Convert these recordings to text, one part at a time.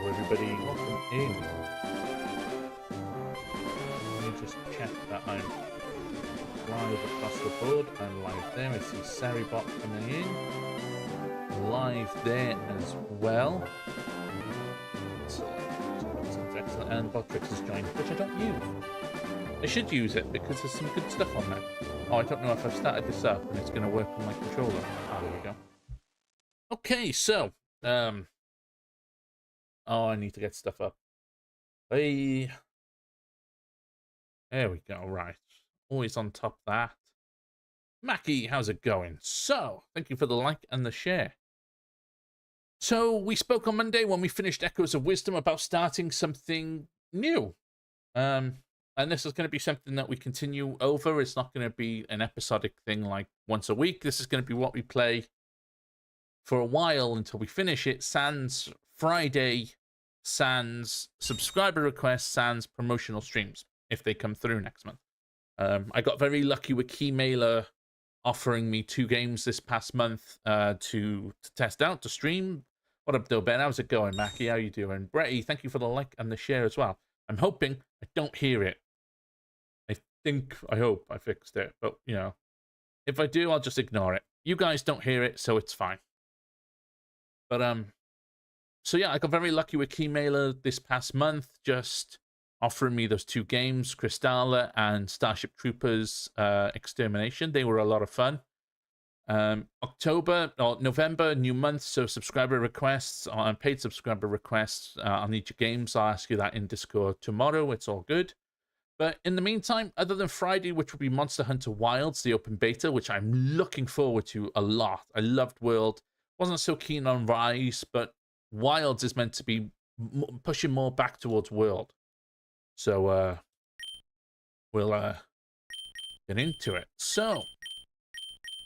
everybody, welcome in. Let me just check that I'm live across the board. I'm live there. I see Saribot coming in. Live there as well. So, that's excellent. And Botrix has joined, which I don't use. I should use it because there's some good stuff on there. Oh, I don't know if I've started this up and it's going to work on my controller. Ah, there we go. Okay, so, oh, I need to get stuff up. Hey. There we go, right. Always on top of that. Mackie, how's it going? So, thank you for the like and the share. So, we spoke on Monday when we finished Echoes of Wisdom about starting something new. And this is going to be something that we continue over. It's not going to be an episodic thing like once a week. This is going to be what we play for a while until we finish it. Sans Friday, sans subscriber requests, sans promotional streams, if they come through next month. I got very lucky with Keymailer offering me 2 games this past month to test out, to stream. What up, though, Ben? How's it going? Mackie, how you doing? Bretty, thank you for the like and the share as well. I'm hoping I don't hear it. I hope I fixed it, but, you know, if I do, I'll just ignore it. You guys don't hear it, so it's fine. But, so yeah, I got very lucky with Keymailer this past month, just offering me those 2 games, Crystalla and Starship Troopers Extermination. They were a lot of fun. November, new month, so subscriber requests, paid subscriber requests on each games. I'll ask you that in Discord tomorrow. It's all good. But in the meantime, other than Friday, which will be Monster Hunter Wilds, the open beta, which I'm looking forward to a lot. I loved World. Wasn't so keen on Rise, but Wilds is meant to be pushing more back towards World. So, we'll get into it. So,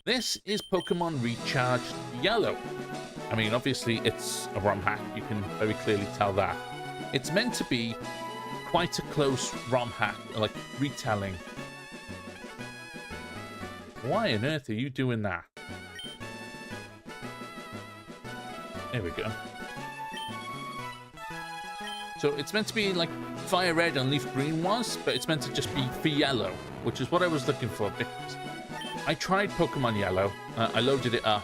this is Pokemon Recharged Yellow. I mean, obviously, it's a ROM hack. You can very clearly tell that. It's meant to be quite a close ROM hack, like retelling. Why on earth are you doing that? There we go. So it's meant to be like Fire Red and Leaf Green was, but it's meant to just be for Yellow, which is what I was looking for. Because I tried Pokemon Yellow, I loaded it up,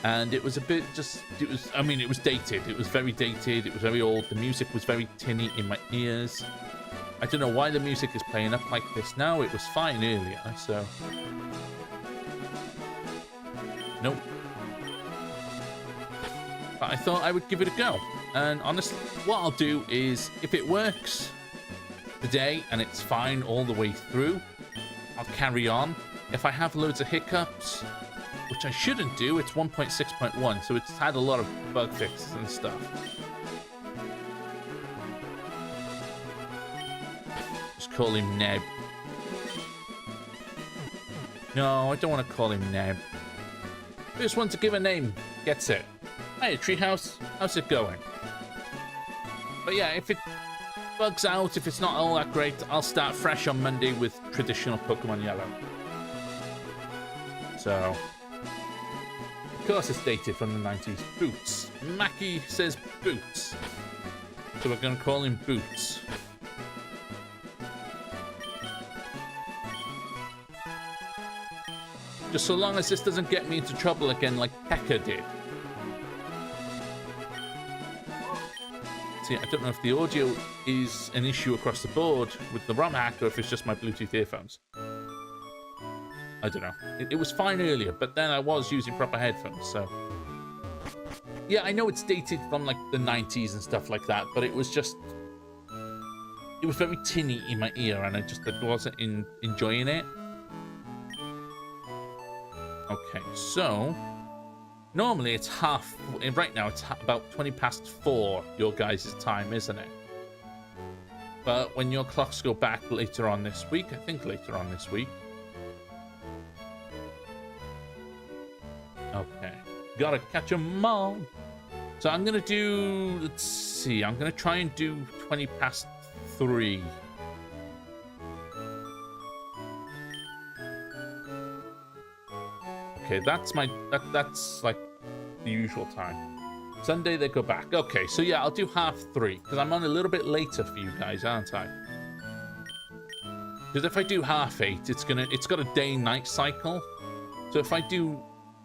and it was a bit it was dated. It was very dated, it was very old, the music was very tinny in my ears. I don't know why the music is playing up like this now. It was fine earlier, so... Nope. But I thought I would give it a go. And honestly, what I'll do is, if it works today and it's fine all the way through, I'll carry on. If I have loads of hiccups, which I shouldn't do, it's 1.6.1, so it's had a lot of bug fixes and stuff. Just call him Neb. No, I don't want to call him Neb. First one to give a name gets it. Hey, Treehouse, how's it going? But yeah, if it bugs out, if it's not all that great, I'll start fresh on Monday with traditional Pokemon Yellow. So, of course it's dated from the 90s. Boots. Mackie says Boots. So we're going to call him Boots. Just so long as this doesn't get me into trouble again like Pekka did. See, I don't know if the audio is an issue across the board with the ROM hack or if it's just my Bluetooth earphones. I don't know. It was fine earlier, but then I was using proper headphones, so... Yeah, I know it's dated from, like, the 90s and stuff like that, but it was just... It was very tinny in my ear, and I wasn't enjoying it. Okay, so... Normally it's right now it's about 20 past 4, your guys' time, isn't it? But when your clocks go back later on this week, I think later on this week... Okay, gotta catch 'em all. So I'm gonna do, let's see, I'm gonna try and do 20 past 3. Okay, that's like the usual time. Sunday they go back. Okay, so yeah, I'll do 3:30 because I'm on a little bit later for you guys, aren't I? Because if I do 8:30, it's got a day-night cycle. So if I do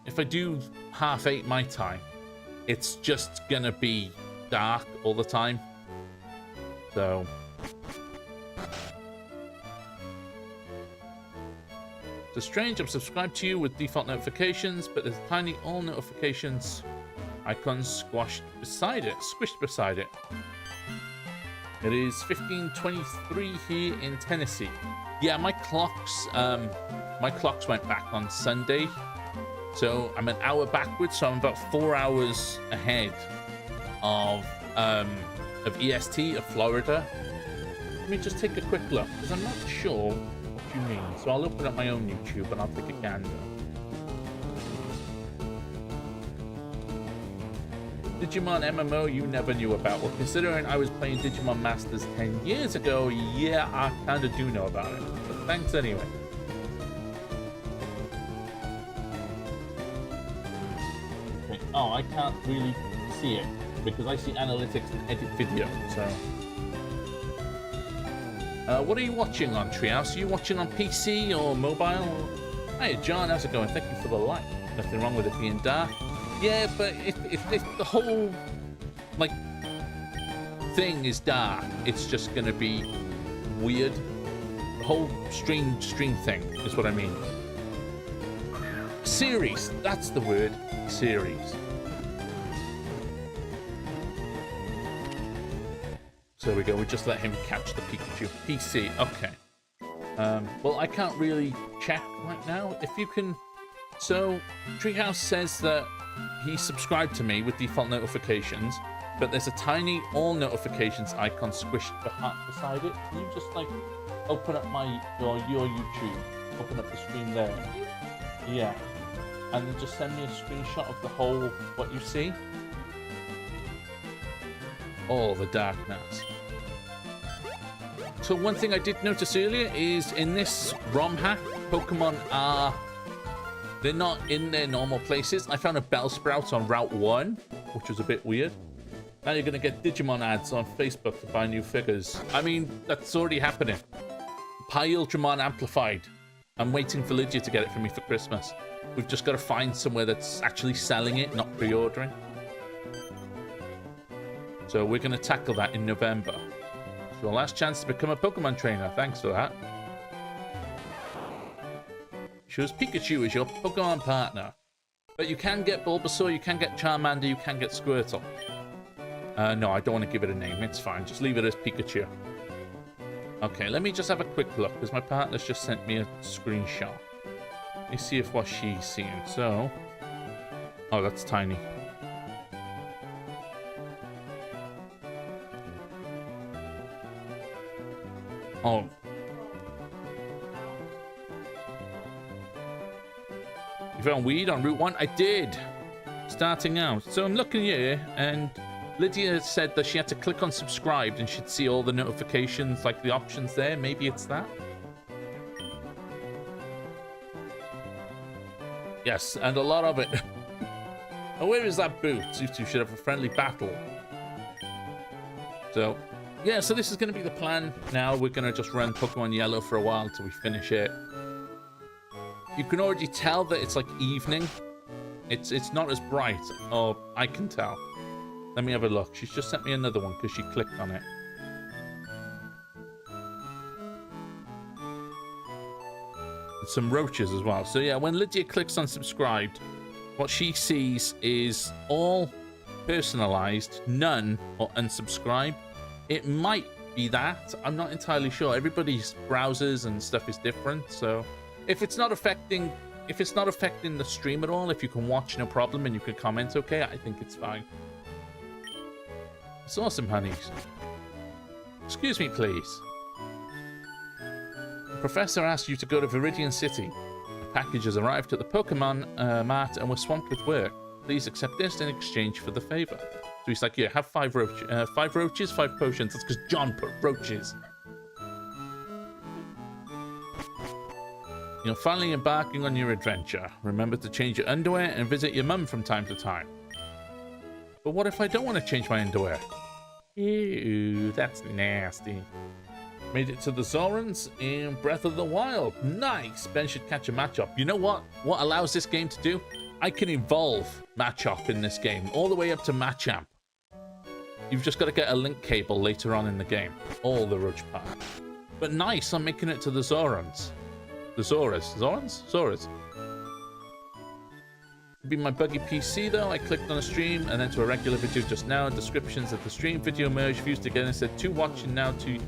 8:30 my time, it's just gonna be dark all the time. So it's strange. I'm subscribed to you with default notifications, but there's a tiny all notifications icon squished beside it. It is 15:23 here in Tennessee. Yeah, my clocks went back on Sunday, so I'm an hour backwards. So I'm about 4 hours ahead of EST of Florida. Let me just take a quick look because I'm not sure what you mean. So I'll open up my own YouTube and I'll take a gander. Digimon MMO you never knew about. Well, considering I was playing Digimon Masters 10 years ago, yeah, I kind of do know about it. But thanks anyway. Okay. Oh, I can't really see it because I see analytics and edit video, so... what are you watching on Treehouse? Are you watching on PC or mobile? Hey, John, how's it going? Thank you for the like. Nothing wrong with it being dark. Yeah, but if the whole, like, thing is dark, it's just gonna be weird. The whole stream thing is what I mean. Series, that's the word. Series. So there we go, we just let him catch the Pikachu. PC, okay. Well, I can't really check right now. If you can... So, Treehouse says that he subscribed to me with default notifications, but there's a tiny all notifications icon squished beside it. Can you just, like, open up your YouTube, open up the screen there? Yeah. And then just send me a screenshot of the whole, what you see. All the darkness. So one thing I did notice earlier is in this ROM hack, Pokemon are... They're not in their normal places. I found a Bellsprout on Route 1, which was a bit weird. Now you're going to get Digimon ads on Facebook to buy new figures. I mean, that's already happening. Pi Ultramon Amplified. I'm waiting for Lydia to get it for me for Christmas. We've just got to find somewhere that's actually selling it, not pre-ordering. So we're going to tackle that in November. It's your last chance to become a Pokemon trainer. Thanks for that. Choose Pikachu as your Pokemon partner. But you can get Bulbasaur, you can get Charmander, you can get Squirtle. No, I don't want to give it a name. It's fine. Just leave it as Pikachu. Okay, let me just have a quick look, because my partner's just sent me a screenshot. Let me see if what she's seeing. So... Oh, that's tiny. Oh. You found weed on Route 1? I did. Starting out. So I'm looking here, and Lydia said that she had to click on subscribe and she'd see all the notifications, like the options there. Maybe it's that. Yes, and a lot of it. Oh, where is that boot? You two should have a friendly battle. So, yeah, so this is going to be the plan. Now we're going to just run Pokemon Yellow for a while until we finish it. You can already tell that it's like evening. It's not as bright, or I can tell. Let me have a look. She's just sent me another one because she clicked on it. And some roaches as well. So yeah, when Lydia clicks on subscribed, what she sees is all personalized, none or unsubscribe. It might be that. I'm not entirely sure. Everybody's browsers and stuff is different, so if it's not affecting the stream at all, if you can watch no problem and you can comment okay, I think it's fine. It's awesome, honeys. Excuse me, please. The professor asked you to go to Viridian City. The package has arrived at the Pokemon Mart and we're swamped with work. Please accept this in exchange for the favor. So he's like, yeah, have 5 roaches, 5 potions. That's because John put roaches. You're finally embarking on your adventure. Remember to change your underwear and visit your mum from time to time. But what if I don't want to change my underwear? Ew, that's nasty. Made it to the Zorans in Breath of the Wild. Nice! Ben should catch a Machop. You know what? What allows this game to do? I can evolve Machop in this game, all the way up to Machamp. You've just got to get a link cable later on in the game. All the Rouge Park. But nice, I'm making it to the Zorans. The Zoras. Zorans? Zoras. Be my buggy PC though. I clicked on a stream and then to a regular video just now. Descriptions of the stream video merged, views together and said 2 watching now, 2.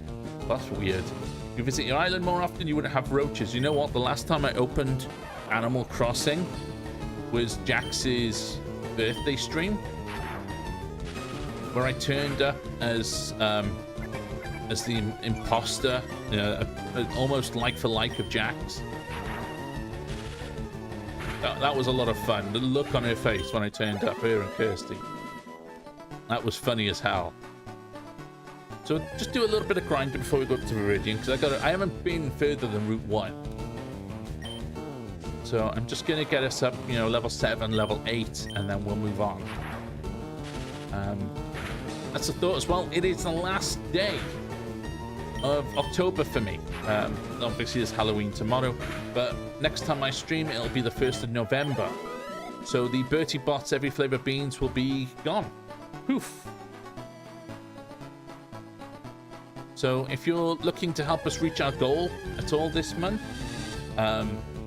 That's weird. If you visit your island more often, you wouldn't have roaches. You know what? The last time I opened Animal Crossing was Jax's birthday stream, where I turned up as the imposter, you know, almost like for like of Jax. That was a lot of fun. The look on her face when I turned up, her and Kirsty. That was funny as hell. So just do a little bit of grinding before we go up to Viridian, because I haven't been further than Route 1. So I'm just going to get us up, you know, level 7, level 8, and then we'll move on. That's a thought as well. It is the last day of October for me. Obviously, it's Halloween tomorrow, but next time I stream, it'll be the 1st of November. So the Bertie Bott's Every Flavor Beans will be gone. Poof. So if you're looking to help us reach our goal at all this month,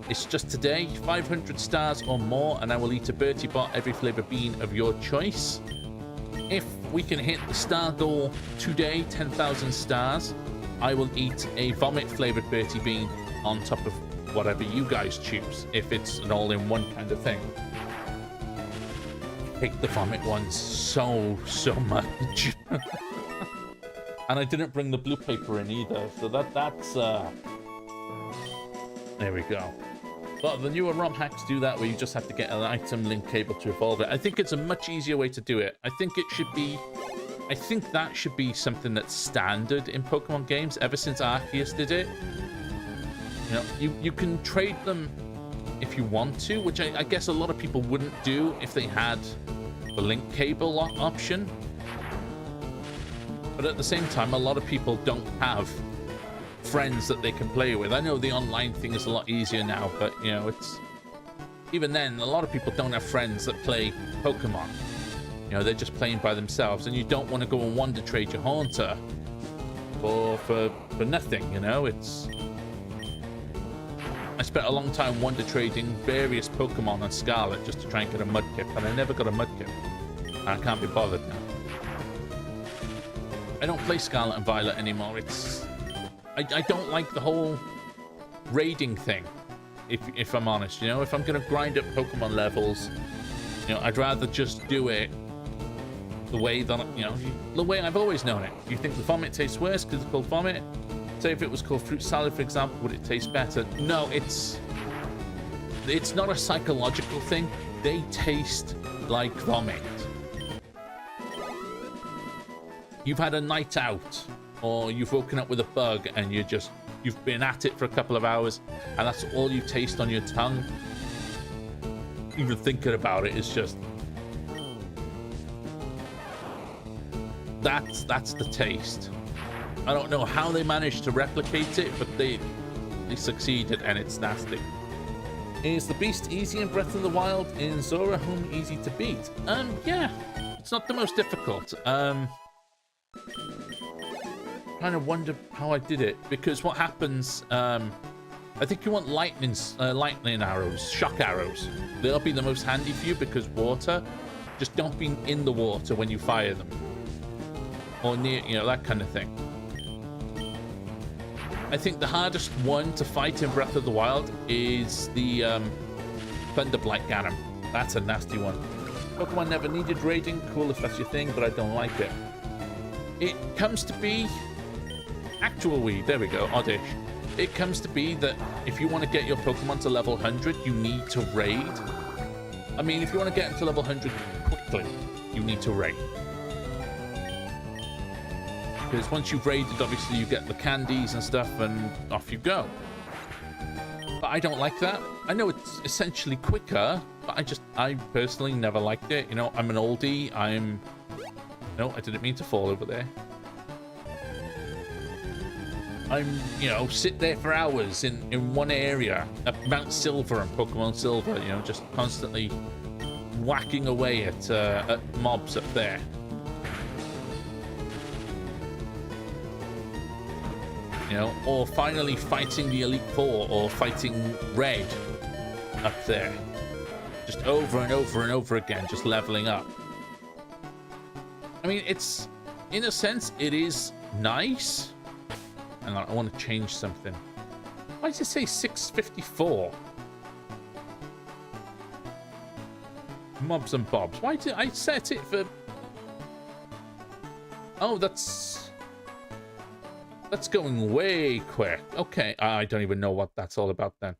it's just today, 500 stars or more, and I will eat a Bertie Bott Every Flavor Bean of your choice. If we can hit the star goal today, 10,000 stars, I will eat a vomit flavored Bertie Bean on top of whatever you guys choose, if it's an all-in-one kind of thing. I hate the vomit ones so much. And I didn't bring the blue paper in either, so that's there we go. But the newer ROM hacks do that, where you just have to get an item link cable to evolve it. I think it's a much easier way to do it. I think that should be something that's standard in Pokemon games ever since Arceus did it. You know, you can trade them if you want to, which I guess a lot of people wouldn't do if they had the link cable option. But at the same time, a lot of people don't have friends that they can play with. I know the online thing is a lot easier now, but you know, it's even then, a lot of people don't have friends that play Pokemon. You know, they're just playing by themselves, and you don't want to go and wonder trade your Haunter for nothing. You know, I spent a long time wonder trading various Pokemon on Scarlet just to try and get a Mudkip, and I never got a Mudkip. I can't be bothered now. I don't play Scarlet and Violet anymore. I don't like the whole raiding thing, if I'm honest. You know, if I'm going to grind up Pokemon levels, you know, I'd rather just do it the way that, you know, the way I've always known it. You think the vomit tastes worse because it's called vomit? Say if it was called fruit salad, for example, would it taste better? No, it's not a psychological thing. They taste like vomit. You've had a night out, or you've woken up with a bug and you've been at it for a couple of hours, and that's all you taste on your tongue. Even thinking about it is just, that's the taste. I don't know how they managed to replicate it, but they succeeded, and it's nasty. Is the beast easy in Breath of the Wild? In Zora Home easy to beat? Yeah, it's not the most difficult. Kind of wonder how I did it, because what happens, I think you want lightning arrows, shock arrows. They'll be the most handy for you, because water, just don't be in the water when you fire them, or near, you know, that kind of thing. I think the hardest one to fight in Breath of the Wild is the Thunderblight Ganon. That's a nasty one. Pokemon never needed raiding. Cool if that's your thing, but I don't like it. It comes to be actual weed. There we go. Oddish. It comes to be that if you want to get your Pokemon to level 100, you need to raid. I mean, if you want to get them to level 100 quickly, you need to raid. Because once you've raided, obviously you get the candies and stuff, and off you go. But I don't like that. I know it's essentially quicker, but I personally never liked it. You know, I'm an oldie. No, I didn't mean to fall over there. You know, sit there for hours in one area at Mount Silver and Pokemon Silver, you know, just constantly whacking away at mobs up there. You know, or finally fighting the Elite Four or fighting Red up there. Just over and over and over again, just leveling up. I mean, it's, in a sense, it is nice. Hang on, I want to change something. Why does it say 654? Mobs and Bobs. Why did I set it for... Oh, that's going way quick. Okay, I don't even know what that's all about then.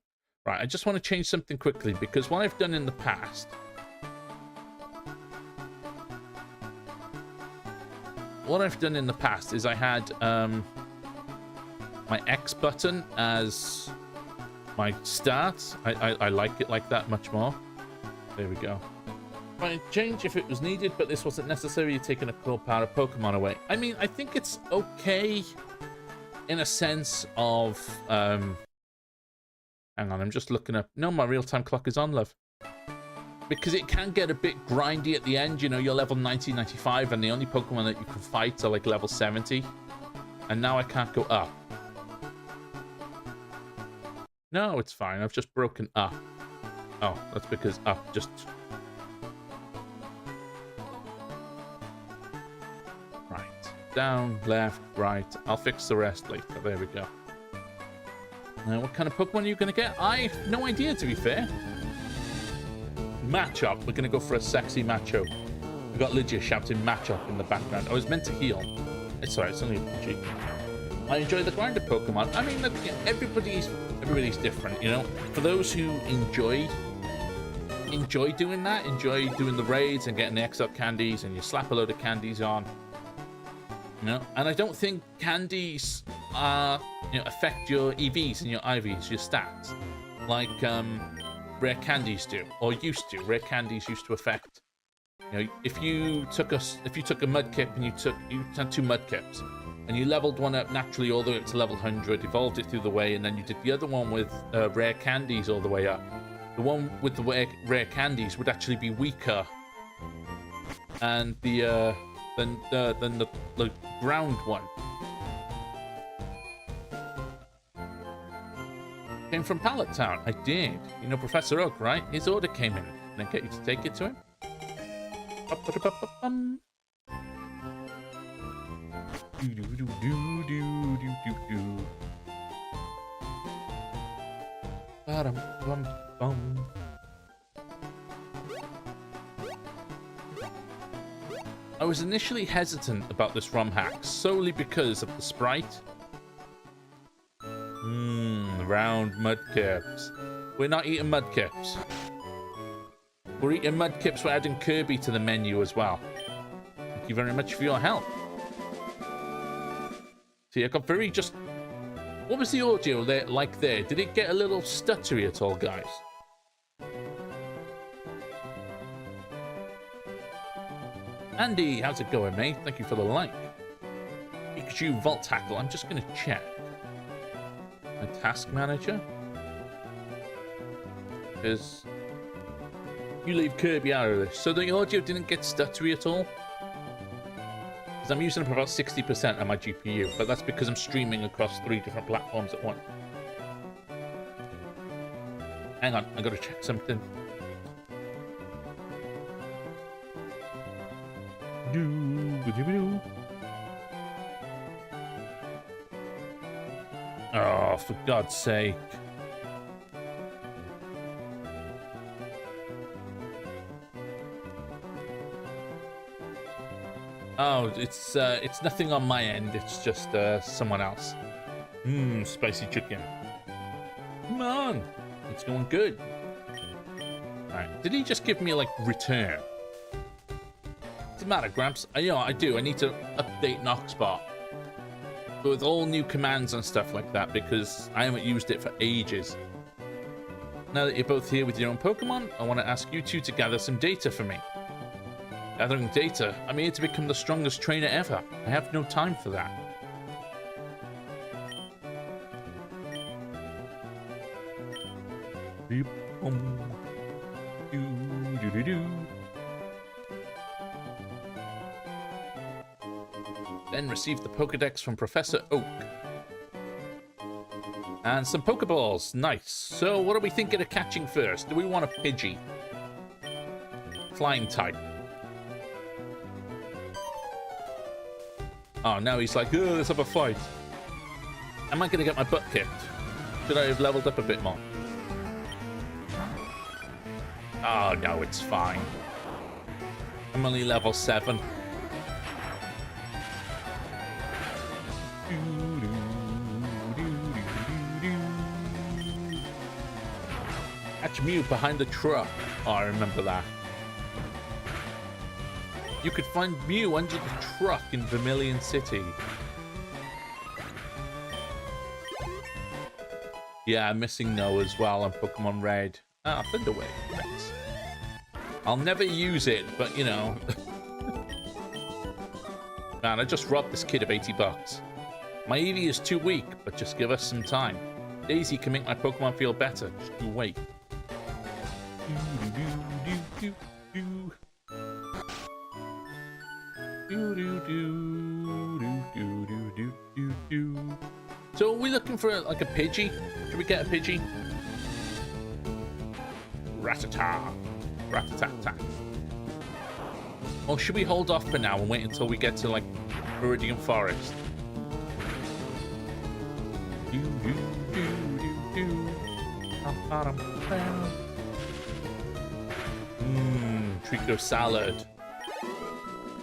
Right, I just want to change something quickly because what I've done in the past... What I've done in the past is I had... my X button as my start. I like it like that much more. There we go. I'd change if it was needed, but this wasn't necessary. Taking a core power of Pokemon away. I mean, I think it's okay in a sense of... Hang on, I'm just looking up... No, my real-time clock is on, love. Because it can get a bit grindy at the end. You know, you're level 90, 95, and the only Pokemon that you can fight are like level 70. And now I can't go up. No, it's fine. I've just broken up. Oh, that's because up just... Right. Down, left, right. I'll fix the rest later. There we go. Now, what kind of Pokemon are you going to get? I have no idea, to be fair. Matchup. We're going to go for a sexy Macho. We've got Lydia shouting Matchup in the background. I was meant to heal. It's alright, it's only a PG. I enjoy the grinder Pokemon. I mean, look, everybody's different, you know. For those who enjoy doing that, enjoy doing the raids and getting the XL candies, and you slap a load of candies on, you know. And I don't think candies affect your EVs and your IVs, your stats, like rare candies do, or used to. Rare candies used to affect. You know, if you took a Mudkip and you had 2 Mudkips. And you leveled one up naturally all the way up to level 100, evolved it through the way, and then you did the other one with rare candies all the way up. The one with the rare candies would actually be weaker, and than the ground one. Came from Pallet Town. I did. You know Professor Oak, right? His order came in. Can I get you to take it to him? I was initially hesitant about this ROM hack solely because of the sprite. Round Mudkips. We're not eating Mudkips. We're eating Mudkips. We're adding Kirby to the menu as well. Thank you very much for your help. See, I got very just... What was the audio there like there? Did it get a little stuttery at all, guys? Andy, how's it going, mate? Thank you for the like. Pikachu Vault Tackle. I'm just going to check. My task manager. Because you leave Kirby out of this. So the audio didn't get stuttery at all? Because I'm using up about 60% of my GPU, but that's because I'm streaming across 3 different platforms at once. Hang on, I gotta check something. Oh, for God's sake. Oh, it's nothing on my end. It's just someone else. Spicy chicken. Come on, it's going good. All right, did he just give me like return? What's the matter, Gramps? You know, I do. I need to update Noxbot with all new commands and stuff like that because I haven't used it for ages. Now that you're both here with your own Pokemon, I want to ask you two to gather some data for me. Gathering data? I'm here to become the strongest trainer ever. I have no time for that. Then receive the Pokedex from Professor Oak. And some Pokeballs. Nice. So what are we thinking of catching first? Do we want a Pidgey? Flying type. Oh, now he's like, oh, let's have a fight. Am I going to get my butt kicked? Should I have leveled up a bit more? Oh, no, it's fine. I'm only level 7. Catch Mew behind the truck. Oh, I remember that. You could find Mew under the truck in Vermilion City. Yeah, I'm missing No as well on Pokemon Red. Ah, Thunderwave. Thanks. I'll never use it, but you know. Man, I just robbed this kid of 80 bucks. My Eevee is too weak, but just give us some time. Daisy can make my Pokemon feel better. Just you wait. So are we looking for like a Pidgey? Should we get a Pidgey? Ratata. Ratatat. Or should we hold off for now and wait until we get to like Viridian Forest? Trico salad.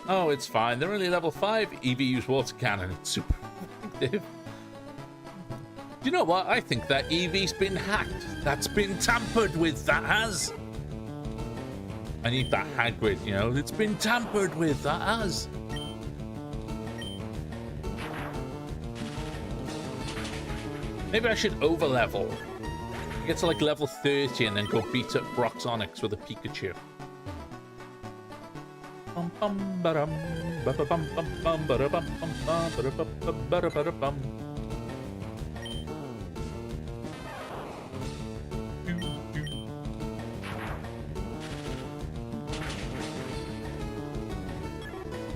Oh, it's fine. They're only level 5. Eevee use water cannon. It's super effective. Do you know what? I think that Eevee's been hacked. That's been tampered with. That has. I need that Hagrid, you know. It's been tampered with. That has. Maybe I should over-level. Get to like level 30 and then go beat up Broxonix with a Pikachu.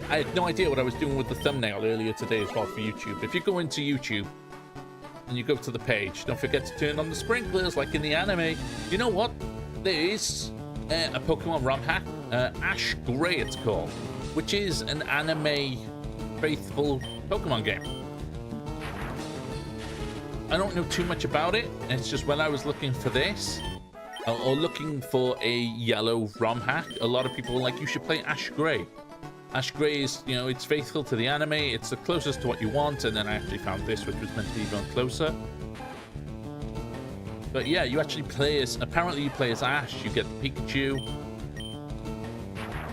I had no idea what I was doing with the thumbnail earlier today as well for YouTube. If you go into YouTube and you go to the page, don't forget to turn on the sprinklers like in the anime. You know what? There is a Pokemon ROM hack, Ash Gray it's called, which is an anime faithful Pokemon game. I don't know too much about it. It's just when I was looking for this, or looking for a yellow ROM hack, a lot of people were like, you should play Ash Gray. Ash Gray is, you know, it's faithful to the anime. It's the closest to what you want. And then I actually found this, which was meant to be even closer. But yeah, you actually play as, apparently you play as Ash. You get Pikachu.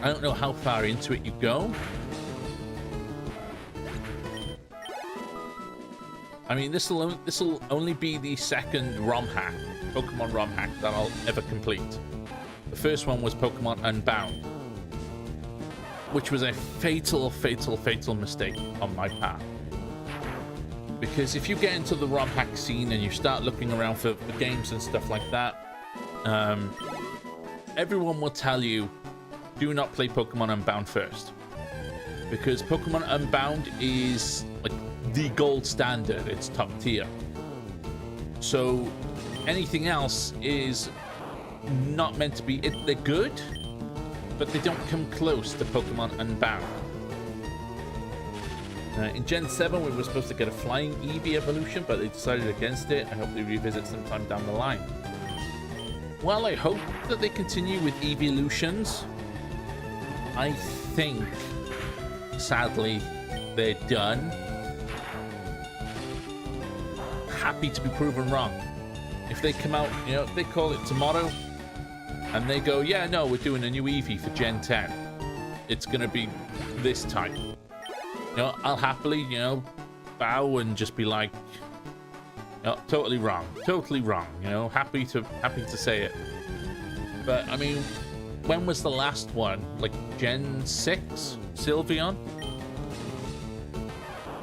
I don't know how far into it you go. I mean, this will only be the second ROM hack, Pokemon ROM hack that I'll ever complete. The first one was Pokemon Unbound, which was a fatal mistake on my part. Because if you get into the ROM hack scene and you start looking around for games and stuff like that, everyone will tell you, do not play Pokemon Unbound first. Because Pokemon Unbound is like the gold standard, it's top tier. So anything else is not meant to be, they're good, but they don't come close to Pokemon Unbound. In Gen 7, we were supposed to get a flying Eeveelution, but they decided against it. I hope they revisit sometime down the line. Well, I hope that they continue with Eeveelutions. I think, sadly, they're done. Happy to be proven wrong. If they come out, you know, if they call it tomorrow, and they go, yeah, no, we're doing a new Eevee for Gen 10. It's going to be this type. You know, I'll happily, you know, bow and just be like, No, totally wrong. Totally wrong. You know, happy to say it. But I mean, when was the last one? Like Gen 6? Sylveon?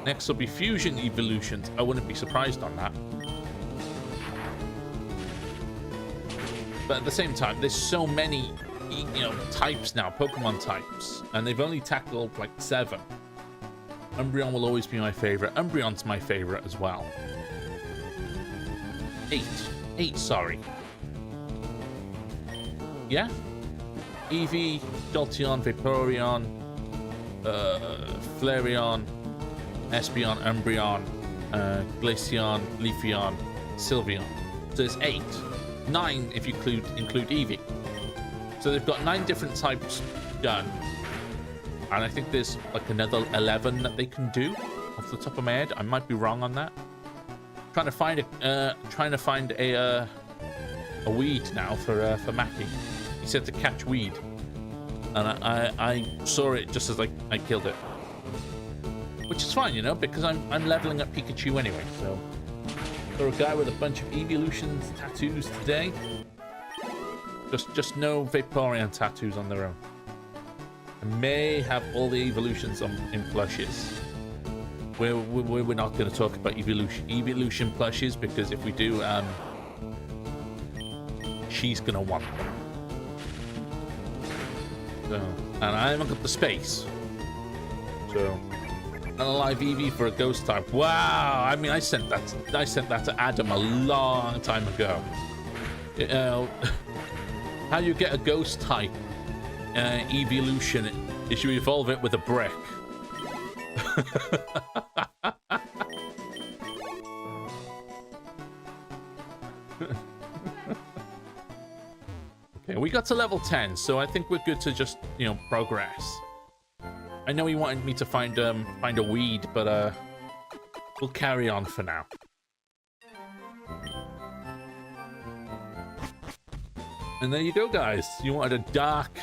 Next will be Fusion Eeveelutions. I wouldn't be surprised on that. But at the same time, there's so many, you know, types now, Pokemon types, and they've only tackled like 7. Umbreon will always be my favorite. Umbreon's my favorite as well. 8, sorry. Yeah? Eevee, Jolteon, Vaporeon, Flareon, Espeon, Umbreon, Glaceon, Leafeon, Sylveon. So there's 8. 9 if you include Eevee. So they've got 9 different types done. And I think there's like another 11 that they can do off the top of my head. I might be wrong on that. Trying to find a weed now for Mackie. He said to catch weed. And I saw it just as I killed it. Which is fine, you know, because I'm leveling up Pikachu anyway, so. For a guy with a bunch of Eeveelutions tattoos today. Just no Vaporeon tattoos on their own. I may have all the Eeveelutions in plushes. We're not going to talk about Eeveelution plushes, because if we do, she's going to want them. So, and I haven't got the space. So, an alive Eevee for a ghost type. Wow! I mean, I sent that to Adam a long time ago. You know, how you get a ghost type Eeveelution is you evolve it with a brick. Okay, we got to level 10, so I think we're good to just, you know, progress. I know he wanted me to find a weed, but we'll carry on for now. And there you go, guys. You wanted a dark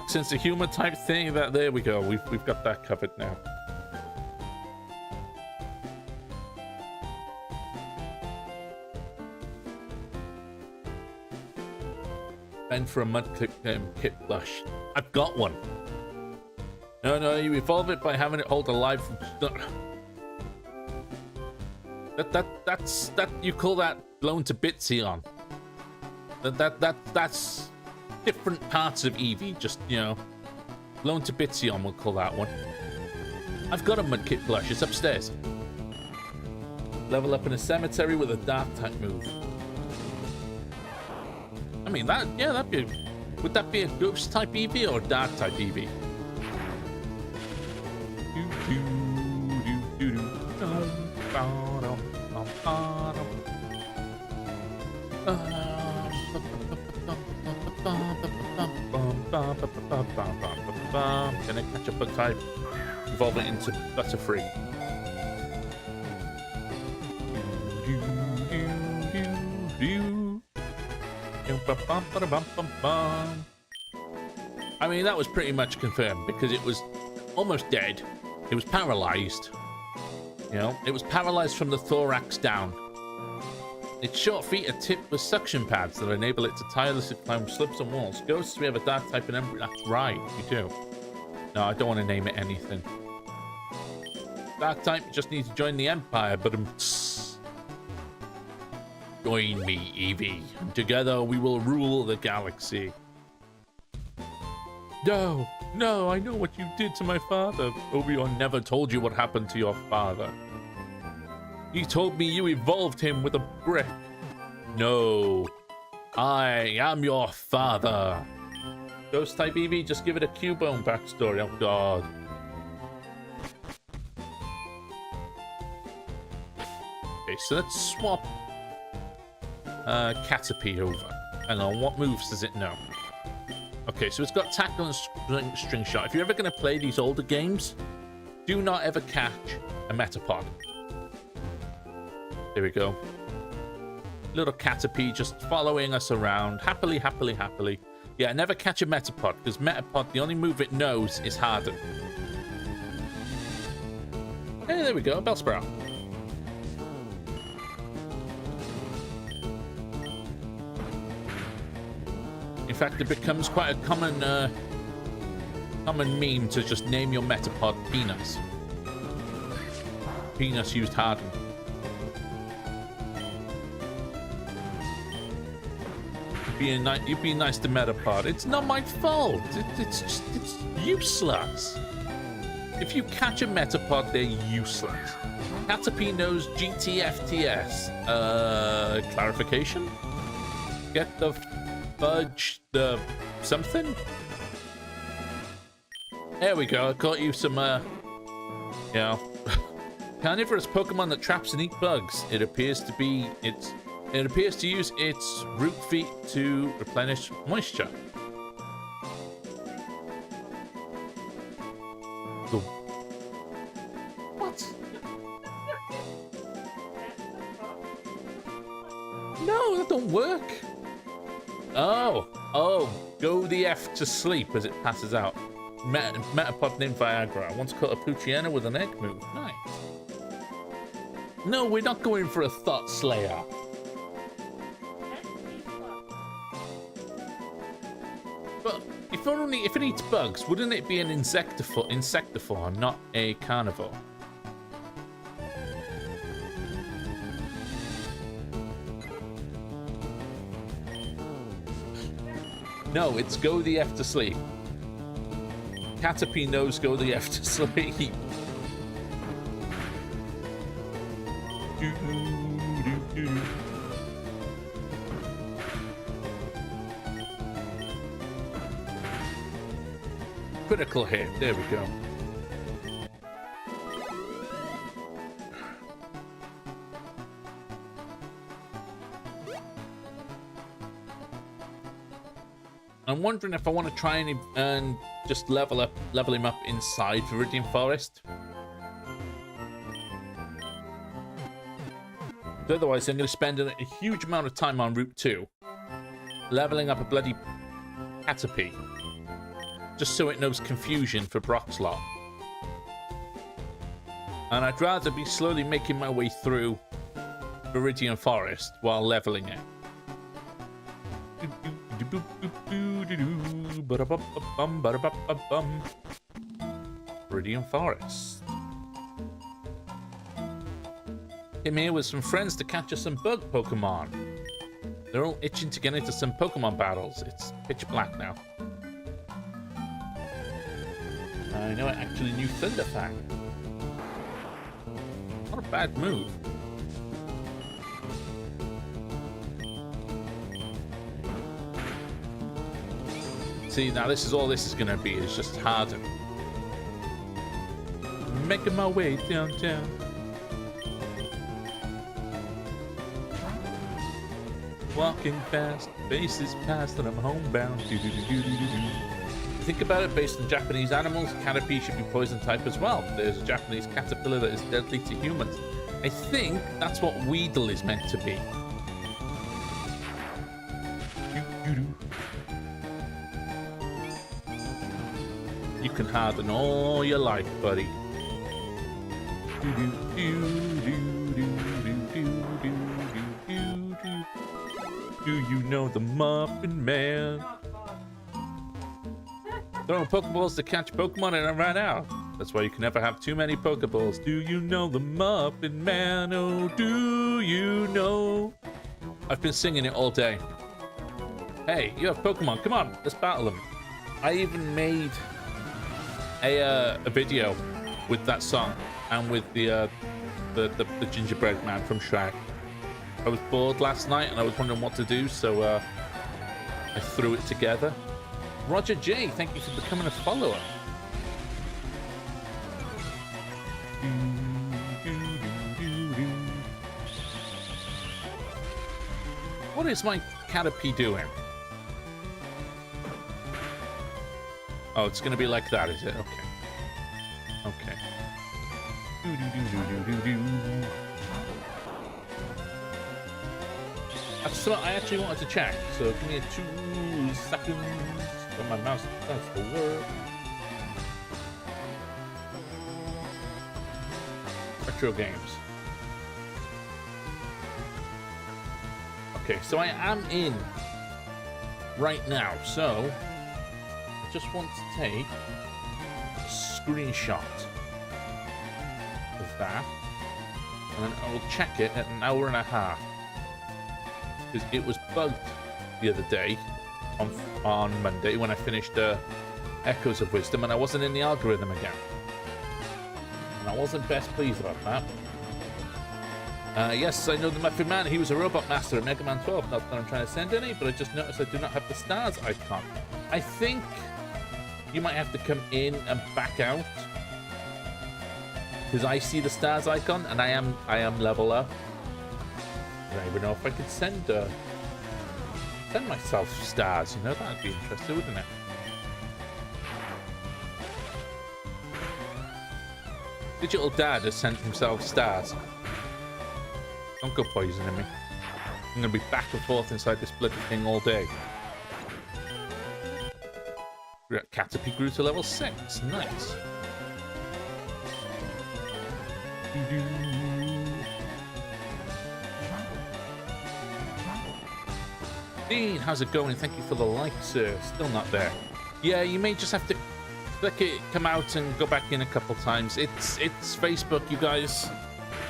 sense of humor type thing. There we go. We've got that covered now. And for a Mudkip kit blush. I've got one. No, you evolve it by having it hold a live. That's you call that blown to Bitseon. That's different parts of Eevee, just, you know, blown to Bitseon, we'll call that one. I've got a Mudkip blush, it's upstairs. Level up in a cemetery with a dark type move. I mean, that'd be, would that be a ghost type Eevee or a dark type Eevee? Gonna catch a bug type, evolve it into Butterfree. I mean, that was pretty much confirmed because it was almost dead. It was paralyzed. You know, it was paralyzed from the thorax down. Its short feet are tipped with suction pads that enable it to tirelessly climb slips and walls. Ghosts, we have a dark type and Embryo. That's right, we do. No, I don't want to name it anything. Dark type, you just need to join the Empire, but join me, Eevee, and together we will rule the galaxy. No, I know what you did to my father. Obi-Wan never told you what happened to your father. He told me you evolved him with a brick. No, I am your father. Ghost type Eevee, just give it a Cubone backstory. Oh god. Okay, so let's swap Caterpie over. Hang on, what moves does it know? Okay, so it's got Tackle and String Shot. If you're ever going to play these older games, do not ever catch a Metapod. There we go. Little Caterpie just following us around. Happily. Yeah, never catch a Metapod, because Metapod, the only move it knows is Harden. Hey, there we go, Bellsprout. fact, it becomes quite a common meme to just name your Metapod Penis. Penis used hardened. You're being nice to Metapod. It's not my fault. It's useless. If you catch a Metapod, they're useless. Caterpie knows GTFTS. Clarification? Get the fudge the something? There we go. I caught you some, yeah. Carnivorous Pokemon that traps and eat bugs. It appears to use its root feet to replenish moisture. What? No, that don't work. Oh, go the F to sleep as it passes out. Metapod named Viagra. Once caught a Poochyena with an egg move. Nice. No, we're not going for a Thought Slayer. But if it eats bugs, wouldn't it be an insectivore, not a carnivore? No, it's go the F to sleep. Caterpie knows go the F to sleep. Critical hit. There we go. I'm wondering if I want to try and just level him up inside Viridian Forest. Otherwise, I'm going to spend a huge amount of time on Route 2, leveling up a bloody Caterpie, just so it knows confusion for Broxlot. And I'd rather be slowly making my way through Viridian Forest while leveling it. Viridian Forest. Came here with some friends to catch us some bug Pokemon. They're all itching to get into some Pokemon battles. It's pitch black now. I know I actually knew Thunderfang. Not a bad move. See, now this is all this is going to be, is just harden. Making my way downtown. Walking fast, faces past, and I'm homebound. Think about it, based on Japanese animals, Caterpie should be poison type as well. There's a Japanese caterpillar that is deadly to humans. I think that's what Weedle is meant to be. You can harden all your life, buddy. Do you know the Muffin Man? Throwing Pokeballs to catch Pokemon and I ran out. That's why you can never have too many Pokeballs. Do you know the Muffin Man? Oh, do you know? I've been singing it all day. Hey, you have Pokemon. Come on, let's battle them. I even made a video with that song and with the gingerbread man from Shrek. I was bored last night and I was wondering what to do, so I threw it together. Roger J, thank you for becoming a follower. What is my Caterpie doing? Oh, it's gonna be like that, is it? Okay. Okay. So I actually wanted to check, so give me 2 seconds when my mouse starts to work. Retro games. Okay, so I am in right now. So I just want to take a screenshot of that, and then I will check it at an hour and a half, because it was bugged the other day on Monday when I finished Echoes of Wisdom, and I wasn't in the algorithm again, and I wasn't best pleased about that. Yes, I know the Muffin Man. He was a robot master at Mega Man 12. Not that I'm trying to send any, but I just noticed I do not have the stars icon. I think you might have to come in and back out, because I see the stars icon, and I am level up. I don't even know if I could send myself stars. You know, that'd be interesting, wouldn't it? Digital Dad has sent himself stars. Don't go poisoning me. I'm going to be back and forth inside this bloody thing all day. Caterpie grew to level 6. Nice. Dean, how's it going? Thank you for the like, sir. Still not there. Yeah, you may just have to click it, come out, and go back in a couple times. It's Facebook, you guys.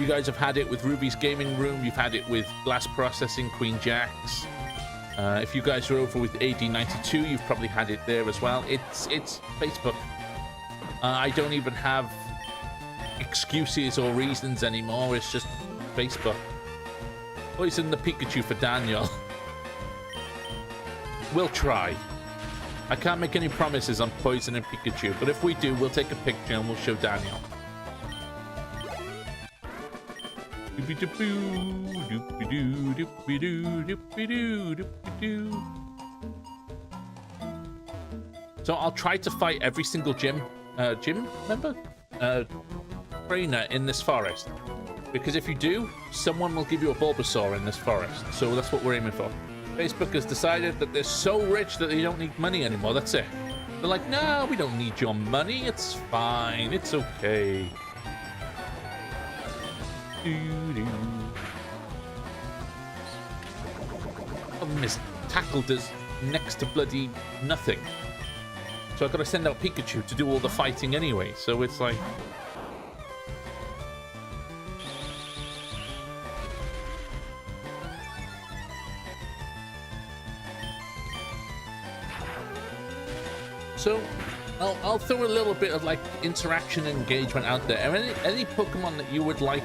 You guys have had it with Ruby's Gaming Room. You've had it with Blast Processing, Queen Jax. If you guys are over with AD92, you've probably had it there as well. It's Facebook. I don't even have excuses or reasons anymore. It's just Facebook. Poison the Pikachu for Daniel. We'll try. I can't make any promises on poisoning Pikachu, but if we do, we'll take a picture and we'll show Daniel. So I'll try to fight every single gym member? Trainer in this forest. Because if you do, someone will give you a Bulbasaur in this forest. So that's what we're aiming for. Facebook has decided that they're so rich that they don't need money anymore. That's it. They're like, no, we don't need your money. It's fine. It's okay. Problem is, Tackle does next to bloody nothing. So I've got to send out Pikachu to do all the fighting anyway. So it's like... So I'll throw a little bit of like interaction and engagement out there. Any Pokemon that you would like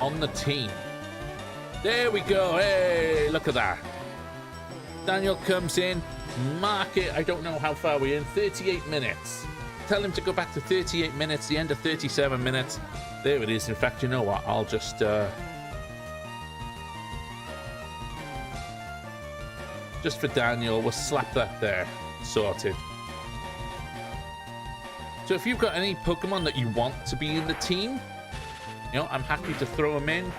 on the team. There we go. Hey, look at that. Daniel comes in. Mark it. I don't know how far we're in. 38 minutes. Tell him to go back to 38 minutes. The end of 37 minutes. There it is. In fact, you know what? I'll just... just for Daniel, we'll slap that there. Sorted. So if you've got any Pokemon that you want to be in the team, you know, I'm happy to throw them in. You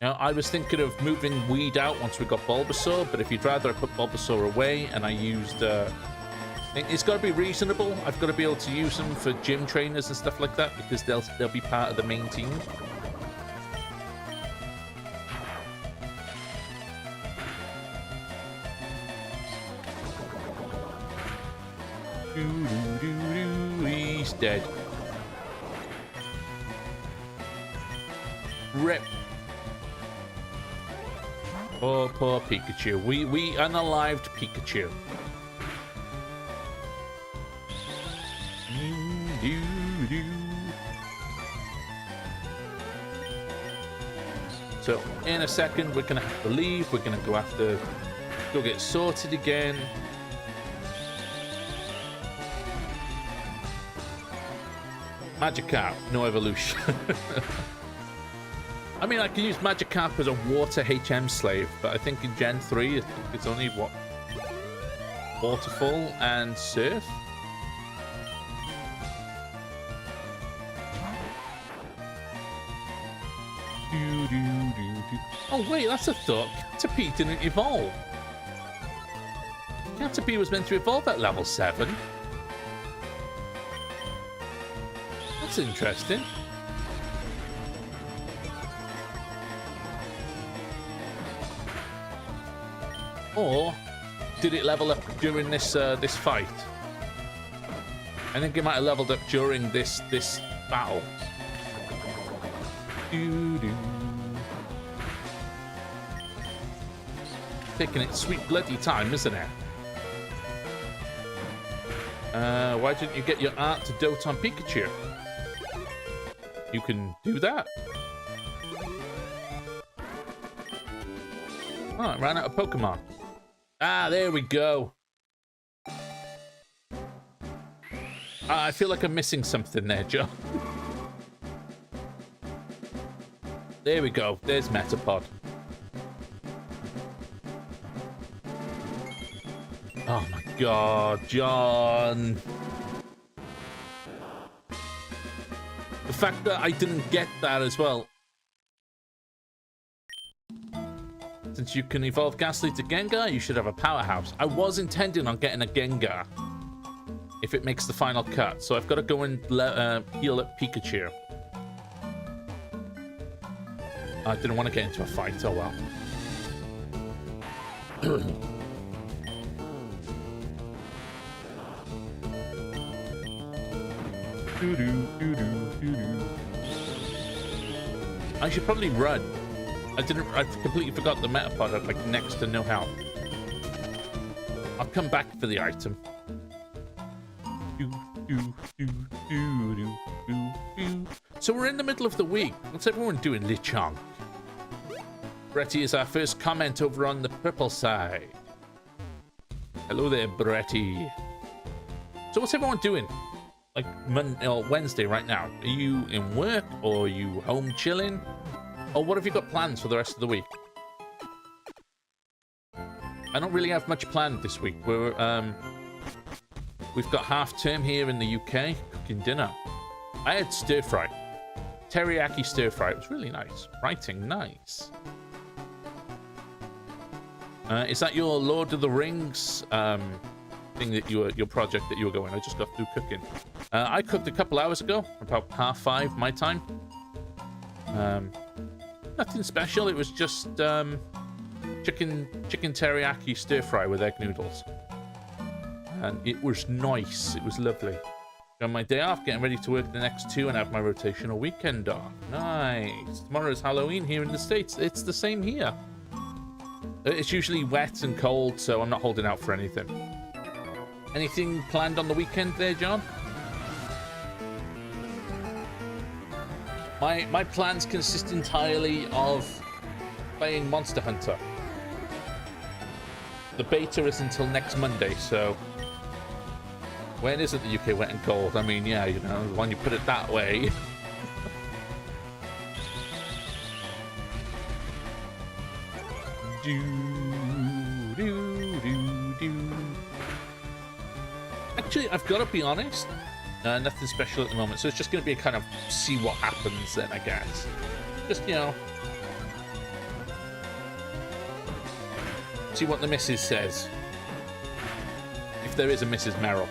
know, I was thinking of moving Weed out once we got Bulbasaur, but if you'd rather I put Bulbasaur away and I used... it's got to be reasonable. I've got to be able to use them for gym trainers and stuff like that, because they'll be part of the main team. He's dead. Rip. Oh, poor Pikachu. We unalived Pikachu. So in a second we're gonna have to leave. We're gonna go get sorted again. Magikarp, no evolution. I mean, I can use Magikarp as a water HM slave, but I think in Gen 3, it's only, what? Waterfall and Surf? Oh, wait, that's a thought. Caterpie didn't evolve. Caterpie was meant to evolve at level 7. That's interesting. Or did it level up during this this fight? I think it might have leveled up during this battle. Taking its sweet bloody time, isn't it? Why didn't you get your aunt to dote on Pikachu? You can do that? Oh, I ran out of Pokemon. Ah, there we go. I feel like I'm missing something there, John. There we go. There's Metapod. Oh my god, John. The fact that I didn't get that as well. Since you can evolve Ghastly to Gengar, you should have a powerhouse. I was intending on getting a Gengar if it makes the final cut. So I've got to go and heal up Pikachu. I didn't want to get into a fight. Oh well. I should probably run. I completely forgot the Metapod had like next to no health. I'll come back for the item. So we're in the middle of the week. What's everyone doing, Lichong? Bretty is our first comment over on the purple side. Hello there, Bretty. So what's everyone doing? Like Monday or Wednesday right now? Are you in work or are you home chilling? Or what have you got plans for the rest of the week? I don't really have much planned this week. We've got half term here in the UK, cooking dinner. I had stir fry, teriyaki stir fry. It was really nice. Writing nice. Is that your Lord of the Rings thing that your project that you were going? I just got through cooking. I cooked a couple hours ago, about 5:30 my time. Nothing special. It was just chicken teriyaki stir fry with egg noodles, and it was nice. It was lovely. On my day off, getting ready to work the next 2 and have my rotational weekend off. Nice. Tomorrow's Halloween here in the States. It's the same here. It's usually wet and cold, so I'm not holding out for anything. Anything planned on the weekend there, John? My plans consist entirely of playing Monster Hunter. The beta is until next Monday, so when isn't the UK wet and cold? I mean, yeah, you know, when you put it that way. Actually, I've got to be honest. Nothing special at the moment, so it's just going to be a kind of see what happens then, I guess. Just, you know, see what the missus says. If there is a Mrs. Merrill.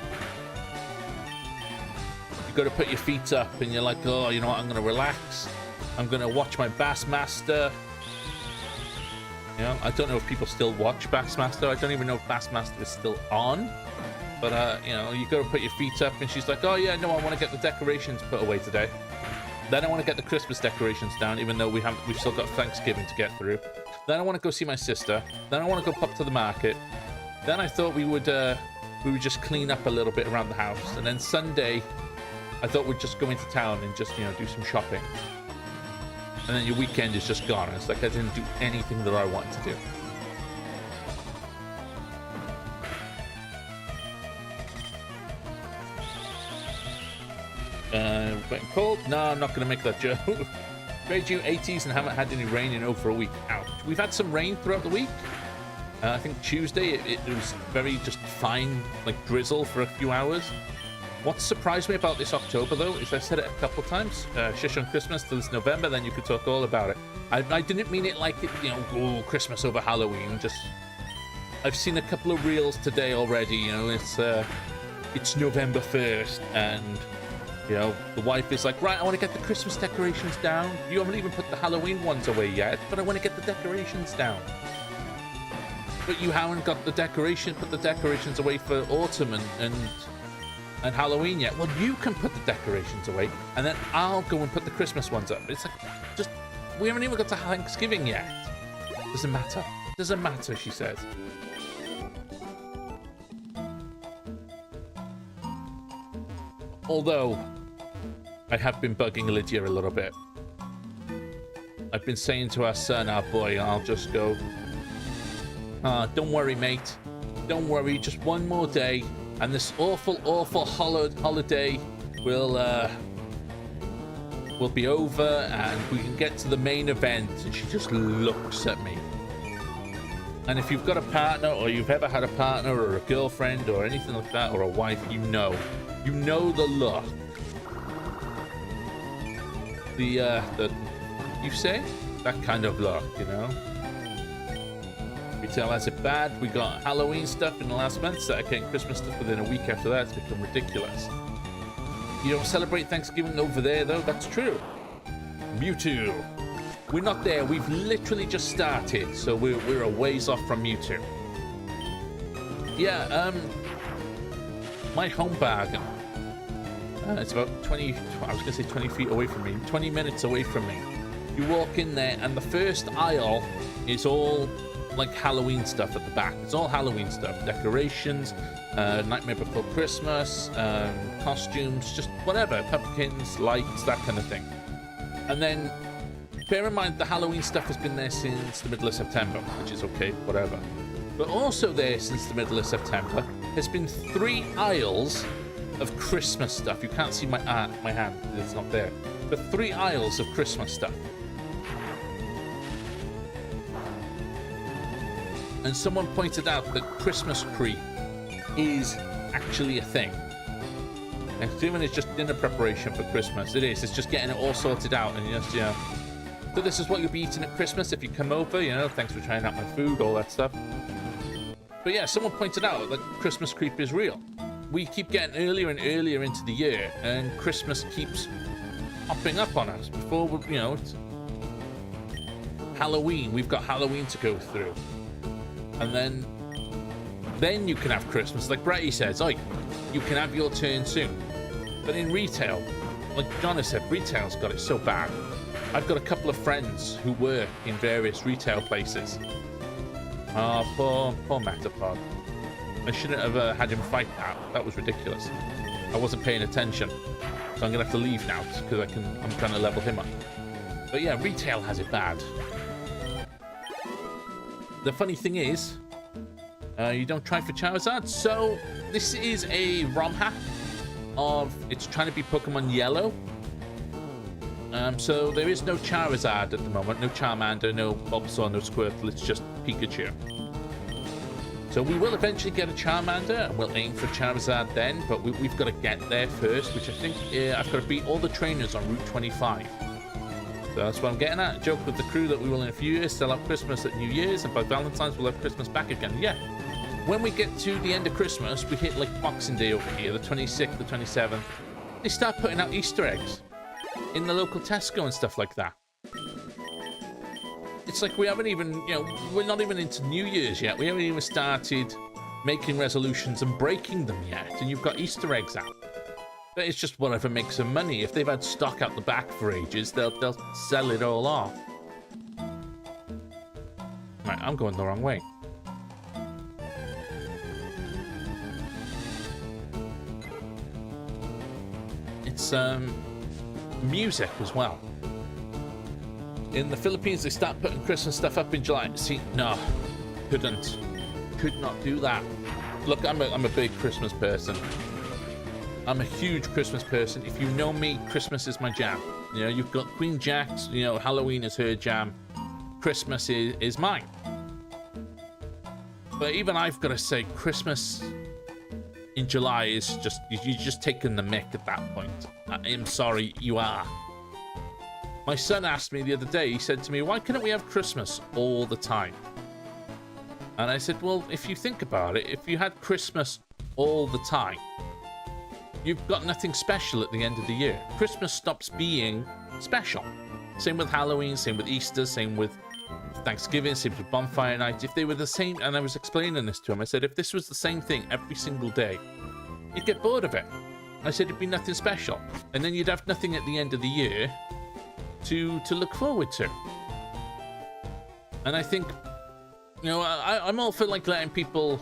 You've got to put your feet up and you're like, oh, you know what, I'm going to relax. I'm going to watch my Bassmaster. You know, I don't know if people still watch Bassmaster. I don't even know if Bassmaster is still on. But, you know, you got to put your feet up, and she's like, oh, yeah, no, I want to get the decorations put away today. Then I want to get the Christmas decorations down, even though we've still got Thanksgiving to get through. Then I want to go see my sister. Then I want to go pop to the market. Then I thought we would just clean up a little bit around the house. And then Sunday, I thought we'd just go into town and just, you know, do some shopping. And then your weekend is just gone. It's like I didn't do anything that I wanted to do. Wet and cold? No, I'm not going to make that joke. Grade you 80s and haven't had any rain in over a week. Ouch. We've had some rain throughout the week. I think Tuesday it was very just fine, like drizzle for a few hours. What surprised me about this October, though, is I said it a couple times. Shush on Christmas till it's November, then you could talk all about it. I didn't mean it like, it, you know, oh, Christmas over Halloween. Just, I've seen a couple of reels today already. You know, it's November 1st, and you know, the wife is like, right, I want to get the Christmas decorations down. You haven't even put the Halloween ones away yet, but I want to get the decorations down. But you haven't got the decoration, put the decorations away for autumn and Halloween yet. Well, you can put the decorations away, and then I'll go and put the Christmas ones up. It's like, just, we haven't even got to Thanksgiving yet. Doesn't matter. Doesn't matter, she says. Although, I have been bugging Lydia a little bit. I've been saying to our son, our boy, I'll just go, don't worry, mate. Don't worry, just one more day, and this awful, awful holiday will be over, and we can get to the main event. And she just looks at me. And if you've got a partner, or you've ever had a partner, or a girlfriend, or anything like that, or a wife, you know the look. You say? That kind of look, you know? Retail has it bad. We got Halloween stuff in the last month, Saturday and Christmas stuff within a week after that. It's become ridiculous. You don't celebrate Thanksgiving over there, though? That's true. Mewtwo. We're not there. We've literally just started, so we're a ways off from Mewtwo. Yeah, my home bargain. It's about 20, I was going to say 20 feet away from me, 20 minutes away from me. You walk in there, and the first aisle is all like Halloween stuff at the back. It's all Halloween stuff. Decorations, Nightmare Before Christmas, costumes, just whatever. Pumpkins, lights, that kind of thing. And then, bear in mind, the Halloween stuff has been there since the middle of September, which is okay, whatever. But also there since the middle of September has been 3 aisles of Christmas stuff. You can't see my hand, it's not there. But 3 aisles of Christmas stuff. And someone pointed out that Christmas creep is actually a thing. Thanksgiving is just dinner preparation for Christmas. It is. It's just getting it all sorted out, and just, you know. So this is what you'll be eating at Christmas if you come over, you know. Thanks for trying out my food, all that stuff. But yeah, someone pointed out that Christmas creep is real. We keep getting earlier and earlier into the year, and Christmas keeps popping up on us. Before, you know, it's Halloween. We've got Halloween to go through. And then you can have Christmas. Like Bratty says, like, you can have your turn soon. But in retail, like John has said, retail's got it so bad. I've got a couple of friends who work in various retail places. Oh, poor Metapod. I shouldn't have had him fight that. That was ridiculous. I wasn't paying attention. So I'm going to have to leave now because I'm trying to level him up. But yeah, retail has it bad. The funny thing is, you don't try for Charizard. So this is a ROM hack of, it's trying to be Pokemon Yellow. So there is no Charizard at the moment, no Charmander, no Bulbasaur, no Squirtle, it's just Pikachu. So we will eventually get a Charmander, and we'll aim for Charizard then, but we've got to get there first, which I think I've got to beat all the trainers on Route 25. So that's what I'm getting at. Joke with the crew that we will in a few years sell out Christmas at New Year's, and by Valentine's we'll have Christmas back again. Yeah. When we get to the end of Christmas, we hit like Boxing Day over here, the 26th, the 27th. They start putting out Easter eggs in the local Tesco and stuff like that. It's like we haven't even, you know, we're not even into New Year's yet. We haven't even started making resolutions and breaking them yet, and you've got Easter eggs out. But it's just whatever makes them money. If they've had stock out the back for ages, they'll sell it all off. Right, I'm going the wrong way. It's music as well. In the Philippines, they start putting Christmas stuff up in July. See, no, could not do that. Look, I'm a big Christmas person. I'm a huge Christmas person. If you know me, Christmas is my jam. You know, you've got Queen Jack's, you know, Halloween is her jam. Christmas is mine. But even I've got to say, Christmas in July is just, you're just taking the mick at that point. I am sorry, you are. My son asked me the other day, he said to me, why couldn't we have Christmas all the time? And I said, well, if you think about it, if you had Christmas all the time, you've got nothing special at the end of the year. Christmas stops being special. Same with Halloween, same with Easter, same with Thanksgiving, same with bonfire night. If they were the same, and I was explaining this to him, I said, if this was the same thing every single day, you'd get bored of it. I said it'd be nothing special. And then you'd have nothing at the end of the year to look forward to. And I think, you know, I'm all for like letting people,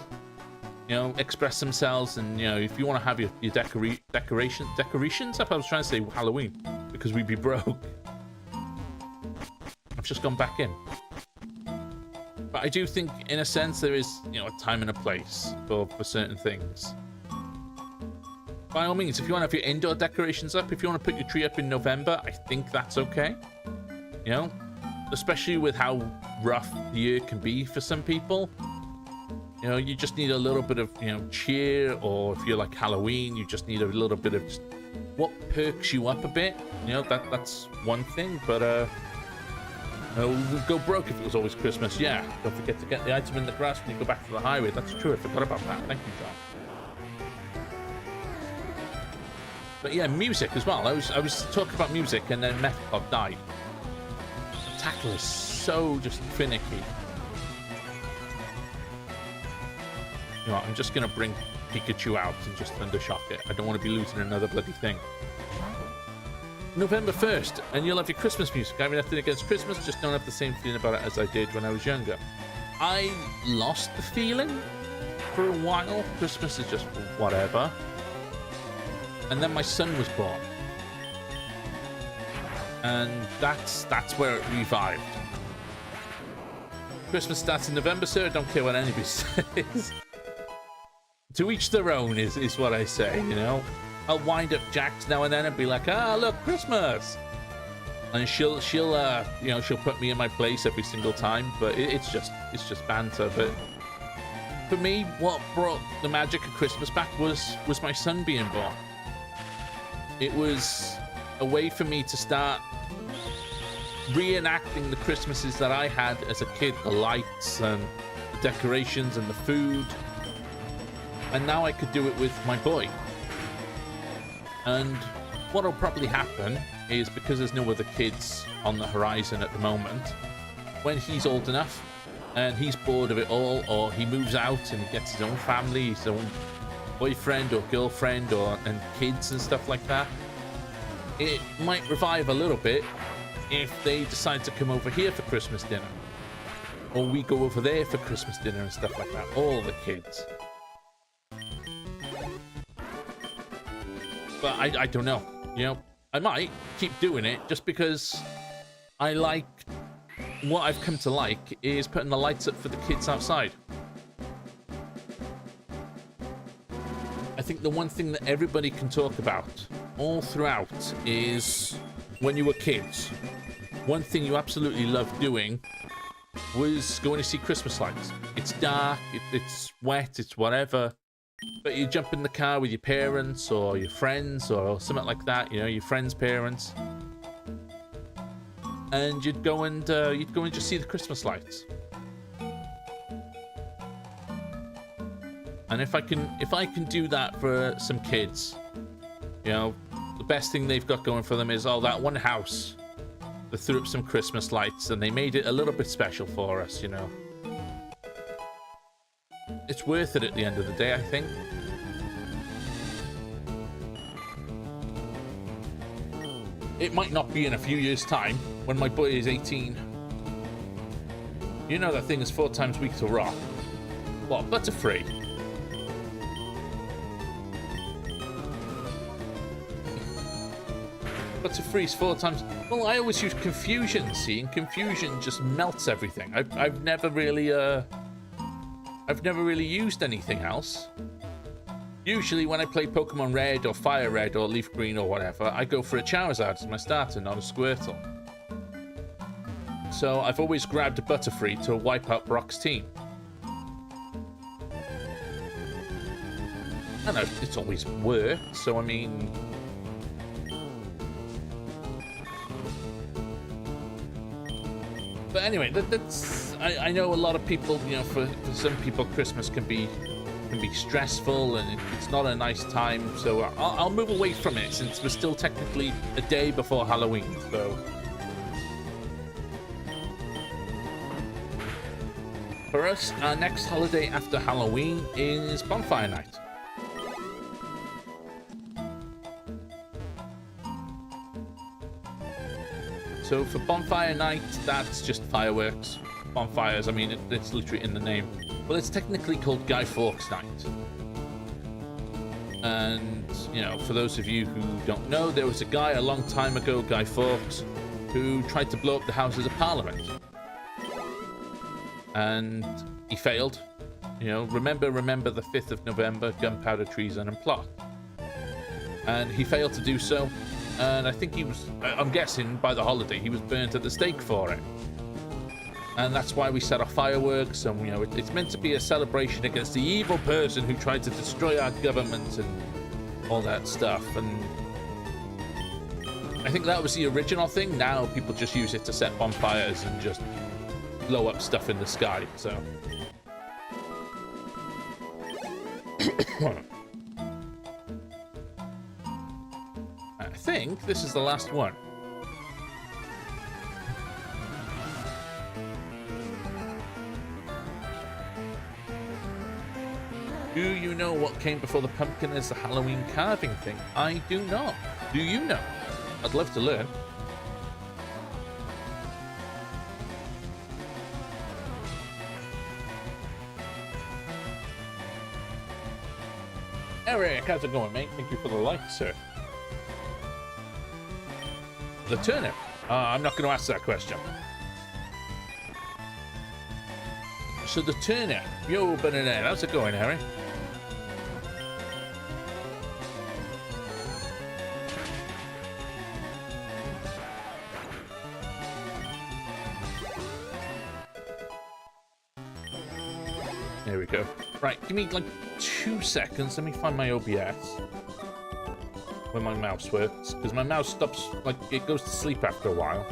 you know, express themselves. And, you know, if you want to have your decorations up, I was trying to say Halloween because we'd be broke. I've just gone back in. But I do think, in a sense, there is, you know, a time and a place for certain things. By all means, if you want to have your indoor decorations up, if you want to put your tree up in November, I think that's okay. You know, especially with how rough the year can be for some people. You know, you just need a little bit of, you know, cheer, or if you're like Halloween, you just need a little bit of just what perks you up a bit. You know, that's one thing, but we'd go broke if it was always Christmas. Yeah, don't forget to get the item in the grass when you go back to the highway. That's true, I forgot about that. Thank you, John. But yeah, music as well. I was talking about music, and then Method died. The tackle is so just finicky. You know what, I'm just gonna bring Pikachu out and just undershock it. I don't want to be losing another bloody thing. November 1st, and you'll have your Christmas music. I have nothing against Christmas, just don't have the same feeling about it as I did when I was younger. I lost the feeling for a while. Christmas is just whatever. And then my son was born. And that's where it revived. Christmas starts in November, sir. I don't care what anybody says. To each their own is what I say, you know? I'll wind up Jax now and then and be like, ah, look, Christmas. And she'll you know, she'll put me in my place every single time, but it's just banter. But for me, what brought the magic of Christmas back was my son being born. It was a way for me to start reenacting the Christmases that I had as a kid, the lights and the decorations and the food. And now I could do it with my boy. And what'll probably happen is, because there's no other kids on the horizon at the moment, when he's old enough and he's bored of it all, or he moves out and he gets his own family, his own boyfriend or girlfriend and kids and stuff like that, it might revive a little bit if they decide to come over here for Christmas dinner, or we go over there for Christmas dinner and stuff like that, all the kids. But I don't know, you know, I might keep doing it just because I like, what I've come to like is putting the lights up for the kids outside. I think the one thing that everybody can talk about all throughout is when you were kids, one thing you absolutely loved doing was going to see Christmas lights. It's dark, it's wet, it's whatever. But you jump in the car with your parents or your friends or something like that, you know, your friends' parents, and you'd go and just see the Christmas lights. And if I can do that for some kids, you know, the best thing they've got going for them is, oh, that one house that threw up some Christmas lights and they made it a little bit special for us, you know. It's worth it at the end of the day, I think. It might not be in a few years' time, when my boy is 18. You know that thing is 4 times weak to rock. What, Butterfree? Butterfree's 4 times... Well, I always use Confusion, see, and Confusion just melts everything. I've never really used anything else. Usually when I play Pokemon Red or Fire Red or Leaf Green or whatever, I go for a Charizard as my starter, not a Squirtle. So I've always grabbed a Butterfree to wipe out Brock's team. I know it's always worked, so I mean... But anyway, that's... I know a lot of people, you know, for some people, Christmas can be stressful and it's not a nice time. So I'll move away from it since we're still technically a day before Halloween. So For us, our next holiday after Halloween is Bonfire Night. So for Bonfire Night, that's just fireworks. Bonfires, I mean, it's literally in the name. Well, it's technically called Guy Fawkes Night. And, you know, for those of you who don't know, there was a guy a long time ago, Guy Fawkes, who tried to blow up the Houses of Parliament. And he failed. You know, remember the 5th of November, gunpowder, treason, and plot. And he failed to do so. And I think he was, I'm guessing by the holiday, he was burnt at the stake for it. And that's why we set off fireworks. And, you know, it's meant to be a celebration against the evil person who tried to destroy our government and all that stuff. And I think that was the original thing. Now people just use it to set bonfires and just blow up stuff in the sky. So I think this is the last one. Do you know what came before the pumpkin as the Halloween carving thing? I do not. Do you know? I'd love to learn. Eric, how's it going, mate? Thank you for the like, sir. The turnip? I'm not going to ask that question. So the turnip. Yo, Banana, how's it going, Harry? There we go. Right, give me like 2 seconds. Let me find my OBS. When my mouse works. Because my mouse stops, like, it goes to sleep after a while.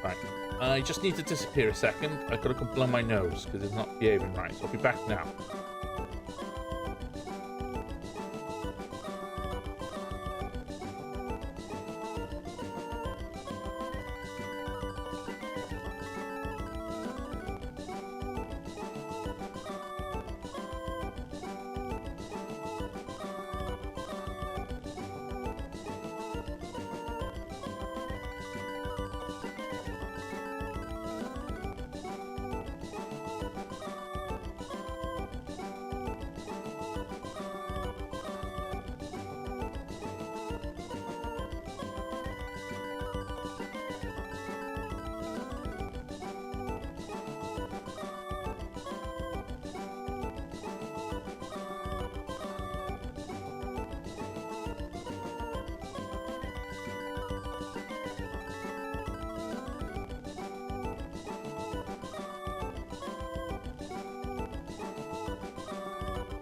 Right. I just need to disappear a second. I've got to go blow my nose because it's not behaving right. So I'll be back now.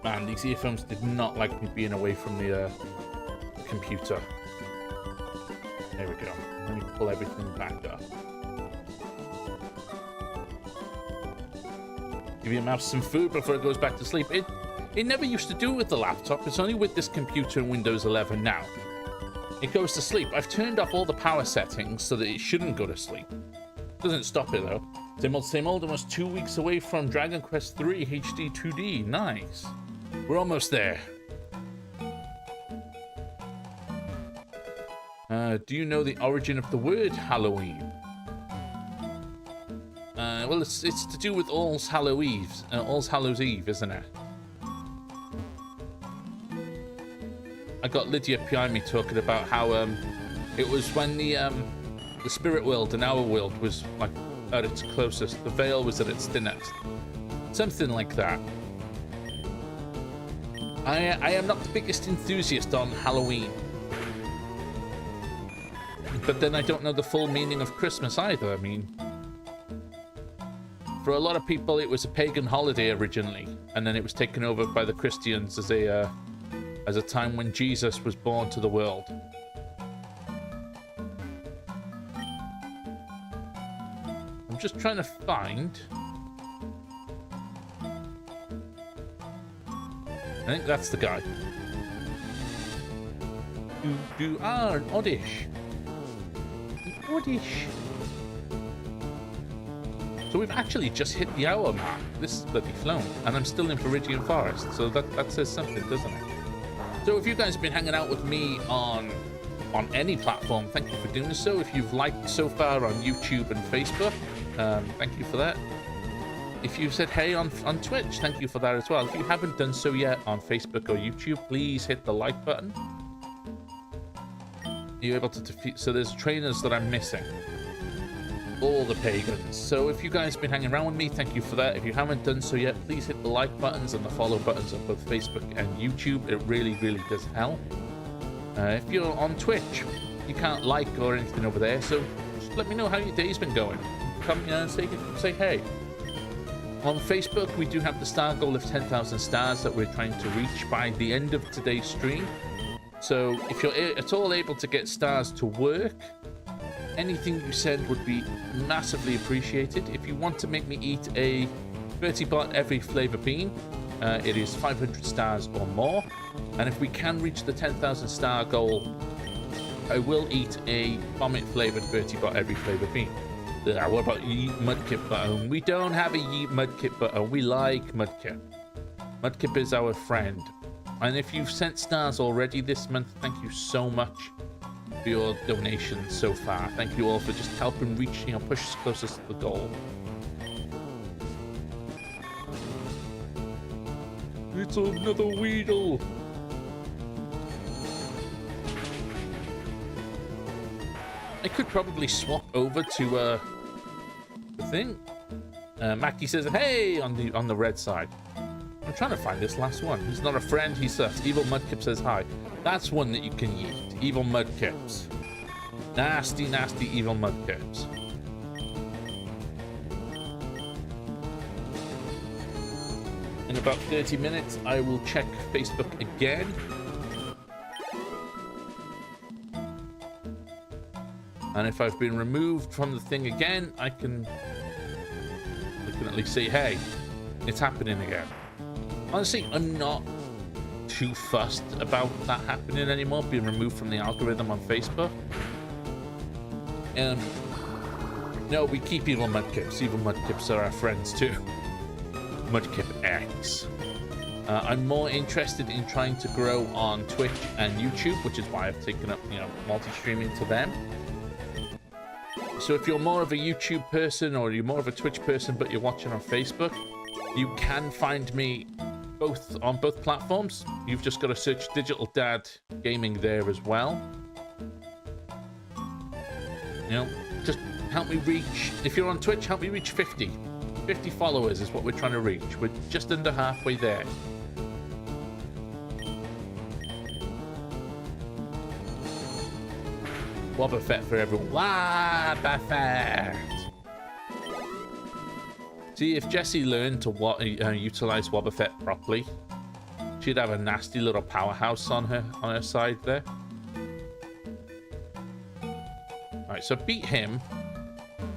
Man, these earphones did not like me being away from the computer. There we go. Let me pull everything back up. Give your mouse some food before it goes back to sleep. It never used to do it with the laptop. It's only with this computer and Windows 11 now. It goes to sleep. I've turned off all the power settings so that it shouldn't go to sleep. Doesn't stop it though. Same old, almost 2 weeks away from Dragon Quest III HD 2D. Nice. We're almost there. Do you know the origin of the word Halloween? Well, it's to do with All's Hallows Eve, isn't it? I got Lydia behind me talking about how it was when the spirit world and our world was like at its closest. The veil was at its thinnest. Something like that. I am not the biggest enthusiast on Halloween. But then I don't know the full meaning of Christmas either. I mean, for a lot of people, it was a pagan holiday originally, and then it was taken over by the Christians as a time when Jesus was born to the world. I'm just trying to find. I think that's the guy. An Oddish. An Oddish. So we've actually just hit the hour mark. This is bloody flown. And I'm still in Viridian Forest. So that says something, doesn't it? So if you guys have been hanging out with me on any platform, thank you for doing so. If you've liked so far on YouTube and Facebook, thank you for that. If you've said hey on Twitch, thank you for that as well. If you haven't done so yet on Facebook or YouTube, please hit the like button. You're able to defeat... So there's trainers that I'm missing. All the pagans. So if you guys have been hanging around with me, thank you for that. If you haven't done so yet, please hit the like buttons and the follow buttons on both Facebook and YouTube. It really, really does help. If you're on Twitch, you can't like or anything over there, so just let me know how your day's been going. Come, and say hey. On Facebook, we do have the star goal of 10,000 stars that we're trying to reach by the end of today's stream. So if you're at all able to get stars to work, anything you send would be massively appreciated. If you want to make me eat a 30-bot every flavor bean, it is 500 stars or more. And if we can reach the 10,000 star goal, I will eat a vomit flavored 30-bot every flavor bean. What about Yeet Mudkip button? We don't have a Yeet Mudkip button. We like Mudkip. Mudkip is our friend. And if you've sent stars already this month, thank you so much for your donations so far. Thank you all for just helping reach, push us closest to the goal. It's another Weedle. I could probably swap over to the thing. Mackie says, "Hey," on the red side. I'm trying to find this last one. He's not a friend. He sucks. Evil Mudkip says hi. That's one that you can eat. Evil Mudkips. Nasty, nasty evil Mudkips. In about 30 minutes, I will check Facebook again. And if I've been removed from the thing again, I can at least say, hey, it's happening again. Honestly, I'm not too fussed about that happening anymore, being removed from the algorithm on Facebook. No, we keep evil Mudkips. Evil Mudkips are our friends too. Mudkip X. I'm more interested in trying to grow on Twitch and YouTube, which is why I've taken up, multi-streaming to them. So if you're more of a YouTube person or you're more of a Twitch person but you're watching on Facebook, you can find me on both platforms. You've just got to search Digital Dad Gaming there as well. Just help me reach, if you're on Twitch, help me reach 50 followers is what we're trying to reach. We're just under halfway there. Wobbuffet for everyone. Wobbuffet! See, if Jessie learned to utilize Wobbuffet properly, she'd have a nasty little powerhouse on her side there. Alright, so beat him.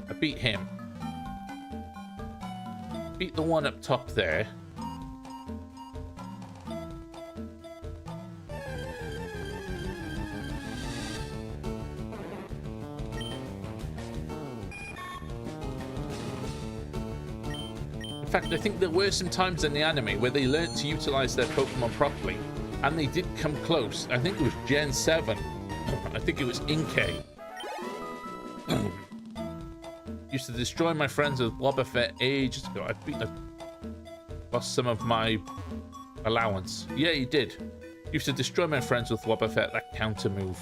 I beat him. Beat the one up top there. In fact, I think there were some times in the anime where they learned to utilize their Pokemon properly, and they did come close. I think it was Gen 7. I think it was Inkay. Used to destroy my friends with Wobbuffet ages ago. I lost some of my allowance. Yeah, he did. Used to destroy my friends with Wobbuffet, that counter move.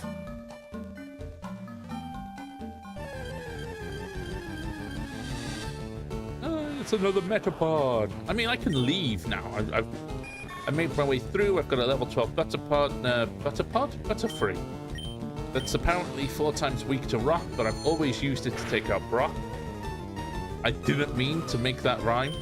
It's another Metapod. I mean, I can leave now. I made my way through. I've got a level 12 Butterfree. That's apparently 4 times weak to rock, but I've always used it to take out Brock. I didn't mean to make that rhyme.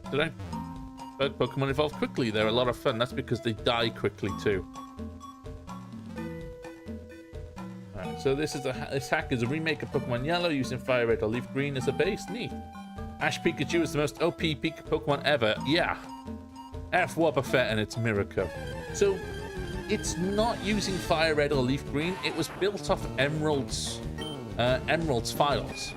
Did I? But Pokemon evolve quickly. They're a lot of fun. That's because they die quickly too. Alright, so this hack is a remake of Pokemon Yellow using Fire Red or Leaf Green as a base. Neat. Ash Pikachu is the most OP Pokemon ever. Yeah. F Wobbuffet and its Miracle. So, it's not using fire red or leaf green. It was built off Emerald's files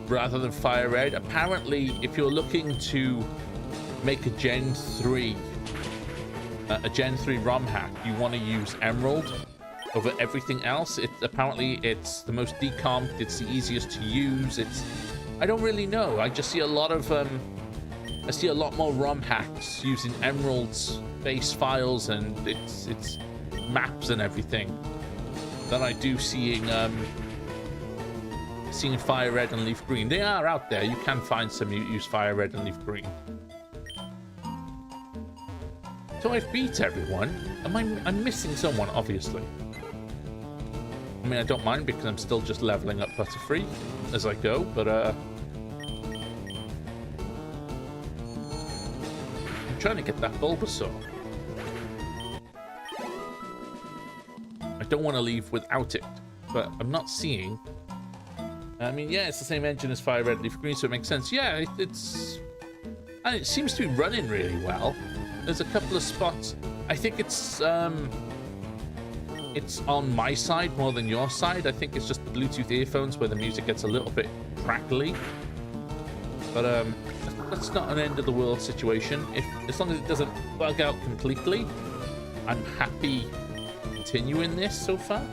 rather than fire red. Apparently, if you're looking to make a Gen 3 ROM hack, you want to use Emerald over everything else. Apparently it's the most decomped, it's the easiest to use. I don't really know. I just see a lot of I see a lot more ROM hacks using Emerald's base files and its maps and everything than I do seeing fire red and leaf green. They are out there. You can find some you use fire red and leaf green. So I've beat everyone. I'm missing someone, obviously. I mean, I don't mind because I'm still just leveling up Butterfree as I go, but I'm trying to get that Bulbasaur. I don't want to leave without it, but I'm not seeing. I mean, yeah, it's the same engine as Fire Red Leaf Green, so it makes sense. Yeah, and it seems to be running really well. There's a couple of spots. I think it's on my side more than your side. I think it's just the Bluetooth earphones where the music gets a little bit crackly. But that's not an end of the world situation. As long as it doesn't bug out completely, I'm happy continuing this so far.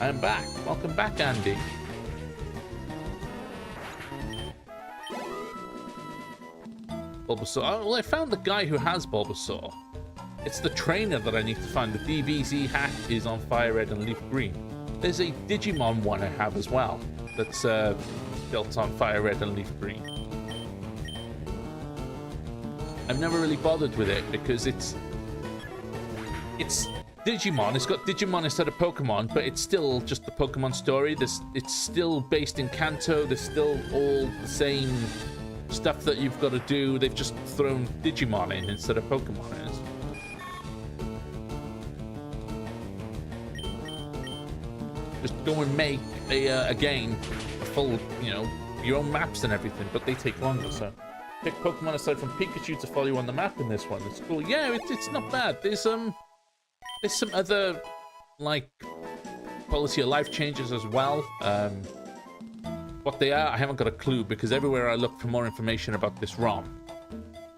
I'm back. Welcome back, Andy. Bulbasaur. Oh, well, I found the guy who has Bulbasaur. It's the trainer that I need to find. The DBZ hack is on Fire Red and Leaf Green. There's a Digimon one I have as well that's built on Fire Red and Leaf Green. I've never really bothered with it because it's Digimon. It's got Digimon instead of Pokemon, but it's still just the Pokemon story. It's still based in Kanto. There's still all the same stuff that you've got to do. They've just thrown Digimon in instead of Pokemon in. Just go and make a game, a full, your own maps and everything, but they take longer, so pick Pokemon aside from Pikachu to follow you on the map in this one. It's cool. Yeah, it's not bad. There's some other, like, quality of life changes as well. What they are, I haven't got a clue, because everywhere I look for more information about this ROM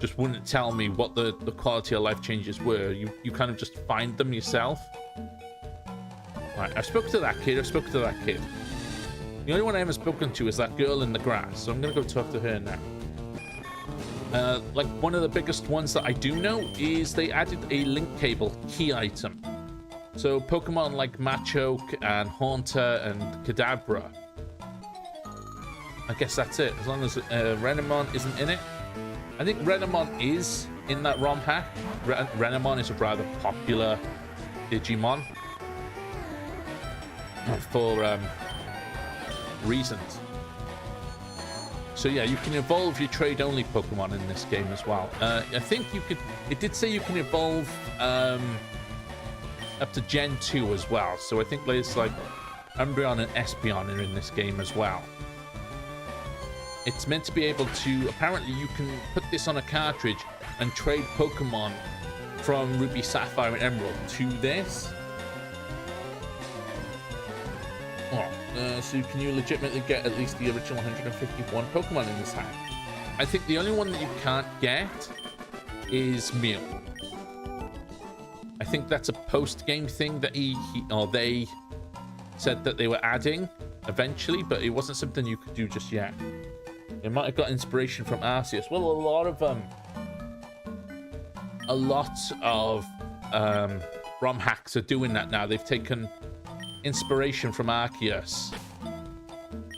just wouldn't tell me what the quality of life changes were. You kind of just find them yourself. Right, I've spoken to that kid. The only one I haven't spoken to is that girl in the grass, so I'm going to go talk to her now. Like, one of the biggest ones that I do know is they added a link cable key item. So Pokemon like Machoke and Haunter and Kadabra, I guess that's it, as long as Renamon isn't in it. I think Renamon is in that ROM hack. Renamon is a rather popular Digimon for reasons. So yeah, you can evolve your trade-only Pokemon in this game as well. I think you could. It did say you can evolve up to Gen 2 as well. So I think there's like Umbreon and Espeon are in this game as well. It's meant to be able to. Apparently, you can put this on a cartridge and trade Pokemon from Ruby, Sapphire, and Emerald to this. So can you legitimately get at least the original 151 Pokemon in this hack? I think the only one that you can't get is Mew. I think that's a post-game thing that they said that they were adding eventually, but it wasn't something you could do just yet. It might have got inspiration from Arceus. Well, a lot of ROM hacks are doing that now. They've taken inspiration from Arceus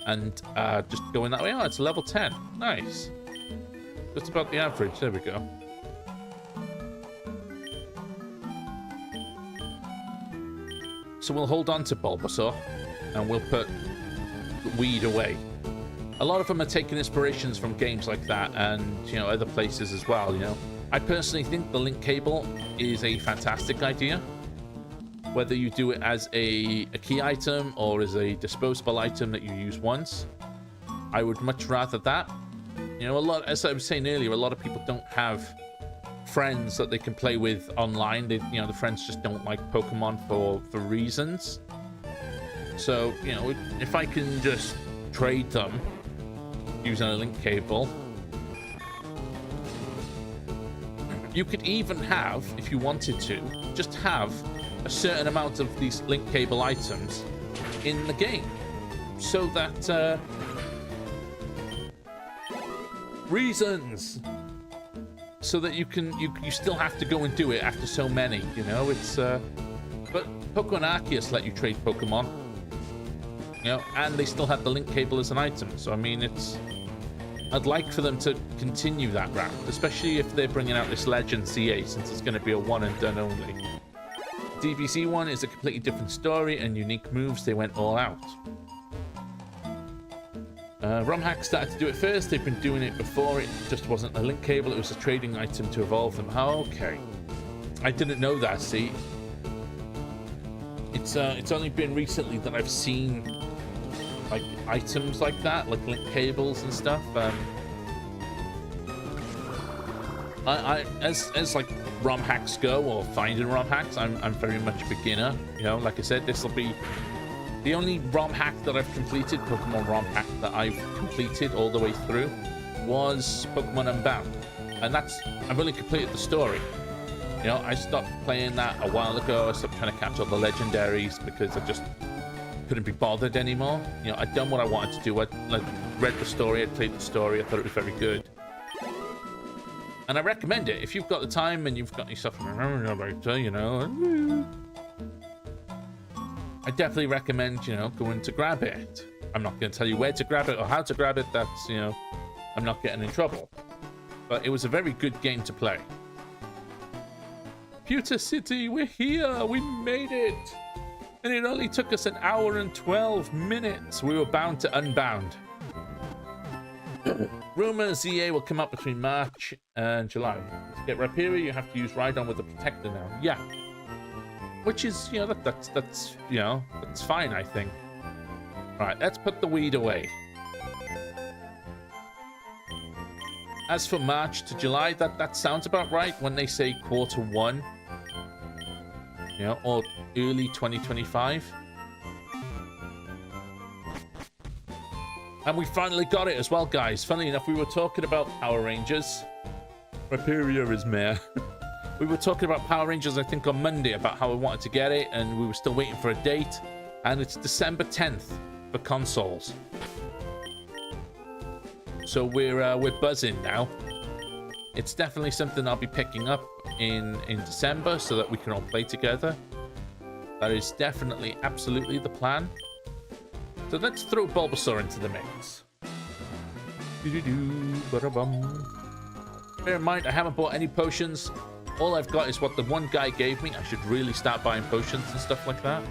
and just going that way. Oh, it's level 10. Nice. Just about the average. There we go. So we'll hold on to Bulbasaur and we'll put Weed away. A lot of them are taking inspirations from games like that and, other places as well, I personally think the link cable is a fantastic idea. Whether you do it as a key item or as a disposable item that you use once, I would much rather that. As I was saying earlier, a lot of people don't have friends that they can play with online. They, you know, the friends just don't like Pokemon for reasons. So, you know, if I can just trade them using a link cable, you could even have, if you wanted to, just have a certain amount of these link cable items in the game, so that reasons, so that you still have to go and do it after so many. You know, it's but Pokemon Arceus let you trade Pokemon. You know, and they still have the link cable as an item. So I mean, I'd like for them to continue that route, especially if they're bringing out this Legend CA, since it's going to be a one and done only. DBZ one is a completely different story and unique moves. They went all out. RomHack started to do it first. They've been doing it before. It just wasn't a link cable. It was a trading item to evolve them. Oh, okay. I didn't know that. See, it's only been recently that I've seen like items like that, like link cables and stuff. As like ROM hacks go, or finding ROM hacks, I'm very much a beginner. You know, like I said, this will be the only ROM hack that I've completed, Pokemon ROM hack that I've completed all the way through, was Pokemon Unbound, and I've only completed the story. You know, I stopped playing that a while ago. I stopped trying to catch all the legendaries because I just couldn't be bothered anymore. You know, I'd done what I wanted to do. I'd read the story, I'd played the story, I thought it was very good. And I recommend it. If you've got the time and you've got yourself, you know, I definitely recommend, you know, going to grab it. I'm not going to tell you where to grab it or how to grab it. That's, you know, I'm not getting in trouble. But it was a very good game to play. Pewter City, we're here. We made it. And it only took us an hour and 12 minutes. We were bound to Unbound. Rumors EA will come up between March and July. To get Rhyperior, you have to use Rhydon with a protector now. Yeah. Which is, you know, that's you know, that's fine, I think. Right, let's put the weed away. As for March to July, that sounds about right when they say Q1. You know, or early 2025. And we finally got it as well, guys. Funnily enough, we were talking about Power Rangers. Rhyperior is meh. We were talking about Power Rangers, I think, on Monday, about how we wanted to get it, and we were still waiting for a date. And it's December 10th for consoles. So we're buzzing now. It's definitely something I'll be picking up in December so that we can all play together. That is definitely, absolutely the plan. So let's throw Bulbasaur into the mix. Bear in mind, I haven't bought any potions. All I've got is what the one guy gave me. I should really start buying potions and stuff like that.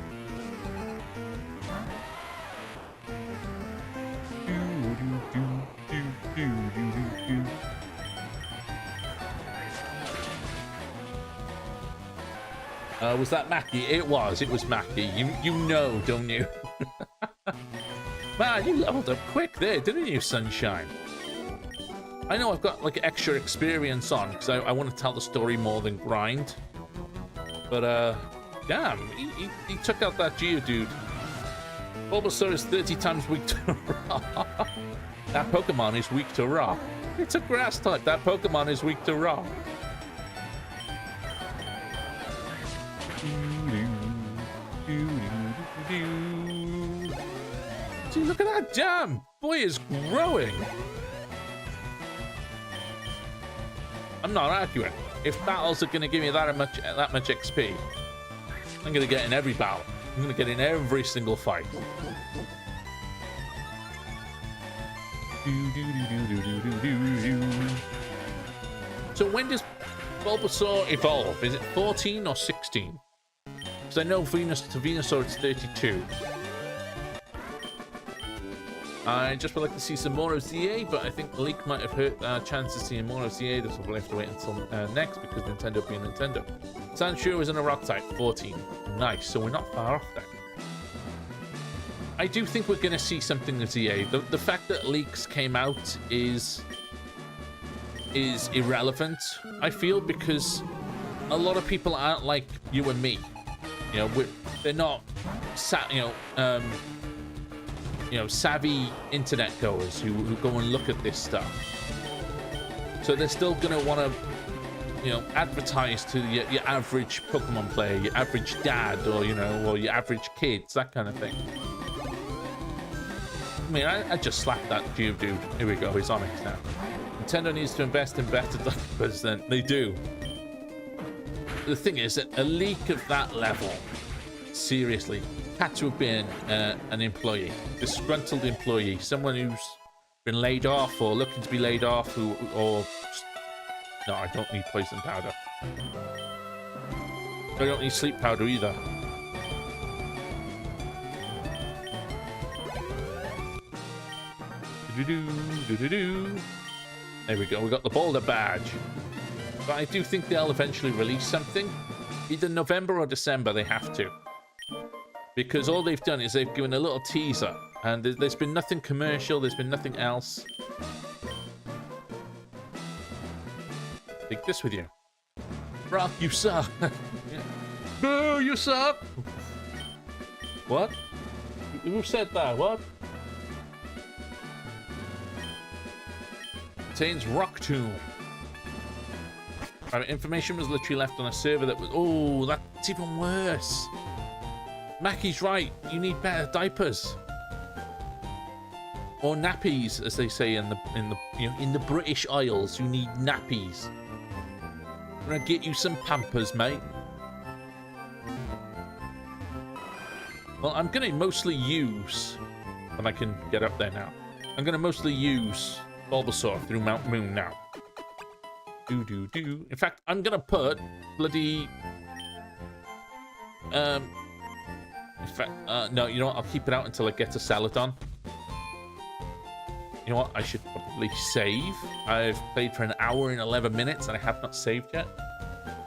Was that Mackie? It was Mackie. You know, don't you? Man, you leveled up quick there, didn't you, Sunshine? I know I've got like extra experience on because I want to tell the story more than grind. But damn, he took out that Geodude. Bulbasaur is 30 times weak to Rock. That Pokemon is weak to Rock. It's a grass type. That Pokemon is weak to Rock. See, look at that jam! Boy is growing. I'm not arguing. If battles are going to give me that much XP, I'm going to get in every battle. I'm going to get in every single fight. So when does Bulbasaur evolve? Is it 14 or 16? Because I know Venusaur it's 32. I just would like to see some more of ZA, but I think the leak might have hurt our chances of seeing more of ZA. This will have to wait until next, because Nintendo being Nintendo. Sandshrew is in a rock type, 14. Nice, so we're not far off then. I do think we're going to see something of ZA. The fact that leaks came out is irrelevant I feel, because a lot of people aren't like you and me. You know, they're not, savvy internet goers who go and look at this stuff. So they're still gonna want to, advertise to your average Pokemon player, your average dad, or or your average kids, that kind of thing. I mean, I just slapped that Geodude. Here we go, he's on it now. Nintendo needs to invest in better developers than they do. The thing is that a leak of that level, seriously, had to have been an employee, disgruntled employee, someone who's been laid off or looking to be laid off, or just, no, I don't need poison powder. I don't need sleep powder either. There we go, we got the Boulder badge. But I do think they'll eventually release something. Either November or December, they have to. Because all they've done is they've given a little teaser. And there's been nothing commercial, there's been nothing else. Take this with you. Rock, you suck. Yeah. Boo, you suck. What? Who said that? What? Contains Rock Tomb. Information was literally left on a server that was... Oh, that's even worse. Mackie's right. You need better diapers. Or nappies, as they say in the British Isles. You need nappies. I'm gonna get you some Pampers, mate. Well, I'm gonna mostly use... And I can get up there now. I'm gonna mostly use Bulbasaur through Mount Moon now. In fact, I'm gonna put bloody... In fact, no, you know what? I'll keep it out until I get to Celadon. You know what? I should probably save. I've played for an hour and 11 minutes and I have not saved yet.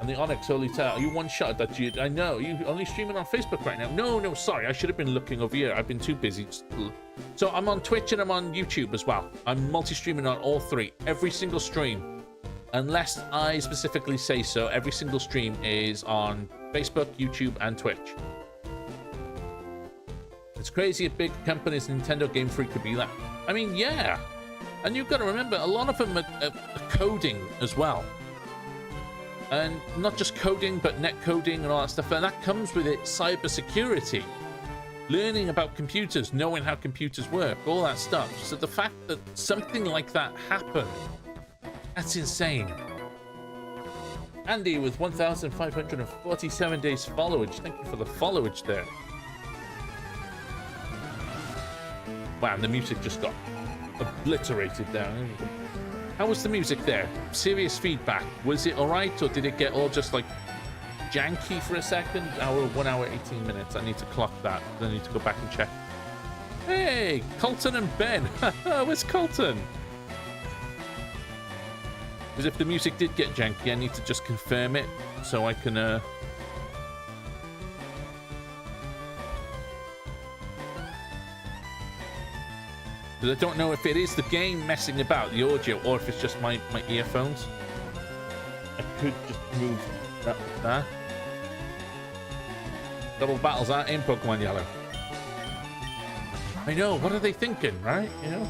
And the Onyx only tell, are you one-shot that you... I know, you only streaming on Facebook right now. No, sorry, I should have been looking over here. I've been too busy. So I'm on Twitch and I'm on YouTube as well. I'm multi-streaming on all three. Every single stream. Unless I specifically say so, every single stream is on Facebook, YouTube, and Twitch. It's crazy a big companies, Nintendo Game Freak, could be that. I mean, yeah. And you've got to remember, a lot of them are coding as well. And not just coding, but net coding and all that stuff. And that comes with it cybersecurity. Learning about computers, knowing how computers work, all that stuff. So the fact that something like that happened, that's insane. Andy with 1,547 days followage. Thank you for the followage there. Wow, the music just got obliterated down. How was the music there? Serious feedback. Was it alright, or did it get all just like janky for a second? 1 hour, 18 minutes. I need to clock that. I need to go back and check. Hey, Colton and Ben. Where's Colton? Because if the music did get janky, I need to just confirm it so I can... Because I don't know if it is the game messing about, the audio, or if it's just my earphones. I could just move that with that. Double battles aren't in Pokemon Yellow. I know, what are they thinking, right? You know?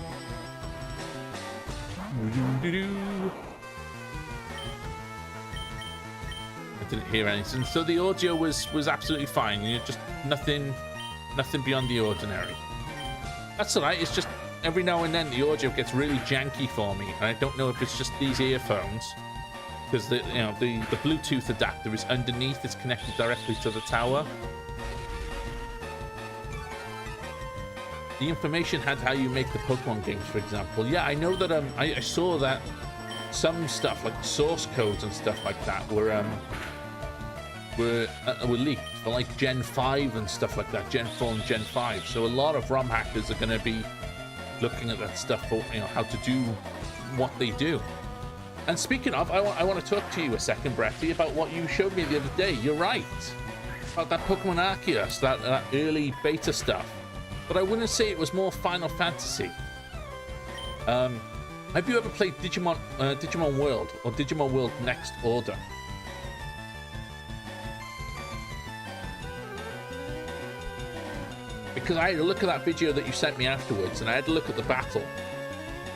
I didn't hear anything. So the audio was absolutely fine. You know, just nothing beyond the ordinary. That's alright, it's just every now and then the audio gets really janky for me, and I don't know if it's just these earphones, because the Bluetooth adapter is underneath, it's connected directly to the tower. The information had how you make the Pokemon games, for example. Yeah, I know that I saw that some stuff like source codes and stuff like that were leaked for like Gen 5 and stuff like that, Gen 4 and Gen 5. So a lot of ROM hackers are going to be looking at that stuff for, you know, how to do what they do. And speaking of, I want to talk to you a second, Bretty, about what you showed me the other day. You're right about that Pokemon Arceus, that early beta stuff. But I wouldn't say it was more Final Fantasy. Have you ever played Digimon World or Digimon World Next Order? Because I had a look at that video that you sent me afterwards, and I had a look at the battle,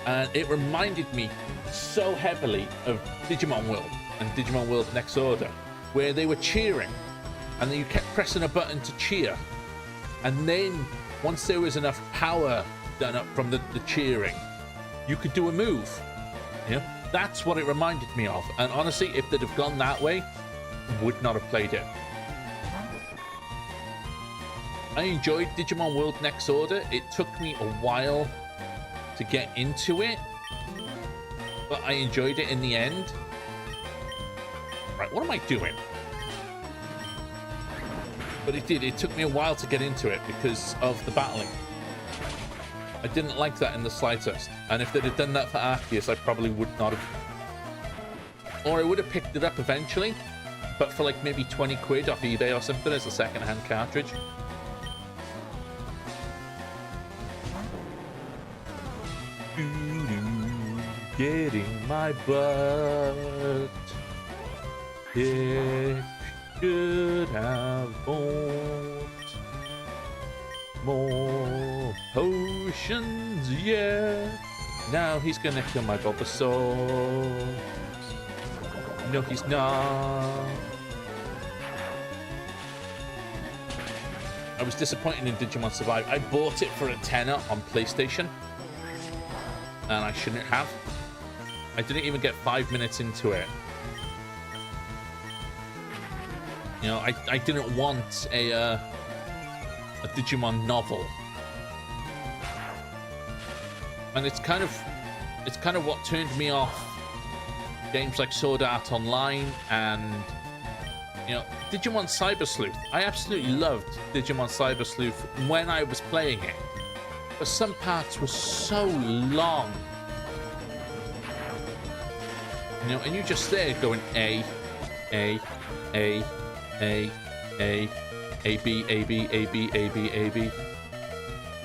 and it reminded me so heavily of Digimon World and Digimon World Next Order, where they were cheering, and then you kept pressing a button to cheer, and then once there was enough power done up from the cheering, you could do a move. You know, that's what it reminded me of. And honestly, if they'd have gone that way, would not have played it. I enjoyed Digimon World Next Order. It took me a while to get into it, but I enjoyed it in the end. Right, what am I doing? But it did. It took me a while to get into it because of the battling. I didn't like that in the slightest. And if they'd have done that for Arceus, I probably would not have. Or I would have picked it up eventually, but for like maybe 20 quid off eBay or something as a second-hand cartridge. Getting my butt. It should have bought more potions, yeah. Now he's gonna kill my Bulbasaur. No, he's not. I was disappointed in Digimon Survive. I bought it for a tenner on PlayStation, and I shouldn't have. I didn't even get 5 minutes into it. You know, I didn't want a Digimon novel, and it's kind of what turned me off games like Sword Art Online and, you know, Digimon Cyber Sleuth. I absolutely loved Digimon Cyber Sleuth when I was playing it, but some parts were so long. You know, and you just there going A, B, A, B, A, B, A, B.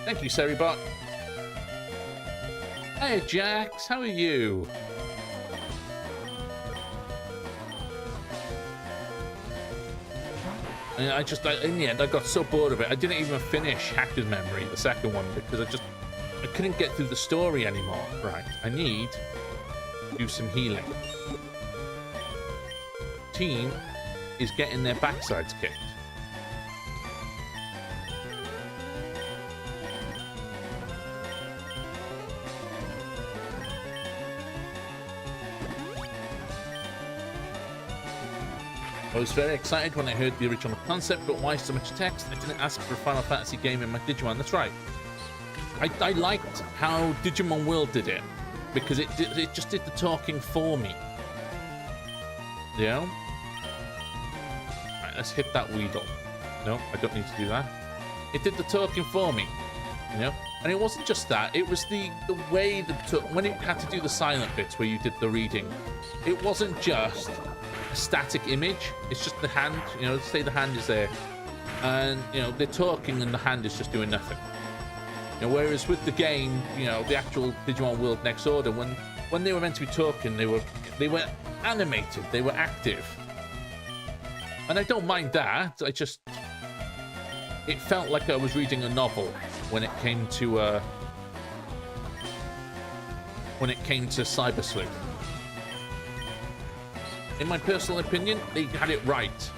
Thank you, Seribot. Hey, Jax, how are you? And in the end, I got so bored of it, I didn't even finish Hacker's Memory, the second one, because I couldn't get through the story anymore. Right, I need to do some healing. Team is getting their backsides kicked. I was very excited when I heard the original concept, but why so much text? I didn't ask for a Final Fantasy game in my Digimon. That's right. I liked how Digimon World did it, because it just did the talking for me. You know? Right, let's hit that Weedle. No, I don't need to do that. It did the talking for me. You know? And it wasn't just that, it was the way that when it had to do the silent bits where you did the reading, it wasn't just a static image, it's just the hand, you know, say the hand is there, and, you know, they're talking and the hand is just doing nothing. You know, whereas with the game, you know, the actual Digimon World Next Order, when they were meant to be talking, they were animated, they were active. And I don't mind that, it felt like I was reading a novel when it came to Cyber Sleuth. In my personal opinion, they had it right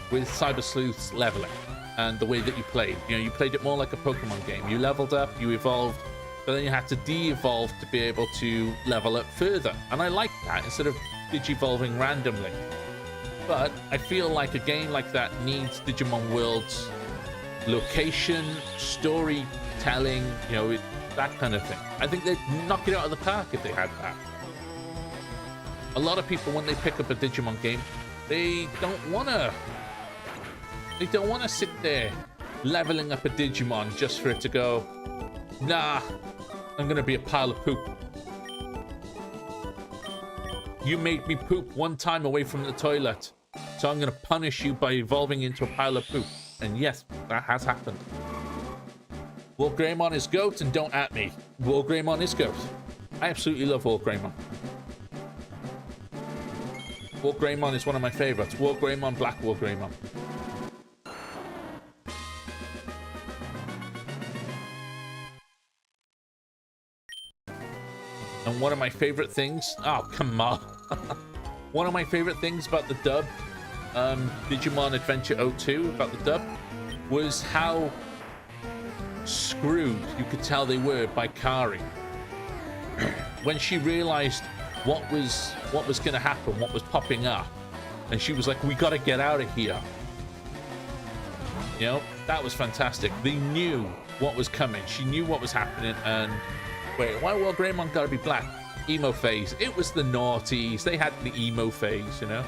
with Cyber Sleuth's leveling and the way that you played. You know, you played it more like a Pokemon game. You leveled up, you evolved, but then you had to de-evolve to be able to level up further. And I like that, instead of digivolving randomly. But I feel like a game like that needs Digimon World's location, storytelling, you know, that kind of thing. I think they'd knock it out of the park if they had that. A lot of people, when they pick up a Digimon game, they don't want to sit there leveling up a Digimon just for it to go, nah, I'm going to be a pile of poop. You made me poop one time away from the toilet, so I'm going to punish you by evolving into a pile of poop. And yes, that has happened. Wargreymon is GOAT, and don't at me. Wargreymon is GOAT. I absolutely love War Greymon. War Greymon is one of my favorites. War Greymon, Black War Greymon. And one of my favorite things... Oh, come on. One of my favorite things about the dub, Digimon Adventure 02, about the dub, was how screwed you could tell they were by Kari. When she realized what was going to happen, what was popping up, and she was like, we got to get out of here. You know, that was fantastic. They knew what was coming. She knew what was happening. And wait, why War Greymon got to be black? Emo phase. It was the naughties. They had the emo phase, you know.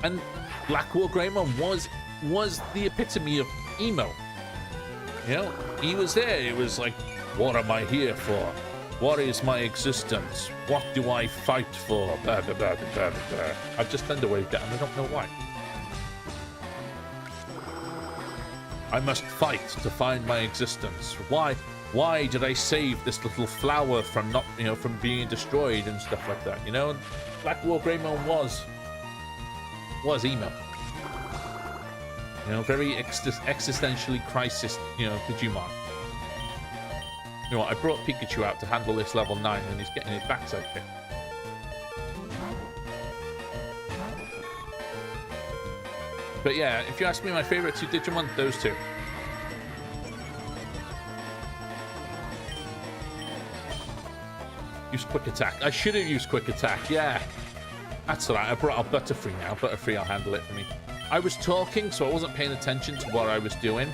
And Black War Greymon was the epitome of emo. You know, he was there. It was like, what am I here for? What is my existence? What do I fight for? Blah, blah, blah, blah, blah. I've just underwaved that and I don't know why. I must fight to find my existence. Why did I save this little flower from not, you know, from being destroyed and stuff like that? You know, and Black War Greymon was emo. You know, very existentially crisis, you know, Digimon. You know what, I brought Pikachu out to handle this level 9 and he's getting his backside kicked. But yeah, if you ask me my favorite two Digimon, those two. Use Quick Attack. I should have used Quick Attack, yeah. That's alright, I brought out Butterfree now. Butterfree will handle it for me. I was talking, so I wasn't paying attention to what I was doing,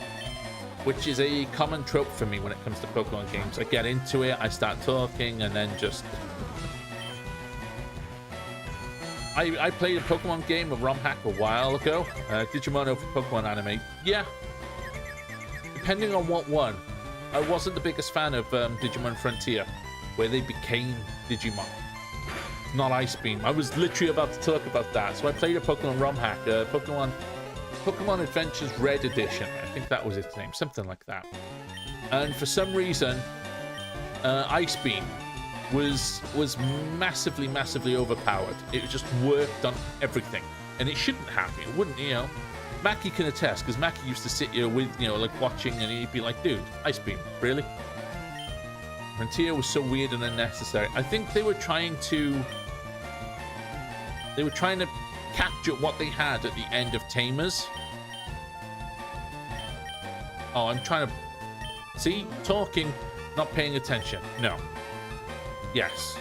which is a common trope for me when it comes to Pokemon games. I get into it, I start talking, and then just... I played a Pokemon game of ROM hack a while ago. Digimon over Pokemon anime. Yeah. Depending on what one. I wasn't the biggest fan of Digimon Frontier, where they became Digimon. Not Ice Beam. I was literally about to talk about that. So I played a Pokemon ROM hack. Pokemon Adventures Red Edition. I think that was its name. Something like that. And for some reason, Ice Beam was massively overpowered. It just worked on everything. And it shouldn't have. It wouldn't, you know. Mackie can attest, because Mackie used to sit here with, you know, like watching, and he'd be like, dude, Ice Beam, really? Frontier was so weird and unnecessary. I think they were trying to capture what they had at the end of Tamers. Oh, I'm trying to... See? Talking, not paying attention. No. Yes.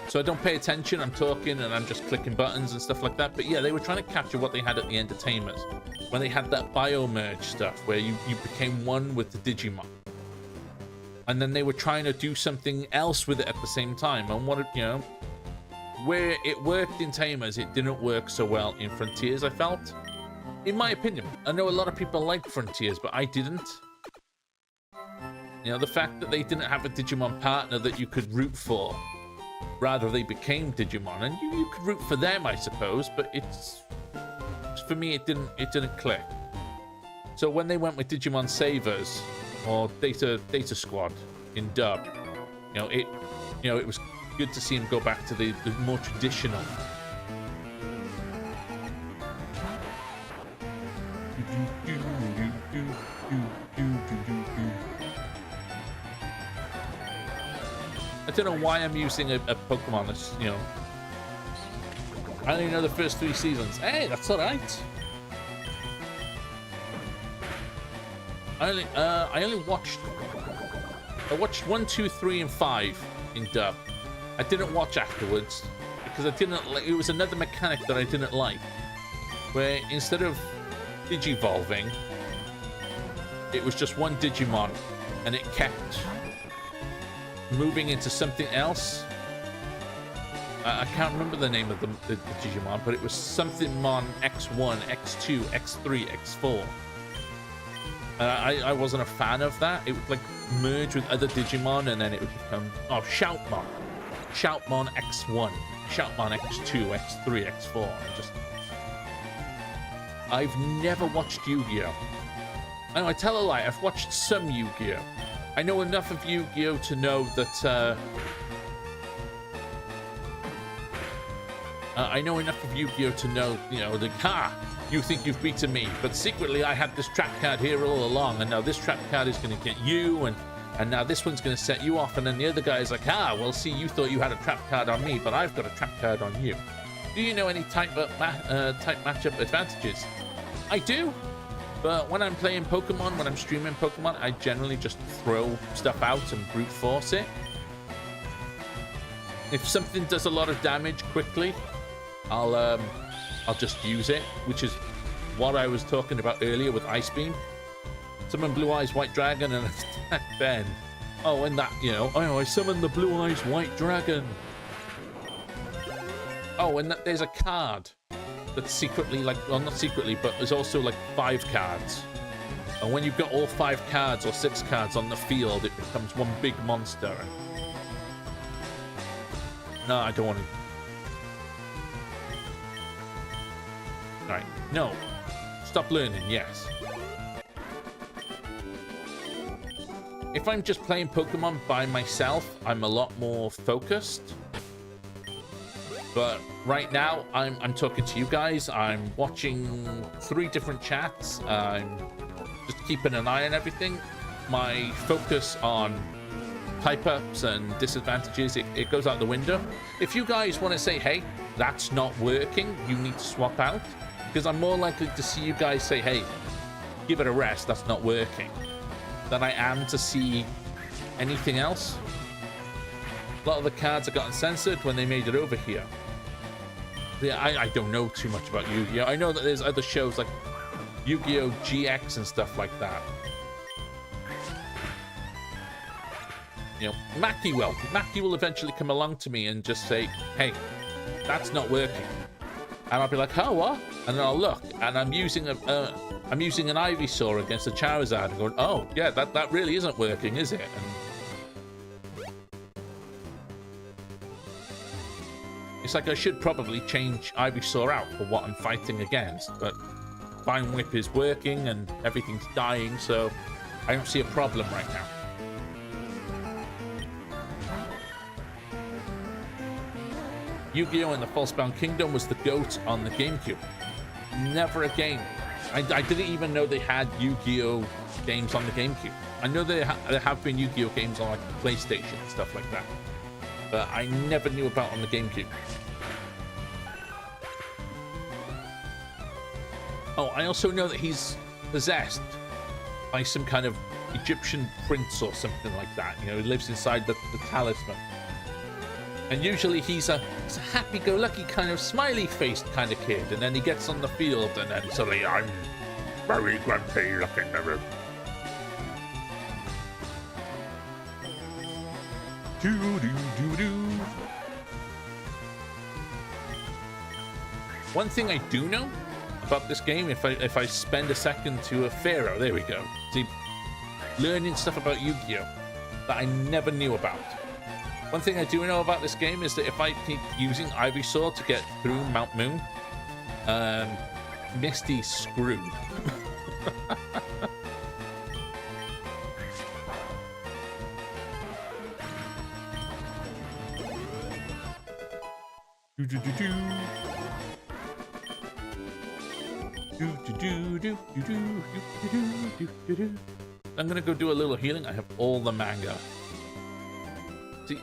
So I don't pay attention, I'm talking, and I'm just clicking buttons and stuff like that. But yeah, they were trying to capture what they had at the end of Tamers. When they had that bio-merge stuff, where you became one with the Digimon. And then they were trying to do something else with it at the same time. And what, you know... Where it worked in Tamers, it didn't work so well in Frontiers, I felt. In my opinion. I know a lot of people like Frontiers, but I didn't. You know, the fact that they didn't have a Digimon partner that you could root for. Rather, they became Digimon. And you could root for them, I suppose, but it's... For me, it didn't click. So when they went with Digimon Savers, or Data Squad in dub, it was good to see him go back to the more traditional. I don't know why I'm using a Pokemon that's, you know, I only know the first 3 seasons. Hey, that's alright. I watched 1, 2, 3, and 5 in dub. I didn't watch afterwards because I didn't like. It was another mechanic that I didn't like, where instead of digivolving, it was just one Digimon, and it kept moving into something else. I can't remember the name of the Digimon, but it was something Mon X1, X2, X3, X4. I wasn't a fan of that. It would like merge with other Digimon, and then it would become Shoutmon, Shoutmon X1, Shoutmon X2, X3, X4. I've never watched Yu-Gi-Oh. I know, I tell a lie. I've watched some Yu-Gi-Oh, I know enough of Yu-Gi-Oh to know that I know enough of Yu-Gi-Oh to know, you know, the you think you've beaten me, but secretly I had this trap card here all along, and now this trap card is going to get you, and now this one's going to set you off, and then the other guy is like, well, see, you thought you had a trap card on me, but I've got a trap card on you. Do you know any type matchup advantages? I do, but when I'm playing Pokemon, when I'm streaming Pokemon, I generally just throw stuff out and brute force it. If something does a lot of damage quickly, I'll just use it, which is what I was talking about earlier with Ice Beam. Summon Blue Eyes White Dragon and attack Ben. Oh, and that, you know, I summon the Blue Eyes White Dragon. Oh, and there's a card that's secretly, like, well, not secretly, but there's also like 5 cards. And when you've got all 5 cards or 6 cards on the field, it becomes one big monster. No, I don't want to. Right, no. Stop learning, yes. If I'm just playing Pokemon by myself, I'm a lot more focused. But right now, I'm talking to you guys. I'm watching 3 different chats. I'm just keeping an eye on everything. My focus on type-ups and disadvantages, it goes out the window. If you guys want to say, hey, that's not working, you need to swap out, because I'm more likely to see you guys say, hey, give it a rest, that's not working, than I am to see anything else. A lot of the cards have gotten censored when they made it over here. Yeah, I don't know too much about Yu-Gi-Oh! I know that there's other shows like Yu-Gi-Oh! GX and stuff like that. You know, Mackie will eventually come along to me and just say, hey, that's not working. And I'll be like, oh, what? And then I'll look, and I'm using an Ivysaur against a Charizard, and going, oh, yeah, that really isn't working, is it? And it's like I should probably change Ivysaur out for what I'm fighting against, but Vine Whip is working and everything's dying, so I don't see a problem right now. Yu-Gi-Oh! And the Falsebound Kingdom was the GOAT on the GameCube. Never a game. I didn't even know they had Yu-Gi-Oh! Games on the GameCube. I know there have been Yu-Gi-Oh! Games on like PlayStation and stuff like that, but I never knew about on the GameCube. Oh, I also know that he's possessed by some kind of Egyptian prince or something like that. You know, he lives inside the talisman. And usually he's a happy-go-lucky kind of smiley-faced kind of kid, and then he gets on the field, and then suddenly I'm very grumpy looking at him. One thing I do know about this game, if I spend a second to a Pharaoh, there we go. See, learning stuff about Yu-Gi-Oh! That I never knew about. One thing I do know about this game is that if I keep using Ivysaur to get through Mount Moon, Misty's screwed. I'm gonna go do a little healing. I have all the manga. See,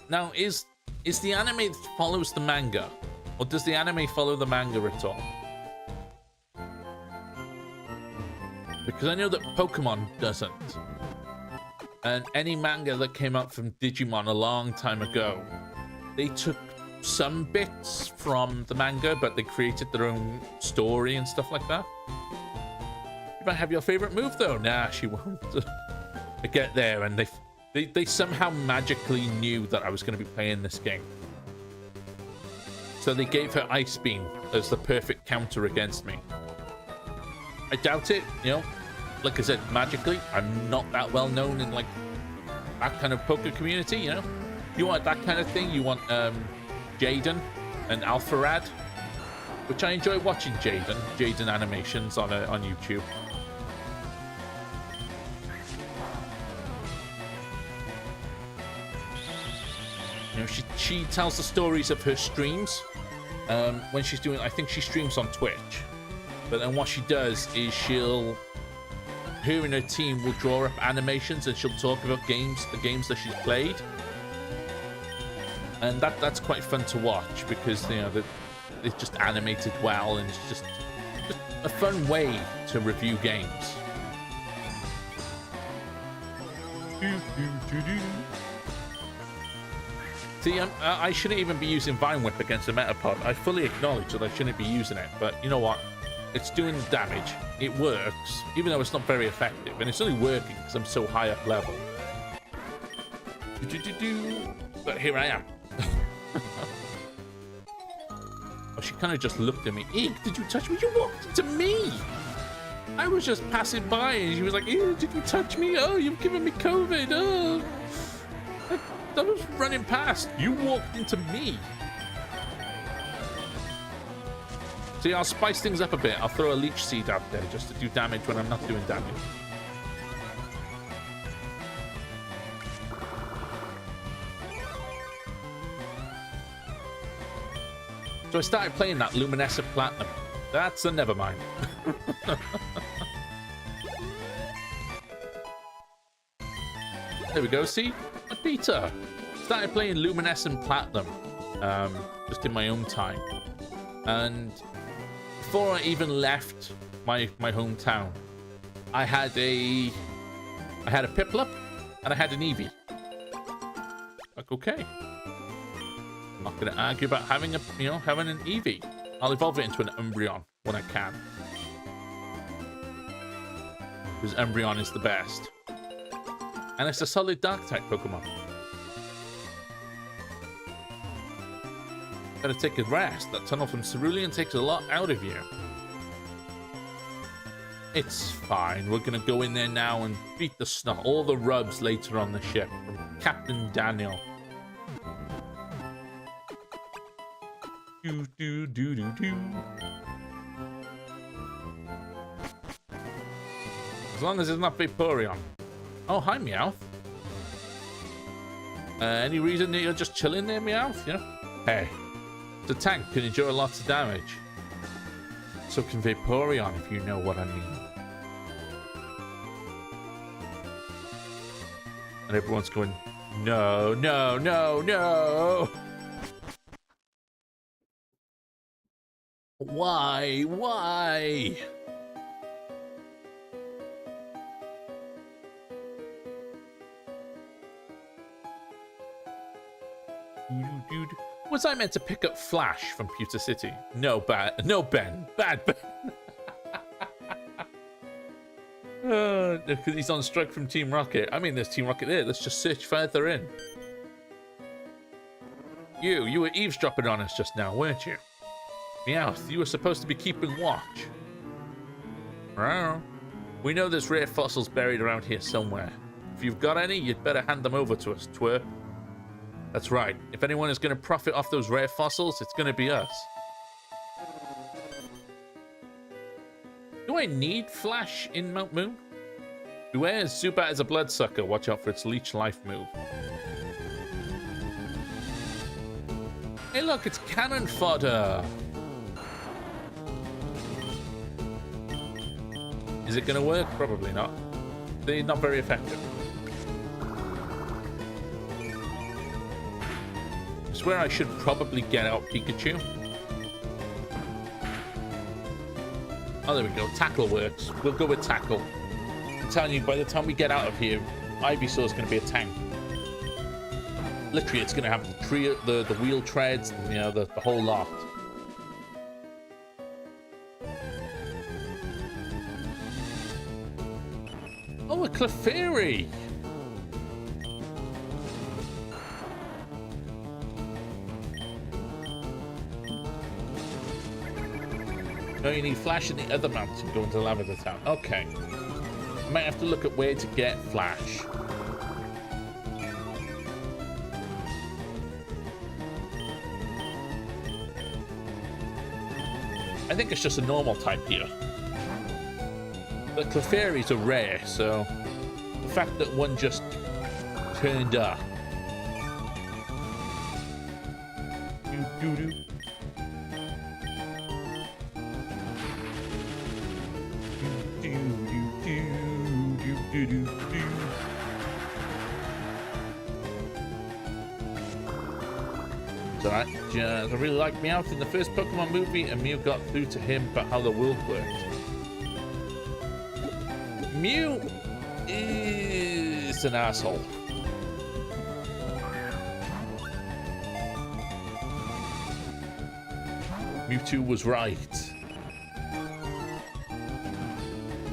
now is the anime that follows the manga, or does the anime follow the manga at all? Because I know that Pokemon doesn't, and any manga that came out from Digimon a long time ago, they took some bits from the manga, but they created their own story and stuff like that. You might have your favorite move though. Nah, she won't. I get there, and they somehow magically knew that I was going to be playing this game, so they gave her Ice Beam as the perfect counter against me. I doubt it, you know. Like I said, magically, I'm not that well known in like that kind of poker community, you know. You want that kind of thing, you want Jaden and Alpharad, which I enjoy watching Jaden animations on YouTube. know, she tells the stories of her streams. When she's doing, I think she streams on Twitch. But then what she does is her and her team will draw up animations and she'll talk about the games that she's played. And that's quite fun to watch because, you know, it's just animated well and it's just a fun way to review games. See, I shouldn't even be using Vine Whip against a Metapod. I fully acknowledge that I shouldn't be using it, but you know what? It's doing damage. It works, even though it's not very effective. And it's only working because I'm so high up level. But here I am. Oh, she kind of just looked at me. Eek, did you touch me? You walked into me! I was just passing by and she was like, ew, did you touch me? Oh, you've given me COVID. Oh. I was running past. You walked into me. See, I'll spice things up a bit. I'll throw a leech seed out there just to do damage when I'm not doing damage. So I started playing that Luminescent Platinum. That's a never mind. There we go, see? A beta. Started playing Luminescent Platinum just in my own time. And before I even left my hometown, I had a Piplup and I had an Eevee. Like, okay. I'm not going to argue about having an Eevee. I'll evolve it into an Umbreon when I can. Because Umbreon is the best. And it's a solid Dark-type Pokemon. Gotta take a rest. That tunnel from Cerulean takes a lot out of you. It's fine. We're gonna go in there now and beat the snot. All the rubs later on the ship from Captain Daniel. As long as it's not Vaporeon. Oh, hi, Meowth. Any reason that you're just chilling there, Meowth? Yeah. Hey, the tank can endure lots of damage. So can Vaporeon, if you know what I mean. And everyone's going, no, no, no, no. Why? Why? Was I meant to pick up Flash from Pewter City? No, Ben. Bad Ben. Because he's on strike from Team Rocket. I mean, there's Team Rocket there. Let's just search further in. You were eavesdropping on us just now, weren't you? Meowth, you were supposed to be keeping watch. We know there's rare fossils buried around here somewhere. If you've got any, you'd better hand them over to us, twerp. That's right. If anyone is going to profit off those rare fossils, it's going to be us. Do I need Flash in Mount Moon? Beware, Zubat is a bloodsucker. Watch out for its leech life move. Hey look, it's cannon fodder. Is it going to work? Probably not. They're not very effective. I swear I should probably get out Pikachu. Oh, there we go. Tackle works. We'll go with Tackle. I'm telling you, by the time we get out of here, Ivysaur is going to be a tank. Literally, it's going to have the wheel treads, and, you know, the whole lot. Oh, a Clefairy! No, you need Flash in the other mountain going to Lavender Town. Okay. I might have to look at where to get Flash. I think it's just a normal type here. But Clefairies are rare, so the fact that one just turned up. Alright, I really liked Meowth in the first Pokemon movie, and Mew got through to him about how the world worked. Mew is an asshole. Mewtwo was right.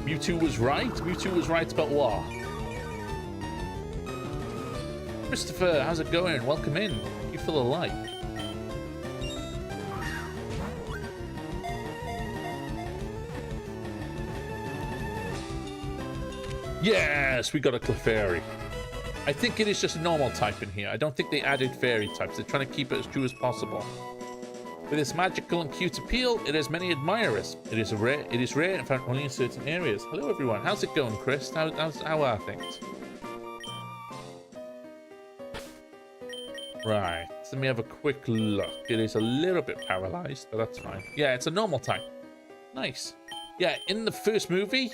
Mewtwo was right? Mewtwo was right about what? Christopher, how's it going? Welcome in. Thank you for the like. Yes, we got a Clefairy. I think it is just a normal type in here. I don't think they added fairy types. They're trying to keep it as true as possible. With its magical and cute appeal, it has many admirers. It is rare and found only in certain areas. Hello, everyone. How's it going, Chris? How are things? Right. Let me have a quick look. It is a little bit paralyzed, but that's fine. Yeah, it's a normal type. Nice. Yeah, in the first movie,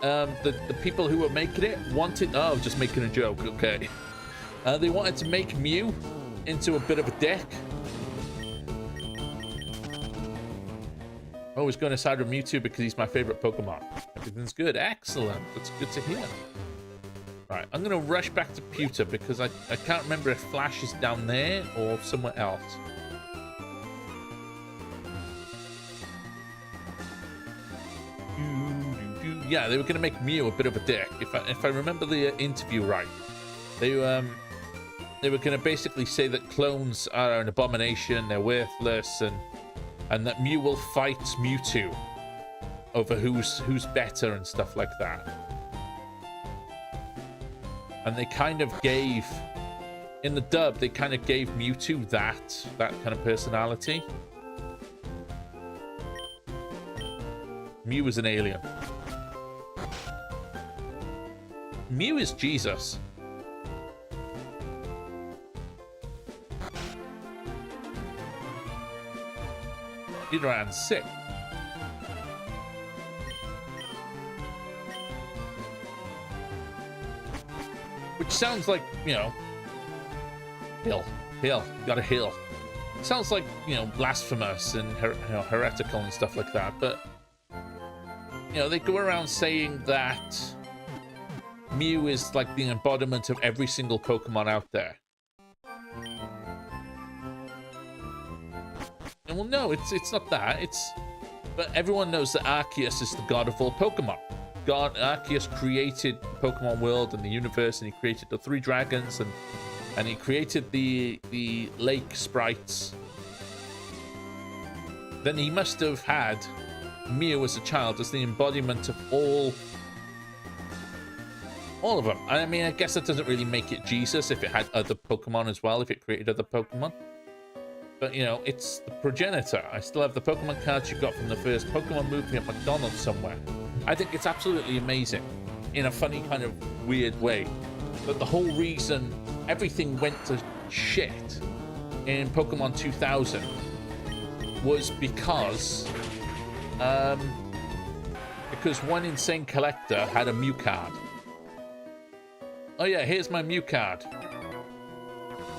the people who were making it wanted... Oh, just making a joke. Okay. They wanted to make Mew into a bit of a dick. I always go to side with Mewtwo because he's my favorite Pokemon. Everything's good. Excellent. That's good to hear. Right, I'm going to rush back to Pewter because I can't remember if Flash is down there or somewhere else. Yeah, they were going to make Mew a bit of a dick. If I remember the interview right, they were going to basically say that clones are an abomination, they're worthless, and that Mew will fight Mewtwo over who's better and stuff like that. And they kind of gave, in the dub, they kind of gave Mewtwo that kind of personality. Mew is an alien. Mew is Jesus. Nidoran's sick. Which sounds like, you know, hill, got a hill. Sounds like, you know, blasphemous and heretical and stuff like that. But, you know, they go around saying that Mew is like the embodiment of every single Pokemon out there. And well, no, it's not that. But everyone knows that Arceus is the god of all Pokemon. Arceus created the Pokemon world and the universe, and he created the 3 dragons, and he created the lake sprites. Then he must have had Mew as a child as the embodiment of all of them. I mean, I guess that doesn't really make it Jesus if it had other Pokemon as well, if it created other Pokemon. But, you know, it's the progenitor. I still have the Pokemon cards you got from the first Pokemon movie at McDonald's somewhere. I think it's absolutely amazing, in a funny kind of weird way, that the whole reason everything went to shit in Pokemon 2000 was because one insane collector had a Mew card. Oh yeah, here's my Mew card.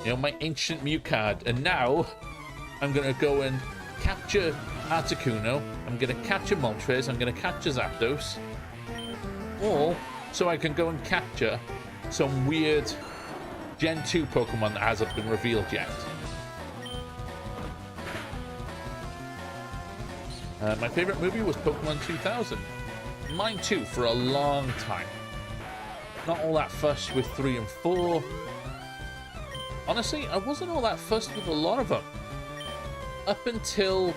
You know, my ancient Mew card. And now I'm going to go and capture Articuno. I'm going to capture Moltres. I'm going to capture Zapdos. All so I can go and capture some weird Gen 2 Pokemon that hasn't been revealed yet. My favorite movie was Pokemon 2000. Mine too, for a long time. Not all that fussed with 3 and 4. Honestly, I wasn't all that fussed with a lot of them. Up until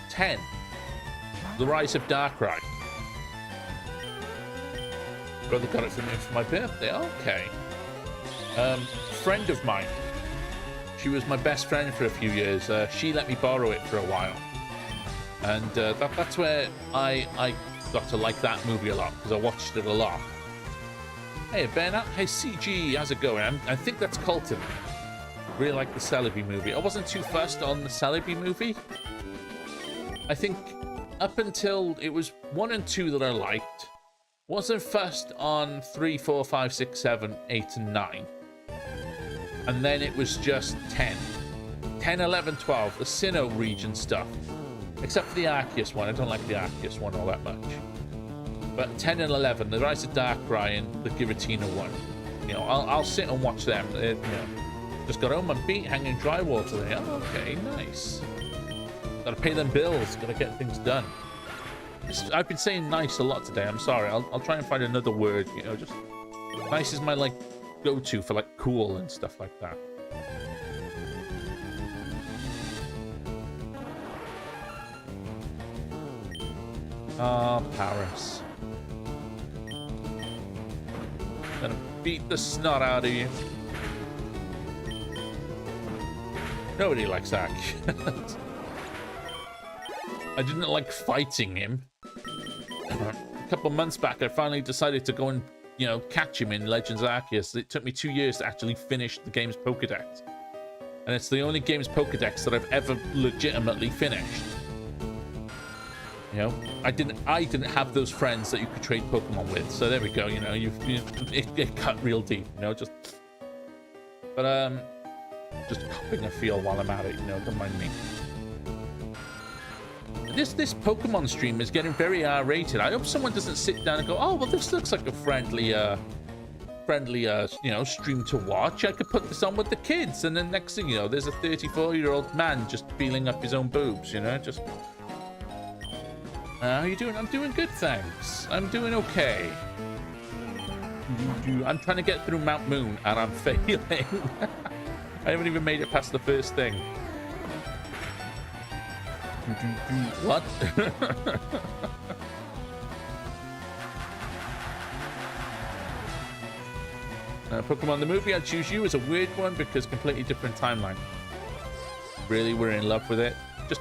10. The Rise of Darkrai. Brother got it for me for my birthday. Okay. Friend of mine. She was my best friend for a few years. She let me borrow it for a while. And that's where I got to like that movie a lot, because I watched it a lot. Hey, Ben. Hey, CG. How's it going? I think that's Colton. Really like the Celebi movie. I wasn't too fussed on the Celebi movie. I think up until it was 1 and 2 that I liked. Wasn't fussed on 3, 4, 5, 6, 7, 8, and 9. And then it was just 10. 10, 11, 12. The Sinnoh region stuff. Except for the Arceus one. I don't like the Arceus one all that much. But 10 and 11, the Rise of Darkrai and the Giratina one. You know, I'll sit and watch them. You know, just got home and beat hanging drywall today. Oh, okay, nice. Gotta pay them bills. Gotta get things done. I've been saying nice a lot today. I'm sorry. I'll try and find another word. You know, just nice is my like go-to for like cool and stuff like that. Ah, Paris. Gonna beat the snot out of you. Nobody likes Zack. I didn't like fighting him. A couple of months back, I finally decided to go and, you know, catch him in Legends Arceus. It took me 2 years to actually finish the game's Pokédex. And it's the only game's Pokédex that I've ever legitimately finished. You know, I didn't have those friends that you could trade Pokemon with. So there we go, you know, it cut real deep, you know, just copping a feel while I'm at it, you know, don't mind me. This Pokemon stream is getting very R-rated. I hope someone doesn't sit down and go, oh, well, this looks like a friendly, you know, stream to watch. I could put this on with the kids. And then next thing you know, there's a 34-year-old man just feeling up his own boobs, you know, just... how you doing? I'm doing good, thanks. I'm doing okay. I'm trying to get through Mount Moon, and I'm failing. I haven't even made it past the first thing. What? Pokemon the movie, I'd choose you as a weird one because completely different timeline. Really, we're in love with it. Just,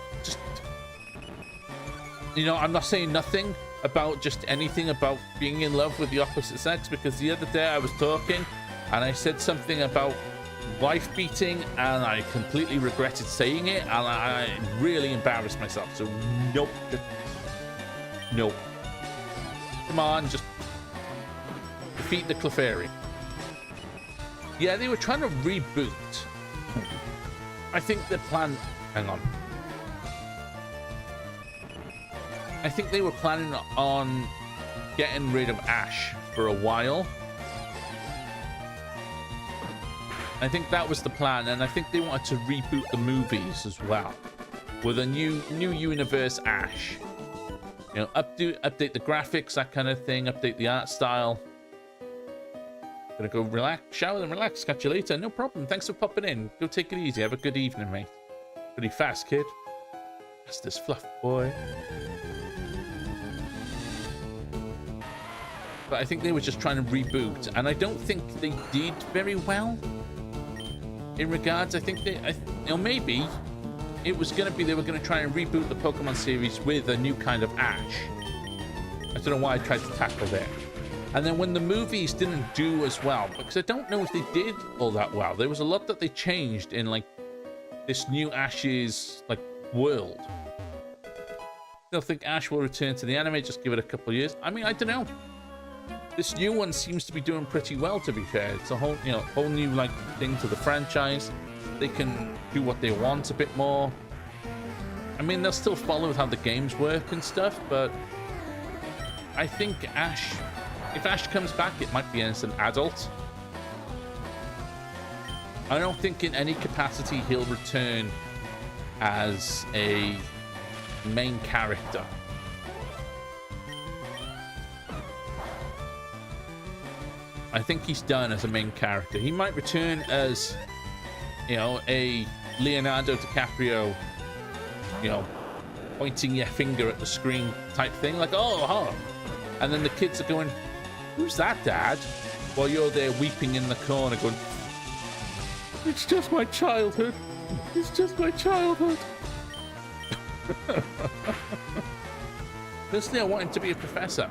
you know, I'm not saying nothing about just anything about being in love with the opposite sex, because the other day I was talking and I said something about wife beating and I completely regretted saying it and I really embarrassed myself. So nope. Nope. Come on, just defeat the Clefairy. Yeah, they were trying to reboot. I think the plan... Hang on. I think they were planning on getting rid of Ash for a while. I think that was the plan, and I think they wanted to reboot the movies as well with a new universe Ash. You know, update the graphics, that kind of thing, update the art style. Gonna go relax, shower and relax. Catch you later. No problem. Thanks for popping in. Go take it easy. Have a good evening, mate. Pretty fast, kid. That's this fluff boy. But I think they were just trying to reboot, and I don't think they did very well. In regards, I think they, you know, maybe it was going to be they were going to try and reboot the Pokemon series with a new kind of Ash. I don't know why I tried to tackle that. And then when the movies didn't do as well, because I don't know if they did all that well. There was a lot that they changed in like this new Ash's like world. I don't think Ash will return to the anime. Just give it a couple of years. I mean, I don't know. This new one seems to be doing pretty well, to be fair. It's a whole, you know, whole new like thing to the franchise. They can do what they want a bit more. I mean, they'll still follow with how the games work and stuff, but I think Ash, if Ash comes back, it might be as an adult. I don't think in any capacity he'll return as a main character. I think he's done as a main character. He might return as, you know, a Leonardo DiCaprio, you know, pointing your finger at the screen type thing. Like, oh, huh. And then the kids are going, who's that, Dad? While you're there weeping in the corner going, it's just my childhood. It's just my childhood. Personally, I want him to be a professor.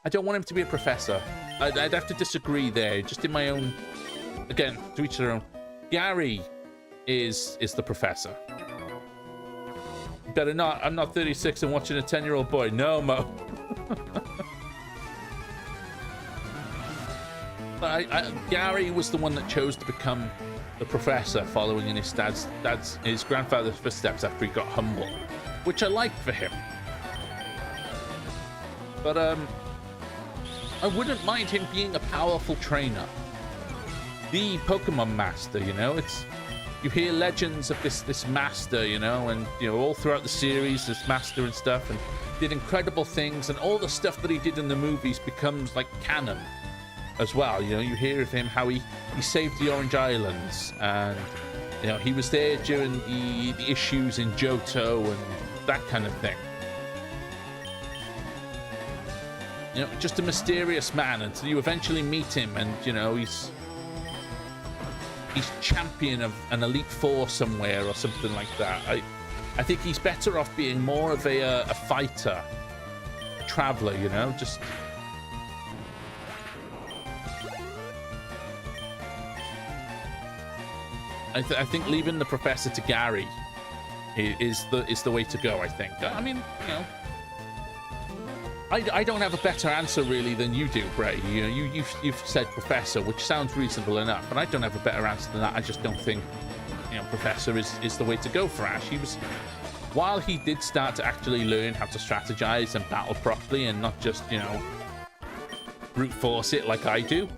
I don't want him to be a professor. I'd have to disagree there, just in my own again, to each their own. Gary is the professor. Better not. I'm not 36 and watching a 10-year-old boy. No, Mo. But Gary was the one that chose to become the professor, following in his his grandfather's footsteps after he got humble, which I liked for him. But I wouldn't mind him being a powerful trainer, the Pokemon master. You know, you hear legends of this master, you know, and all throughout the series, this master and stuff, and did incredible things, and all the stuff that he did in the movies becomes like canon as well. You know, you hear of him how he saved the Orange Islands, and he was there during the issues in Johto and that kind of thing. Just a mysterious man until you eventually meet him, and he's champion of an Elite Four somewhere or something like that. I think he's better off being more of a fighter, a traveler, just... I think leaving the professor to Gary is the way to go, I think. I mean, I don't have a better answer really than you do, Bray. You've said professor, which sounds reasonable enough, but I don't have a better answer than that. I just don't think professor is the way to go for Ash. While he did start to actually learn how to strategize and battle properly and not just brute force it like I do,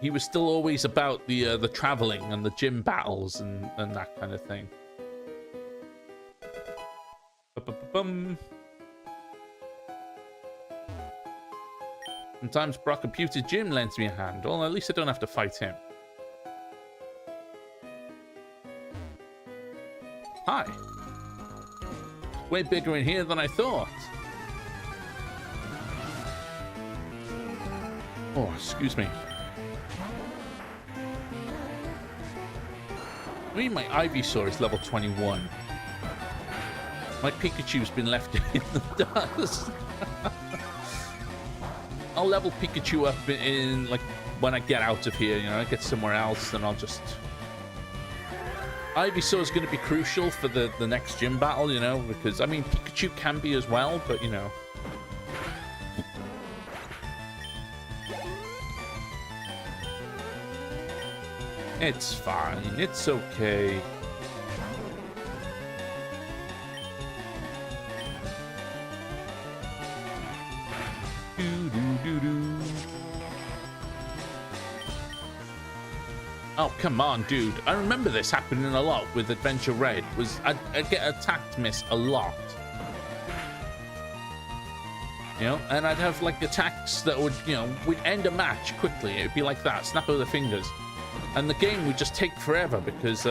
he was still always about the traveling and the gym battles and that kind of thing. Sometimes Brock and Pewter Jim lends me a hand. Well, at least I don't have to fight him. Hi. Way bigger in here than I thought. Oh, excuse me. I mean, my Ivysaur is level 21. My Pikachu's been left in the dust. I'll level Pikachu up in like when I get out of here. I get somewhere else, and I'll just... Ivysaur's going to be crucial for the next gym battle, because I mean Pikachu can be as well, but it's fine. It's okay. Oh, come on, dude. I remember this happening a lot with Adventure Red. I'd get attacked miss a lot. And I'd have like attacks that would, would end a match quickly. It'd be like that, snap of the fingers. And the game would just take forever because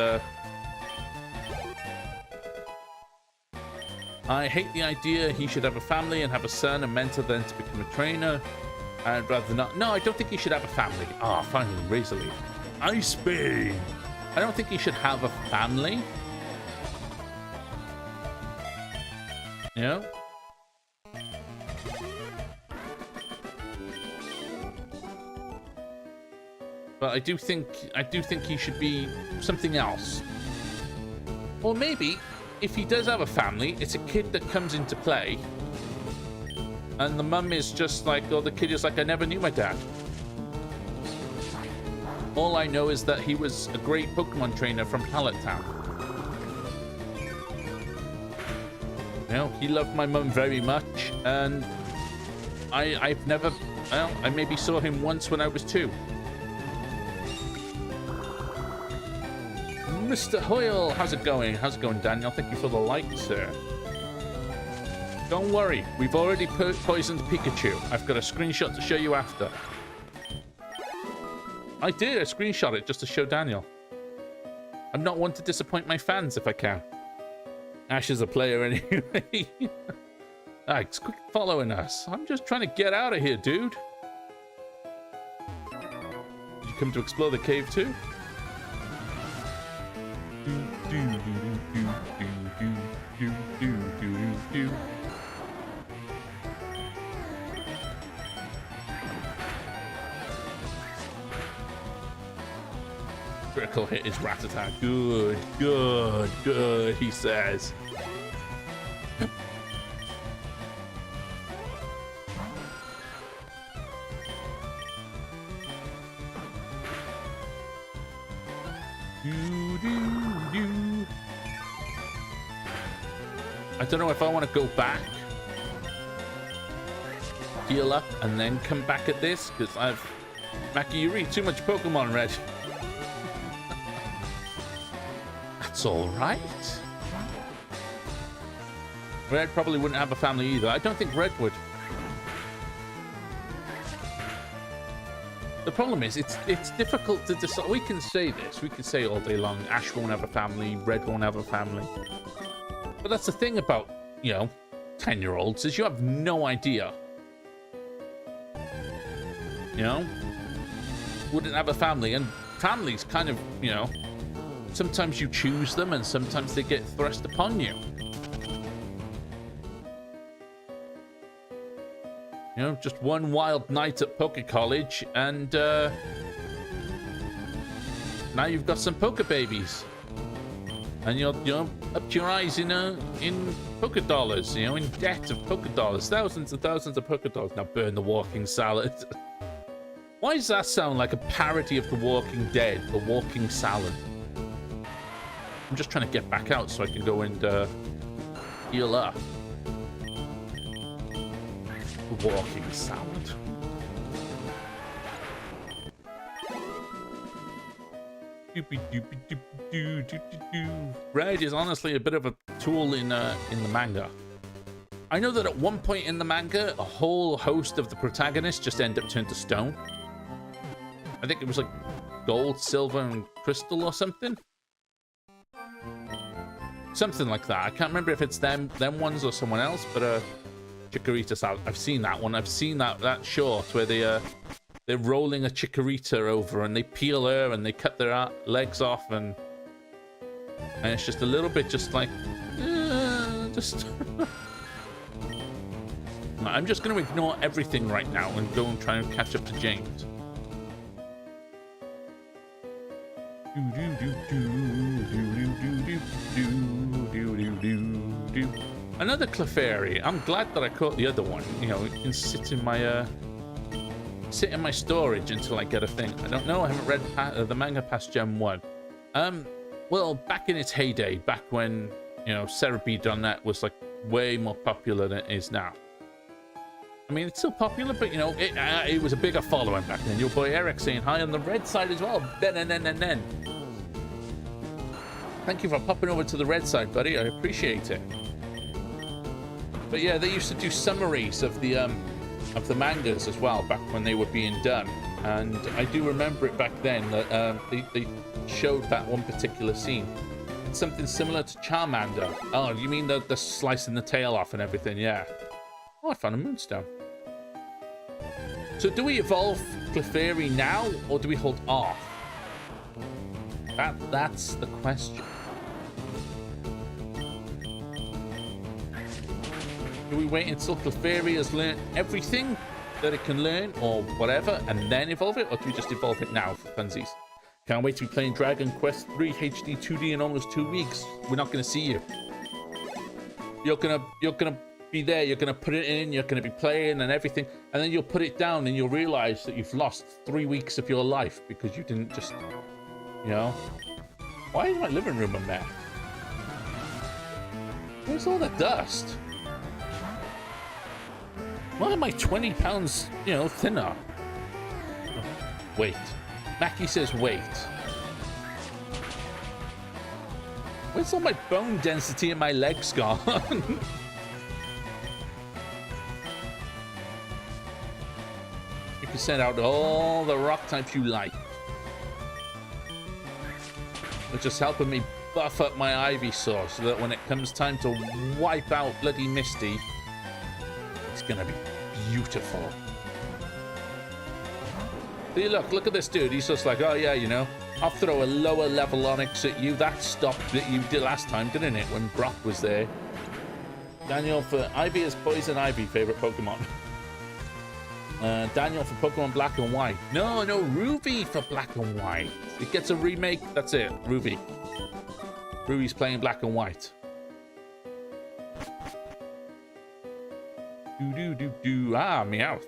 I hate the idea he should have a family and have a son and mentor then to become a trainer. I'd rather not. No, I don't think he should have a family. Ah, finally, Razorleaf. Ice Beam. I don't think he should have a family. But I do think he should be something else. Or maybe if he does have a family, it's a kid that comes into play, and the mum is just like, or the kid is like, I never knew my dad. All I know is that he was a great Pokemon trainer from Pallet Town. He loved my mum very much, and I've never, I maybe saw him once when I was 2. Mr. Hoyle, how's it going? How's it going, Daniel? Thank you for the like, sir. Don't worry, we've already poisoned Pikachu. I've got a screenshot to show you after. I did, I screenshot it just to show Daniel. I'm not one to disappoint my fans if I can. Ash is a player anyway. It's quick following us. I'm just trying to get out of here, dude. Did you come to explore the cave too? critical hit is Rattata. Good, good, good, he says. I don't know if I want to go back, heal up, and then come back at this, because Mackie, you read too much Pokemon, Red. That's all right. Red probably wouldn't have a family either. I don't think Red would. The problem is, it's difficult to decide. We can say this. We can say all day long, Ash won't have a family, Red won't have a family. But that's the thing about, 10-year-olds, is you have no idea. Wouldn't have a family. And families kind of, sometimes you choose them and sometimes they get thrust upon you. Just one wild night at Poke College and now you've got some Poke babies. And you're up to your eyes in Poke dollars, in debt of Poke dollars. Thousands and thousands of Poke dollars. Now burn the walking salad. Why does that sound like a parody of The Walking Dead? The walking salad. I'm just trying to get back out so I can go and heal up. The walking salad. Red is honestly a bit of a tool in the manga. I know that at one point in the manga, a whole host of the protagonists just end up turned to stone. I think it was like gold, silver, and crystal or something. Something like that. I can't remember if it's them ones or someone else, but Chikorita salad. I've seen that one. I've seen that short where they're rolling a Chikorita over and they peel her and they cut their legs off and it's just a little bit just like just I'm just going to ignore everything right now and go and try and catch up to James. Another Clefairy. I'm glad that I caught the other one. It can sit in my storage until I get a thing. I don't know. I haven't read the manga past Gen 1. Well, back in its heyday, back when Cerebi.net was like way more popular than it is now. I mean, it's still popular, but it was a bigger following back then. Your boy Eric saying hi on the red side as well. Then. Thank you for popping over to the red side, buddy. I appreciate it. But yeah, they used to do summaries of the mangas as well back when they were being done, and I do remember it back then that they showed that one particular scene. It's something similar to Charmander. Oh, you mean the slicing the tail off and everything? Yeah. Oh, I found a moonstone. So do we evolve Clefairy now, or do we hold off? That's the question. Do we wait until Clefairy has learned everything that it can learn, or whatever, and then evolve it, or do we just evolve it now for funsies? Can't wait to be playing Dragon Quest 3 HD 2D in almost 2 weeks. We're not going to see you. You're gonna be there. You're gonna put it in. You're gonna be playing and everything, and then you'll put it down, and you'll realize that you've lost 3 weeks of your life because you didn't just, Why is my living room a mess? Where's all the dust? Why am I 20 pounds, thinner? Oh, wait. Mackie says wait. Where's all my bone density in my legs gone? You can send out all the rock types you like. They're just helping me buff up my Ivysaur so that when it comes time to wipe out bloody Misty, it's gonna be beautiful. See, look at this dude. He's just like, oh yeah, I'll throw a lower level Onyx at you. That stopped that you did last time, didn't it? When Brock was there. Daniel, for Ivy is Poison Ivy, favorite Pokemon. Daniel for Pokemon Black and White. No, Ruby for Black and White. It gets a remake. That's it, Ruby. Ruby's playing Black and White. Do. Ah, Meowth.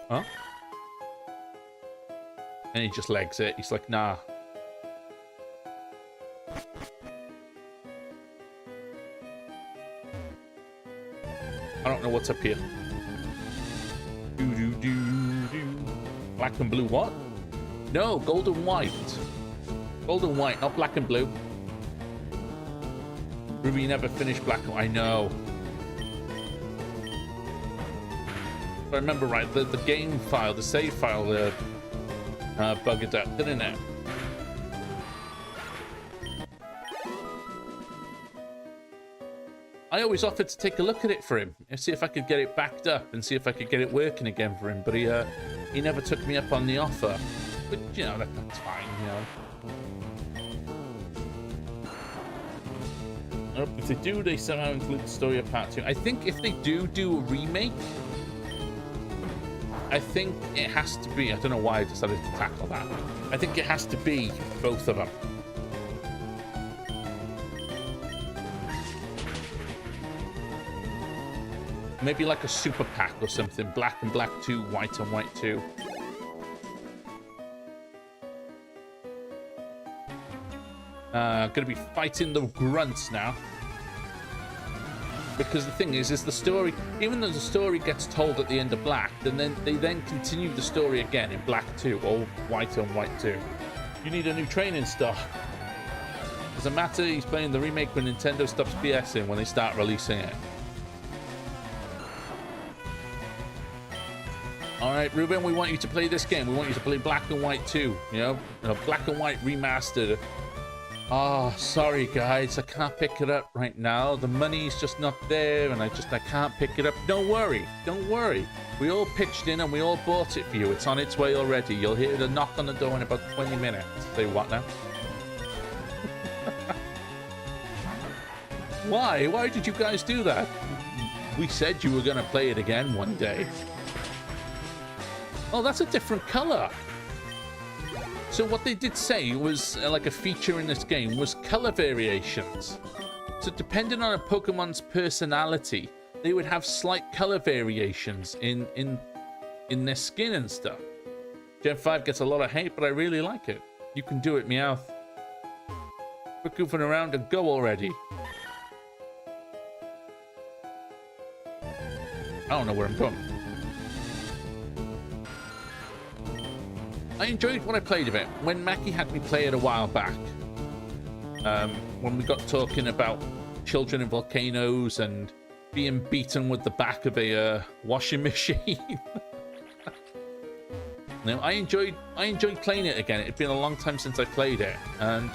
Huh? And he just legs it. He's like, nah. I don't know what's up here. Do. Black and blue, what? No, gold and white. Gold and white, not black and blue. Ruby never finished Black and White. I know. If I remember right, the game file, the save file, bugged up, didn't it? I always offered to take a look at it for him and see if I could get it backed up and see if I could get it working again for him, but he never took me up on the offer. But, you know, that's fine, you know. Oh, if they do, they somehow include the story of part 2. I think if they do a remake, I think it has to be... I don't know why I decided to tackle that. I think it has to be both of them. Maybe like a super pack or something. Black and Black 2, White and White 2. Gonna be fighting the grunts now. Because the thing is the story, even though the story gets told at the end of Black, then they continue the story again in Black 2 or White and White 2. You need a new training star. Doesn't matter, he's playing the remake when Nintendo stops BSing when they start releasing it. Alright, Ruben, we want you to play this game. We want you to play Black and White 2, you know? Black and White remastered. Oh, sorry guys, I can't pick it up right now. The money's just not there and I can't pick it up. Don't worry. We all pitched in and we all bought it for you. It's on its way already. You'll hear the knock on the door in about 20 minutes. Say what now? Why? Why did you guys do that? We said you were going to play it again one day. Oh, that's a different color. So what they did say was like a feature in this game was color variations. So depending on a Pokemon's personality, they would have slight color variations in their skin and stuff. Gen 5 gets a lot of hate, but I really like it. You can do it, Meowth. Quit goofing around and go already. I don't know where I'm going. I enjoyed what I played of it. When Mackie had me play it a while back, when we got talking about children in volcanoes and being beaten with the back of a washing machine. No, I enjoyed playing it again. It had been a long time since I played it, and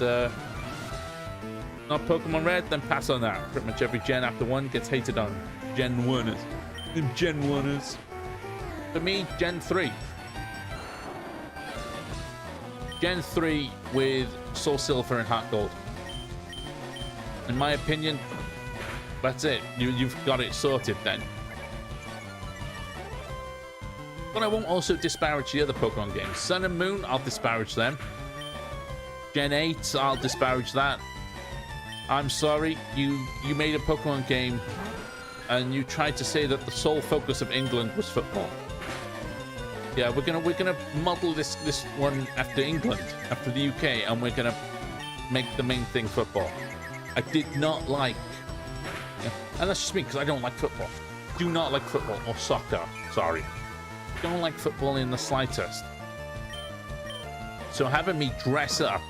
not Pokemon Red, then pass on that. Pretty much every gen after one gets hated on. Gen 1ers. Them Gen 1ers. For me, Gen 3. Gen 3 with Soul Silver and Heart Gold. In my opinion, that's it. You've got it sorted then. But I won't also disparage the other Pokemon games. Sun and Moon, I'll disparage them. Gen 8, I'll disparage that. I'm sorry, you made a Pokemon game and you tried to say that the sole focus of England was football. Yeah, we're gonna model this one after England, after the UK, and we're gonna make the main thing football. I did not like, and that's just me because I don't like football. Do not like football or soccer. Sorry, don't like football in the slightest. So having me dress up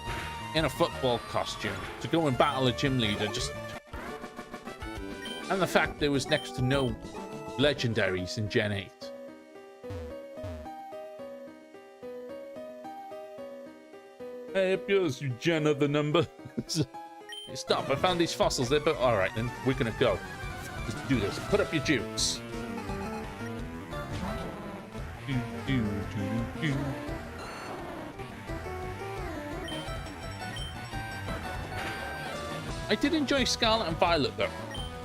in a football costume to go and battle a gym leader, just, and the fact there was next to no legendaries in Gen 8. Hey, appears you Gen of the number. Stop, I found these fossils there, but alright then, we're gonna go. Let's do this. Put up your jukes. I did enjoy Scarlet and Violet though.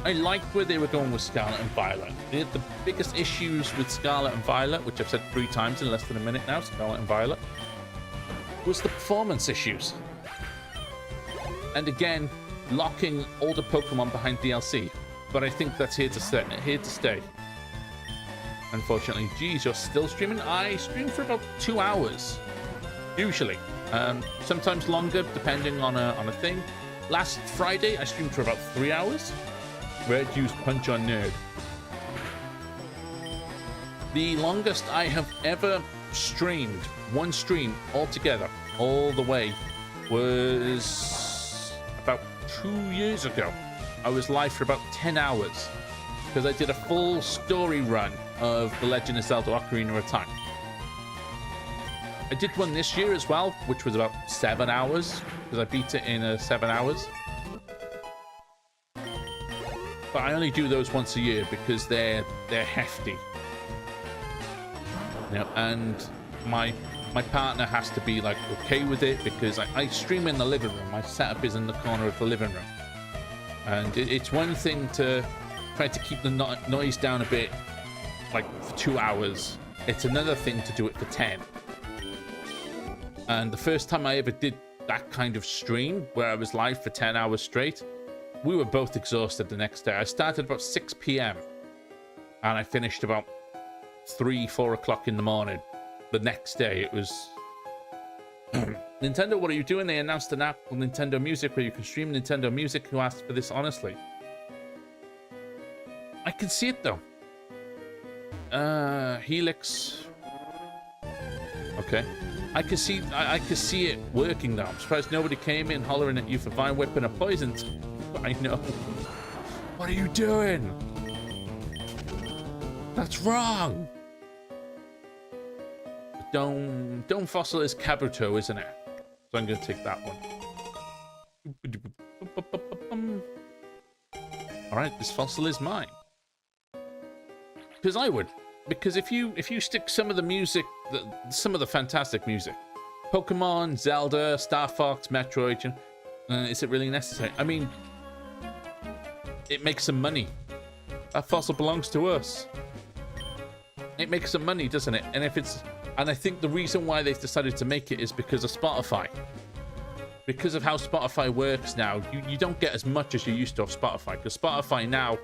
I liked where they were going with Scarlet and Violet. The biggest issues with Scarlet and Violet, which I've said 3 times in less than a minute now, Scarlet and Violet, was the performance issues. And again, locking all the Pokemon behind DLC. But I think that's here to stay. Unfortunately. Geez, you're still streaming? I stream for about 2 hours. Usually. Sometimes longer, depending on a thing. Last Friday, I streamed for about 3 hours. Red used Punch on Nerd. The longest I have ever streamed, one stream altogether, all the way, was about 2 years ago. I was live for about 10 hours because I did a full story run of The Legend of Zelda Ocarina of Time. I did one this year as well, which was about 7 hours because I beat it in 7 hours. But I only do those once a year because they're hefty. You know, and my partner has to be like okay with it because I stream in the living room. My setup is in the corner of the living room, and it's one thing to try to keep the noise down a bit, like for 2 hours. It's another thing to do it for 10. And the first time I ever did that kind of stream where I was live for 10 hours straight, we were both exhausted the next day. I started about 6 p.m. and I finished about 3-4 o'clock in the morning. The next day, it was... Nintendo, what are you doing? They announced an app called Nintendo Music where you can stream Nintendo Music. Who asked for this, honestly? I can see it, though. Helix. Okay. I can see it working, though. I'm surprised nobody came in hollering at you for Vine Whipping or Poison. I know. What are you doing? That's wrong. Don't Fossil is Kabuto, isn't it? So I'm going to take that one. All right, this Fossil is mine. Because I would. Because if you stick some of the music, some of the fantastic music, Pokemon, Zelda, Star Fox, Metroid, is it really necessary? I mean, it makes some money. That Fossil belongs to us. It makes some money, doesn't it? And I think the reason why they've decided to make it is because of Spotify. Because of how Spotify works now, you don't get as much as you used to off Spotify. Because Spotify now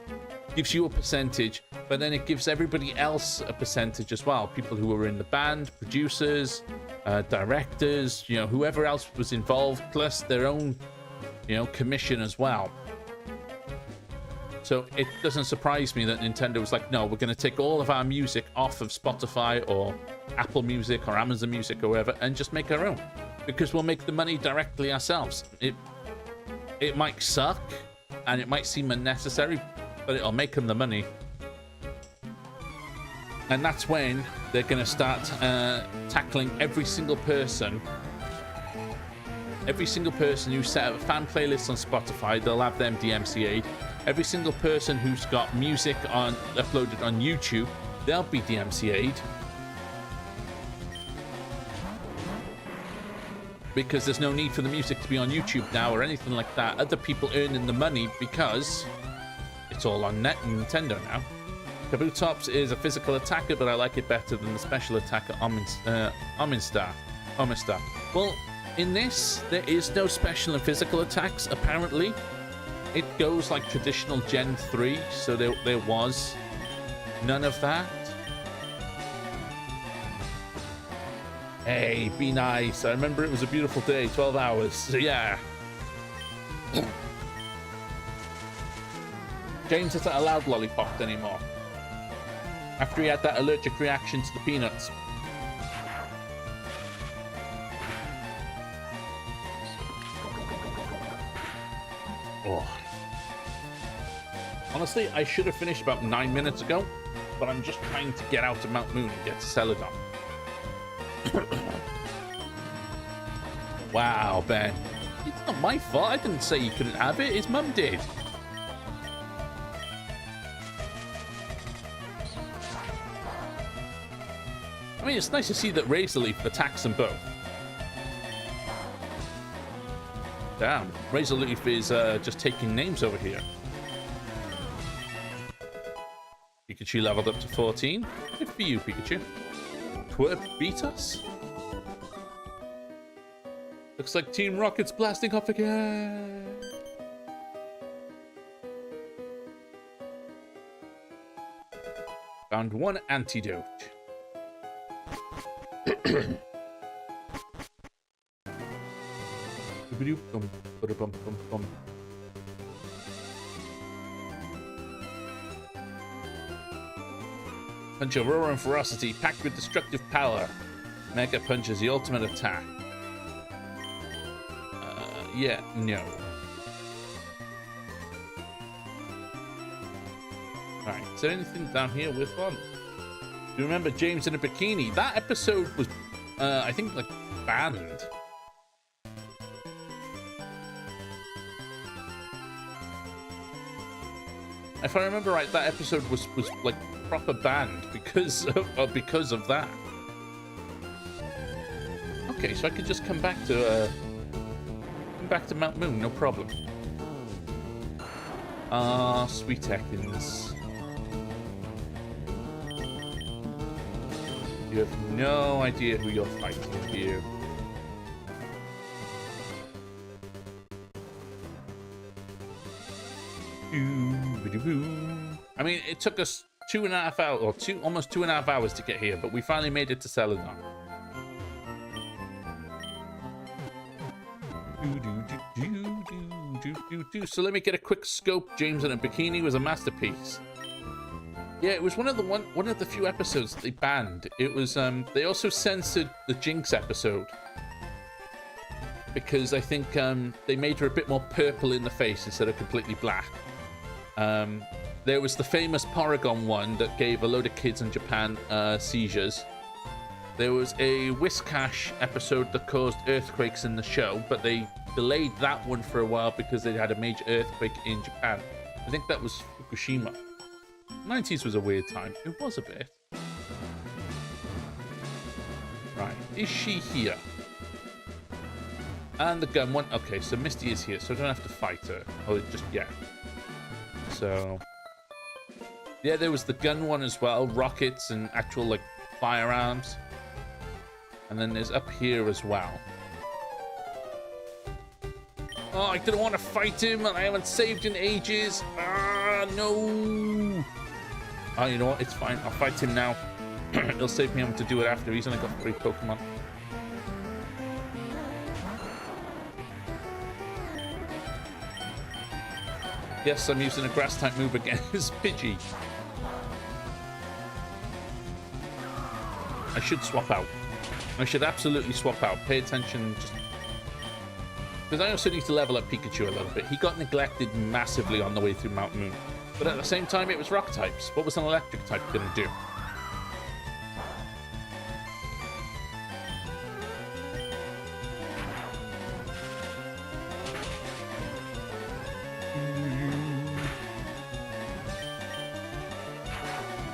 gives you a percentage, but then it gives everybody else a percentage as well. People who were in the band, producers, directors, whoever else was involved, plus their own, commission as well. So it doesn't surprise me that Nintendo was like, no, we're going to take all of our music off of Spotify or Apple Music or Amazon Music or whatever and just make our own. Because we'll make the money directly ourselves. It might suck and it might seem unnecessary, but it'll make them the money. And that's when they're going to start tackling every single person who set up fan playlists on Spotify. They'll have them DMCA'd. Every single person who's got music uploaded on YouTube, they'll be DMCA'd. Because there's no need for the music to be on YouTube now or anything like that. Other people earning the money because it's all on Nintendo now. Kabutops is a physical attacker, but I like it better than the special attacker Ominstar. Well, in this, there is no special and physical attacks, apparently. It goes like traditional Gen 3, so there was none of that. Hey, be nice. I remember it was a beautiful day, 12 hours, so yeah. James isn't allowed lollipops anymore. After he had that allergic reaction to the peanuts. Oh. Honestly, I should have finished about 9 minutes ago, but I'm just trying to get out of Mount Moon and get to Celadon. Wow, Ben. It's not my fault. I didn't say you couldn't have it. His mum did. I mean, it's nice to see that Razor Leaf attacks them both. Damn, Razor Leaf is just taking names over here. Pikachu leveled up to 14. Good for you, Pikachu. Twerp beat us? Looks like Team Rocket's blasting off again. Found one antidote. Punch of roar and ferocity, packed with destructive power. Mega Punch is the ultimate attack. Yeah, no. Alright, is there anything down here with one? Do you remember James in a bikini? That episode was, I think, like, banned. If I remember right, that episode was like proper banned because of that. Okay, so I could just come back to Mount Moon, no problem. Ah, sweet Ekans. You have no idea who you're fighting, do you? I mean, it took us 2.5 hours, or almost 2.5 hours to get here, but we finally made it to Celadon. So let me get a quick scope. James in a bikini was a masterpiece. Yeah, it was one of the few episodes they banned. It was they also censored the Jinx episode because I think they made her a bit more purple in the face instead of completely black. There was the famous Porygon one that gave a load of kids in Japan seizures. There was a Whiscash episode that caused earthquakes in the show, but they delayed that one for a while because they had a major earthquake in Japan. I think that was Fukushima. 90s was a weird time. It was a bit. Right, is she here? And the gun one. Okay, so Misty is here, so I don't have to fight her. Oh, just yet. So, yeah, there was the gun one as well. Rockets and actual, like, firearms. And then there's up here as well. Oh, I didn't want to fight him, and I haven't saved in ages. Ah, no. Oh, you know what? It's fine. I'll fight him now. It'll save me having to do it after. He's only got 3 Pokemon. Yes, I'm using a grass-type move against Pidgey. I should swap out. I should absolutely swap out. Pay attention, just... because I also need to level up Pikachu a little bit. He got neglected massively on the way through Mount Moon. But at the same time, it was rock types. What was an electric type going to do?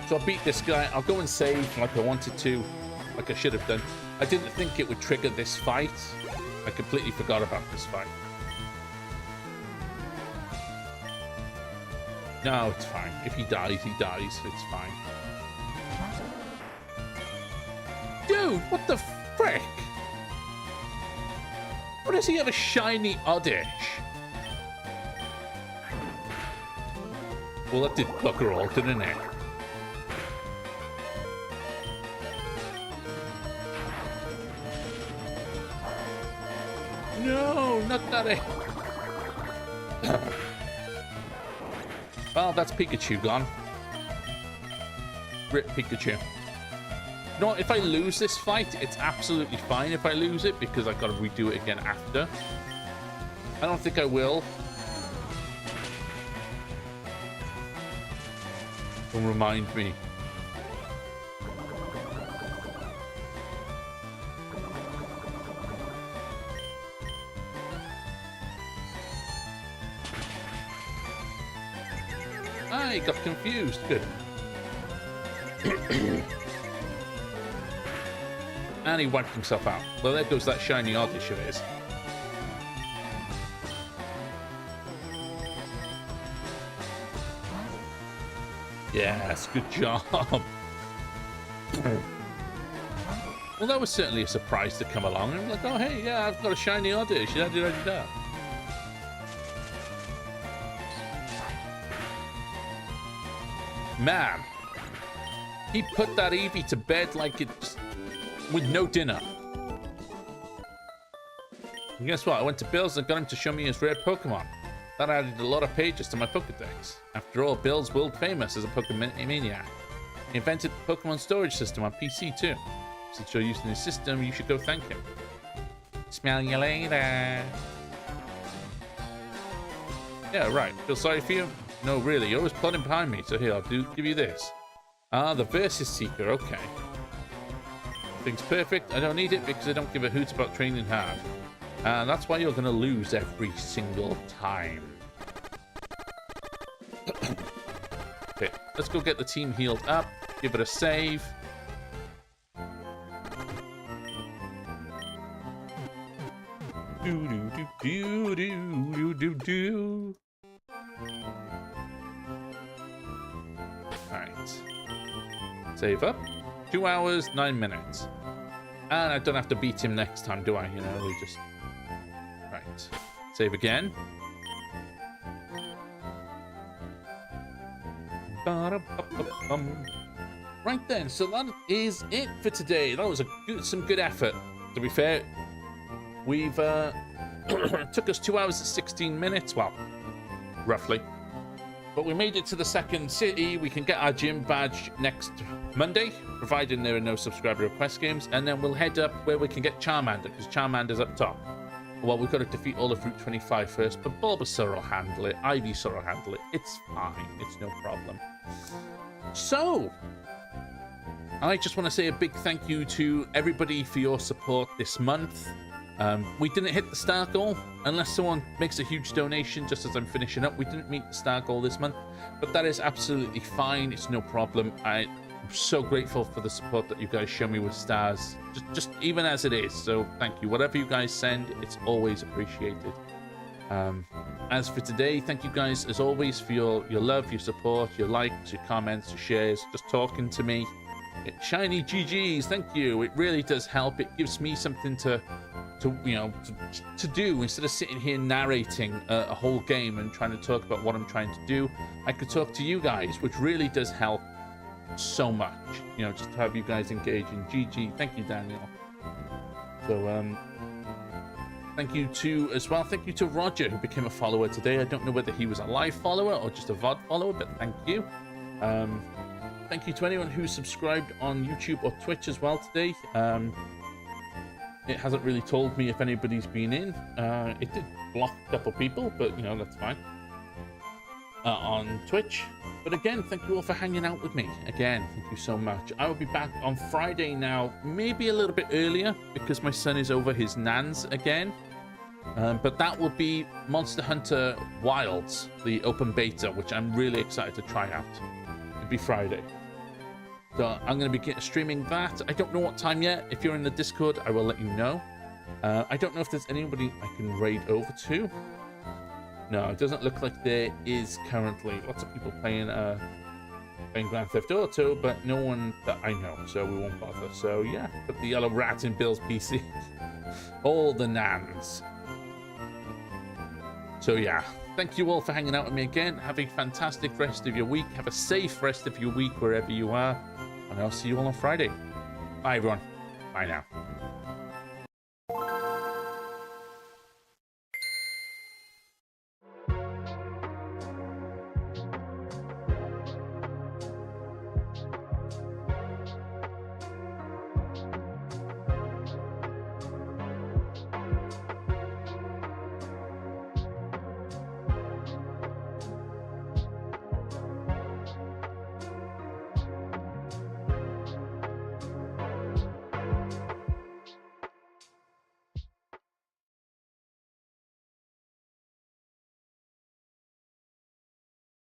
So I'll beat this guy. I'll go and save like I wanted to, like I should have done. I didn't think it would trigger this fight. I completely forgot about this fight. No, it's fine. If he dies, he dies. It's fine. Dude, what the frick? What does he have a shiny Oddish? Well, that did bugger all, didn't it? No, not that. Well, that's Pikachu gone. Rip Pikachu. You know what? If I lose this fight, it's absolutely fine if I lose it because I've got to redo it again after. I don't think I will. Don't remind me. He got confused. Good. And he wiped himself out. Well, there goes that shiny Oddish of his. Yes, good job. Well, that was certainly a surprise to come along. I'm like, oh, hey, yeah, I've got a shiny order. Da-da-da-da. Man, he put that Eevee to bed like it's with no dinner. And guess what? I went to Bill's and got him to show me his rare Pokemon. That added a lot of pages to my Pokedex. After all, Bill's world famous as a Pokemon maniac. He invented the Pokemon storage system on PC too. Since you're using his system, you should go thank him. Smell you later. Yeah, right. Feel sorry for you? No, really. You're always plotting behind me. So here, I'll give you this. Ah, the Versus Seeker. Okay. Thing's perfect. I don't need it because I don't give a hoot about training hard. And that's why you're going to lose every single time. Okay, let's go get the team healed up. Give it a save. Do do do do do do do. Alright. Save up. 2 hours, 9 minutes. And I don't have to beat him next time, do I? You know, we just... Right. Save again. Right then, so that is it for today. That was some good effort, to be fair. We've it took us 2 hours and 16 minutes, well, roughly. But we made it to the second city. We can get our gym badge next Monday, providing there are no subscriber request games, and then we'll head up where we can get Charmander, because Charmander's up top. Well, we've got to defeat all of Route 25 first, but Bulbasaur will handle it, Ivysaur will handle it. It's fine, it's no problem. So, I just want to say a big thank you to everybody for your support this month. We didn't hit the star goal unless someone makes a huge donation just as I'm finishing up. We didn't meet the star goal this month, but that is absolutely fine. It's no problem. I'm so grateful for the support that you guys show me with stars, just even as it is. So thank you. Whatever you guys send, it's always appreciated. As for today, thank you guys as always for your love, your support, your likes, your comments, your shares, just talking to me. Shiny GGs, thank you. It really does help. It gives me something to do instead of sitting here narrating a whole game and trying to talk about what I'm trying to do. I could talk to you guys, which really does help so much. You know, just to have you guys engage in GG. Thank you, Daniel. So thank you to Roger, who became a follower today. I don't know whether he was a live follower or just a VOD follower, but thank you. Thank you to anyone who subscribed on YouTube or Twitch as well today. It hasn't really told me if anybody's been in. It did block a couple people, but you know, that's fine. On Twitch. But again, thank you all for hanging out with me. Again, thank you so much. I will be back on Friday now, maybe a little bit earlier because my son is over his nan's again. But that will be Monster Hunter Wilds, the open beta, which I'm really excited to try out. It'll be Friday. So I'm going to be streaming that. I don't know what time yet. If you're in the Discord, I will let you know. I don't know if there's anybody I can raid over to. No, it doesn't look like there is currently. Lots of people playing Grand Theft Auto, but no one that I know, so we won't bother. So yeah, put the yellow rat in Bill's PC. All the nans. So yeah, thank you all for hanging out with me again. Have a fantastic rest of your week. Have a safe rest of your week wherever you are. And I'll see you all on Friday. Bye, everyone. Bye now.